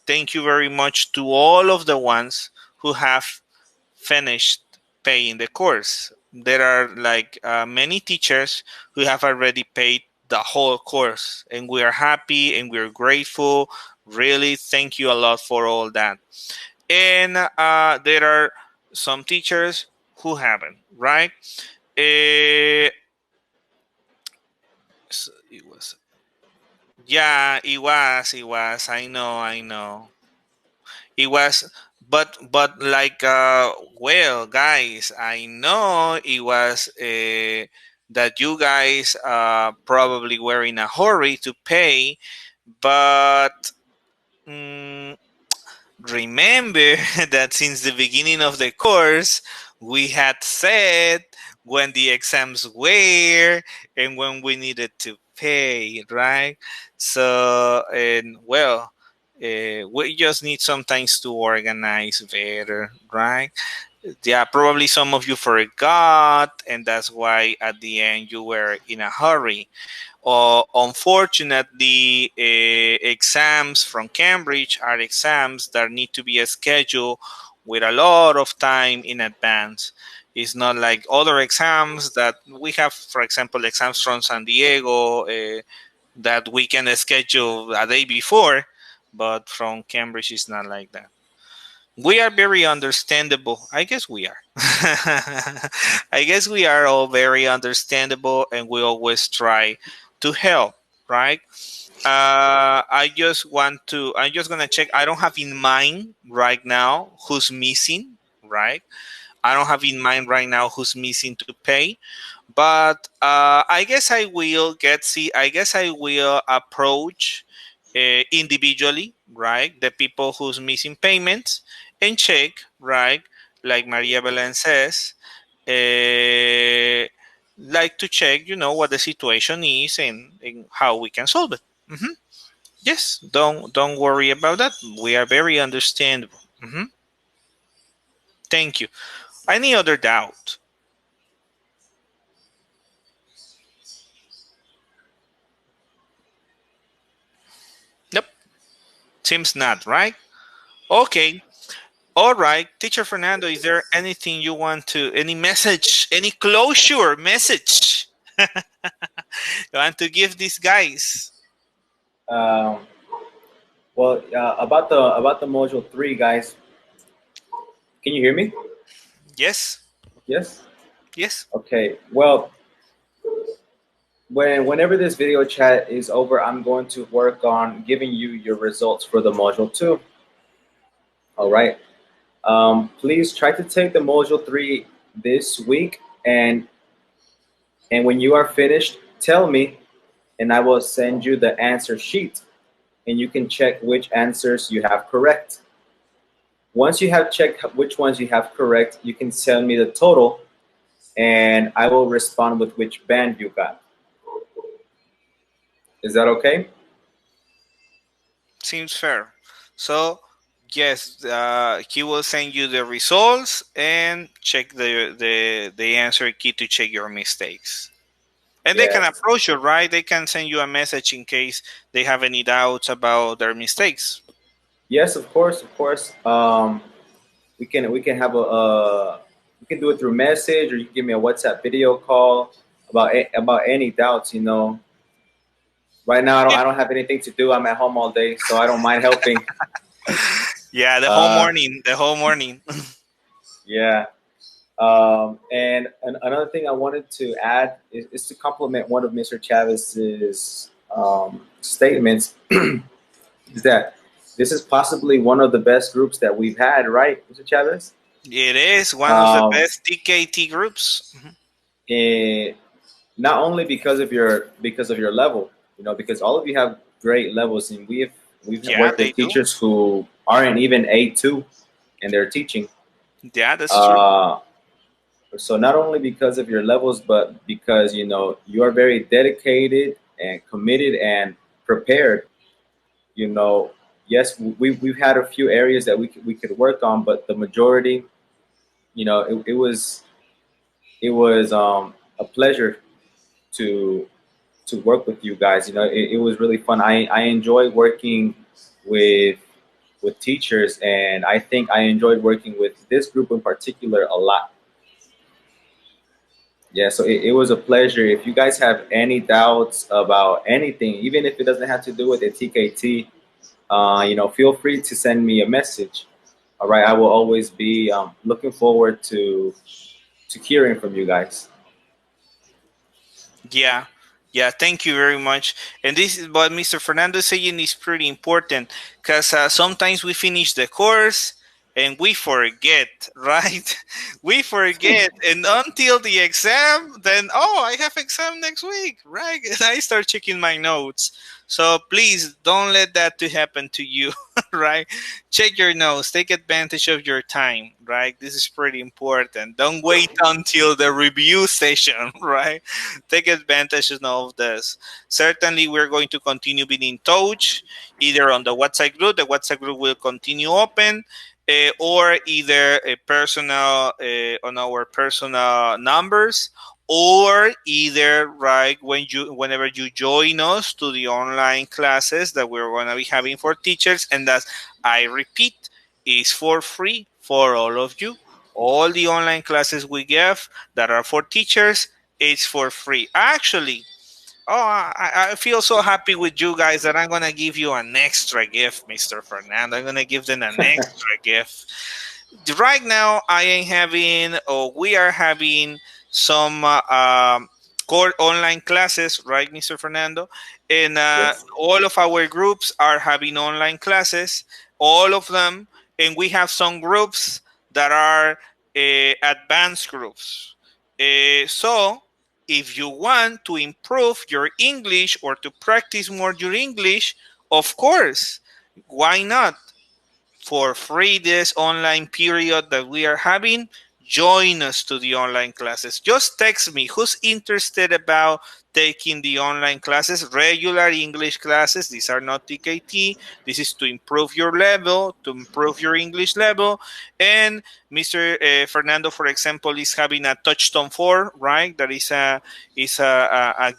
Thank you very much to all of the ones who have finished paying the course. There are like many teachers who have already paid the whole course, and we are happy and we're grateful. Really, thank you a lot for all that. And there are some teachers who haven't, right? Uh, it was, yeah, it was. I know, I know. It was, but like well, guys, I know it was that you guys probably were in a hurry to pay, but mm, remember that since the beginning of the course, we had said when the exams were and when we needed to pay, right? So, and well, we just need sometimes to organize better, right? Yeah, probably some of you forgot, and that's why at the end you were in a hurry. Unfortunately, exams from Cambridge are exams that need to be scheduled with a lot of time in advance. It's not like other exams that we have, for example, exams from San Diego that we can schedule a day before, but from Cambridge, it's not like that. We are very understandable. I guess we are. I guess we are all very understandable and we always try to help, right? I'm just gonna check. I don't have in mind right now who's missing, right? I don't have in mind right now who's missing to pay, but I guess I will get see. I guess I will approach individually, right? The people who's missing payments and check, right? Like Maria Belen says, uh, like to check, what the situation is and how we can solve it. Hmm. Yes, don't worry about that. We are very understandable. Hmm. Thank you. Any other doubt? Nope. Seems not, right? Okay. All right. Teacher Fernando, is there anything you want to, any message, any closure message you want to give these guys? Um, well, about the module 3, guys. Can you hear me? Yes. Yes. Yes. Okay. Well, whenever this video chat is over, I'm going to work on giving you your results for the module 2. All right. Please try to take the module 3 this week, and when you are finished, tell me, and I will send you the answer sheet, and you can check which answers you have correct. Once you have checked which ones you have correct, you can send me the total, and I will respond with which band you got. Is that okay? Seems fair. So, yes, he will send you the results and check the answer key to check your mistakes. And they can Yes. approach you, right? They can send you a message in case they have any doubts about their mistakes. Yes, of course, of course. We can have we can do it through message, or you can give me a WhatsApp video call about any doubts. Right now Yeah, I don't have anything to do. I'm at home all day, so I don't mind helping. yeah, the whole Uh, morning, the whole morning. yeah. And another thing I wanted to add is to complement one of Mr. Chavez's statements is that this is possibly one of the best groups that we've had, right, Mr. Chavez? It is one of the Um, best TKT groups. Mhm. eh, Not only because of your level, because all of you have great levels, and we've Yeah, worked they with do. teachers who aren't even A2. and they're teaching. Yeah, that's true. Uh, so not only because of your levels, but because you are very dedicated and committed and prepared. You know, yes, we've had a few areas that we could work on, but the majority, it was a pleasure to work with you guys. It was really fun. I enjoy working with teachers, and I think I enjoyed working with this group in particular a lot. Yeah, so it was a pleasure. If you guys have any doubts about anything, even if it doesn't have to do with the TKT, feel free to send me a message. All right, I will always be looking forward to hearing from you guys. Yeah, yeah. Thank you very much. And this is what Mr. Fernando is saying is pretty important because sometimes we finish the course and we forget, right? We forget, and until the exam, then I have exam next week, right? And I start checking my notes. So please don't let that to happen to you, right? Check your notes. Take advantage of your time, right? This is pretty important. Don't wait until the review session, right? Take advantage of this. Certainly, we're going to continue being in touch, either on the WhatsApp group. The WhatsApp group will continue open, or either a personal on our personal numbers, or either right whenever you join us to the online classes that we're going to be having for teachers, and that I repeat is for free for all of you. All the online classes we give that are for teachers, it's for free. Actually, I feel so happy with you guys that I'm gonna give you an extra gift, Mr. Fernando. I'm gonna give them an extra gift. Right now, I am having, or we are having some core online classes, right, Mr. Fernando? And Yes. all of our groups are having online classes, all of them, and we have some groups that are advanced groups. So if you want to improve your English or to practice more your English, of course, why not? For free this online period that we are having, join us to the online classes. Just text me who's interested about taking the online classes, regular English classes. These are not TKT. This is to improve your level, to improve your English level. And Mr. Fernando, for example, is having a touchstone 4, right? That is a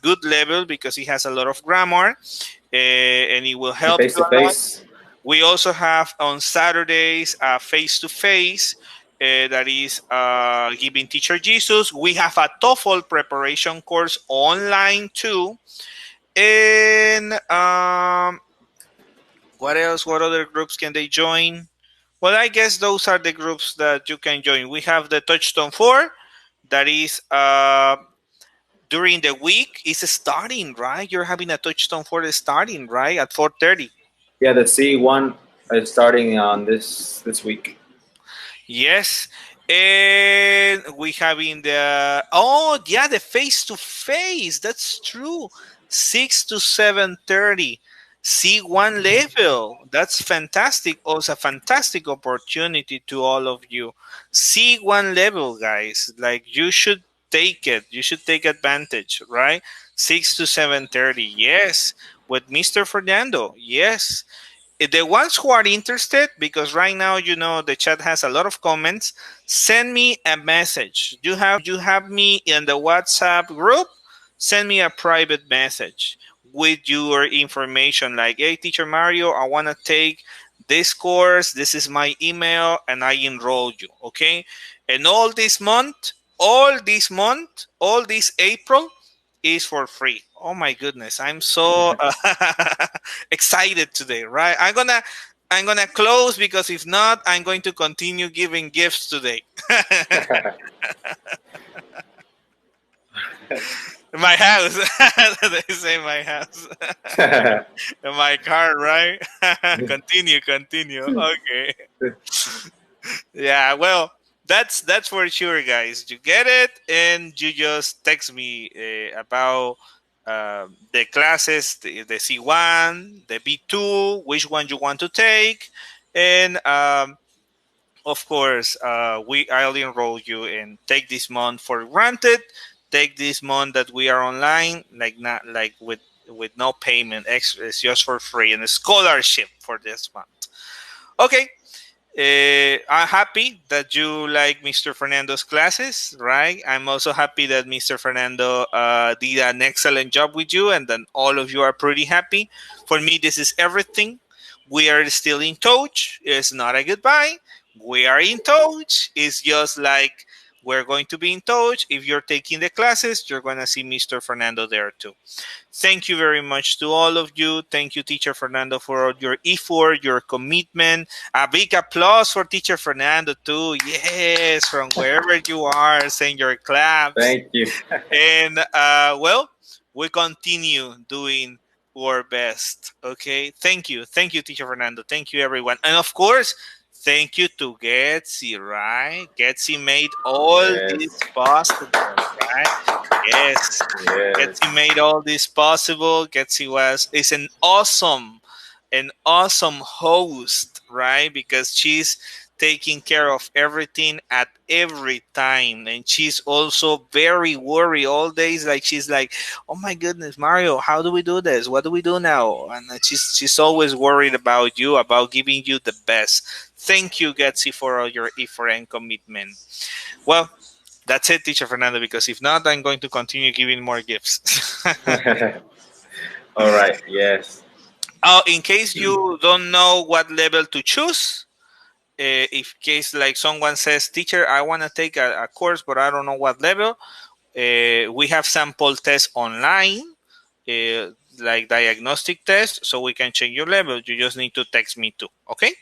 good level because he has a lot of grammar, and it will And help face you to a lot. face. We also have on Saturdays face to face. That is giving teacher Jesus. We have a TOEFL preparation course online too. And what else? What other groups can they join? Well, I guess those are the groups that you can join. We have the Touchstone 4, that is during the week. It's starting, right? You're having a Touchstone 4 starting, right? At 4:30. Yeah, the C1 is starting on this week. Yes. And we have in the the face to face. That's true. 6 to 7:30. C1 level. That's fantastic. Also a fantastic opportunity to all of you. C1 level, guys. Like you should take it. You should take advantage, right? 6 to 7:30. Yes. With Mr. Fernando. Yes. The ones who are interested, because right now the chat has a lot of comments, send me a message. You have me in the WhatsApp group. Send me a private message with your information, like, hey, teacher Mario, I want to take this course, this is my email, and I enroll you. Okay. And all this April is for free. Oh my goodness, I'm so excited today, right? I'm gonna close, because if not, I'm going to continue giving gifts today. My house. They say my house. My car, right? Continue. Okay. Yeah, well, that's for sure, guys. You get it, and you just text me about the classes, the C1, the B2, which one you want to take, and of course, I'll enroll you and take this month for granted. Take this month that we are online, like not like with no payment. Extra, it's just for free and a scholarship for this month. Okay, I'm happy that you like Mr. Fernando's classes, right? I'm also happy that Mr. Fernando did an excellent job with you and then all of you are pretty happy. For me, this is everything. We are still in touch. It's not a goodbye. We are in touch. It's just like we're going to be in touch. If you're taking the classes, you're going to see Mr. Fernando there too. Thank you very much to all of you. Thank you, Teacher Fernando, for all your effort, your commitment. A big applause for Teacher Fernando, too. Yes, from wherever you are, send your claps. Thank you. And, well, we continue doing our best. Okay. Thank you. Thank you, Teacher Fernando. Thank you, everyone. And of course, thank you to Getsy, right? Getsy made all this Yes. possible, right? Yes. Yes. Getsy made all this possible. Getsy is an awesome host, right? Because she's taking care of everything at every time, and she's also very worried all days. Like she's like, "Oh my goodness, Mario, how do we do this? What do we do now?" And she's always worried about you, about giving you the best. Thank you, Getsy, for all your effort and commitment. Well, that's it, Teacher Fernando, because if not, I'm going to continue giving more gifts. All right. Yes. Oh, in case you don't know what level to choose, if case like someone says, "Teacher, I want to take a course, but I don't know what level," we have sample tests online, like diagnostic tests, so we can check your level. You just need to text me too. Okay?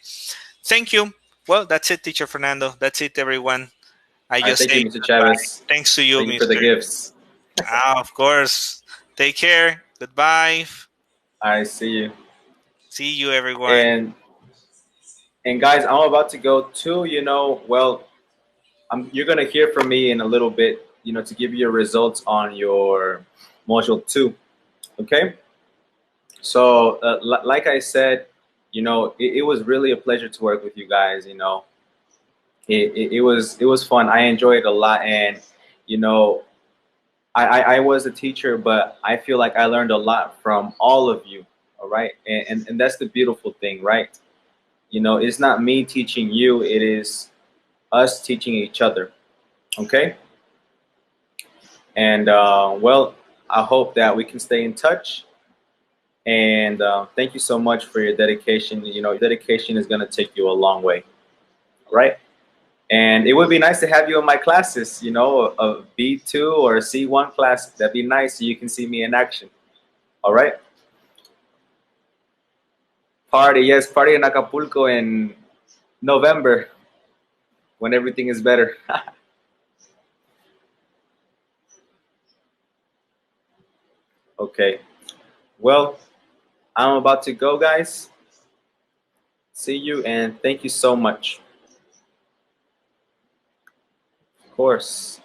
Thank you. Well, that's it, Teacher Fernando. That's it, everyone. I All right. just Thank you, say Mr. goodbye. Chavez. Thanks to you, Thank you for the Mister. gifts. Ah, of course. Take care. Goodbye. I see you. See you, everyone. And guys, I'm about to go too. Well, you're gonna hear from me in a little bit. To give you your results on your module 2. Okay. So, like I said, it was really a pleasure to work with you guys. It was fun. I enjoyed it a lot, and you know, I was a teacher, but I feel like I learned a lot from all of you. All right, and that's the beautiful thing, right? It's not me teaching you; it is us teaching each other. Okay, and well, I hope that we can stay in touch. And thank you so much for your dedication. Dedication is going to take you a long way, right? And it would be nice to have you in my classes, a B2 or a C1 class. That'd be nice so you can see me in action. All right? Party, yes, party in Acapulco in November when everything is better. Okay. Well, I'm about to go, guys. See you and thank you so much. Of course.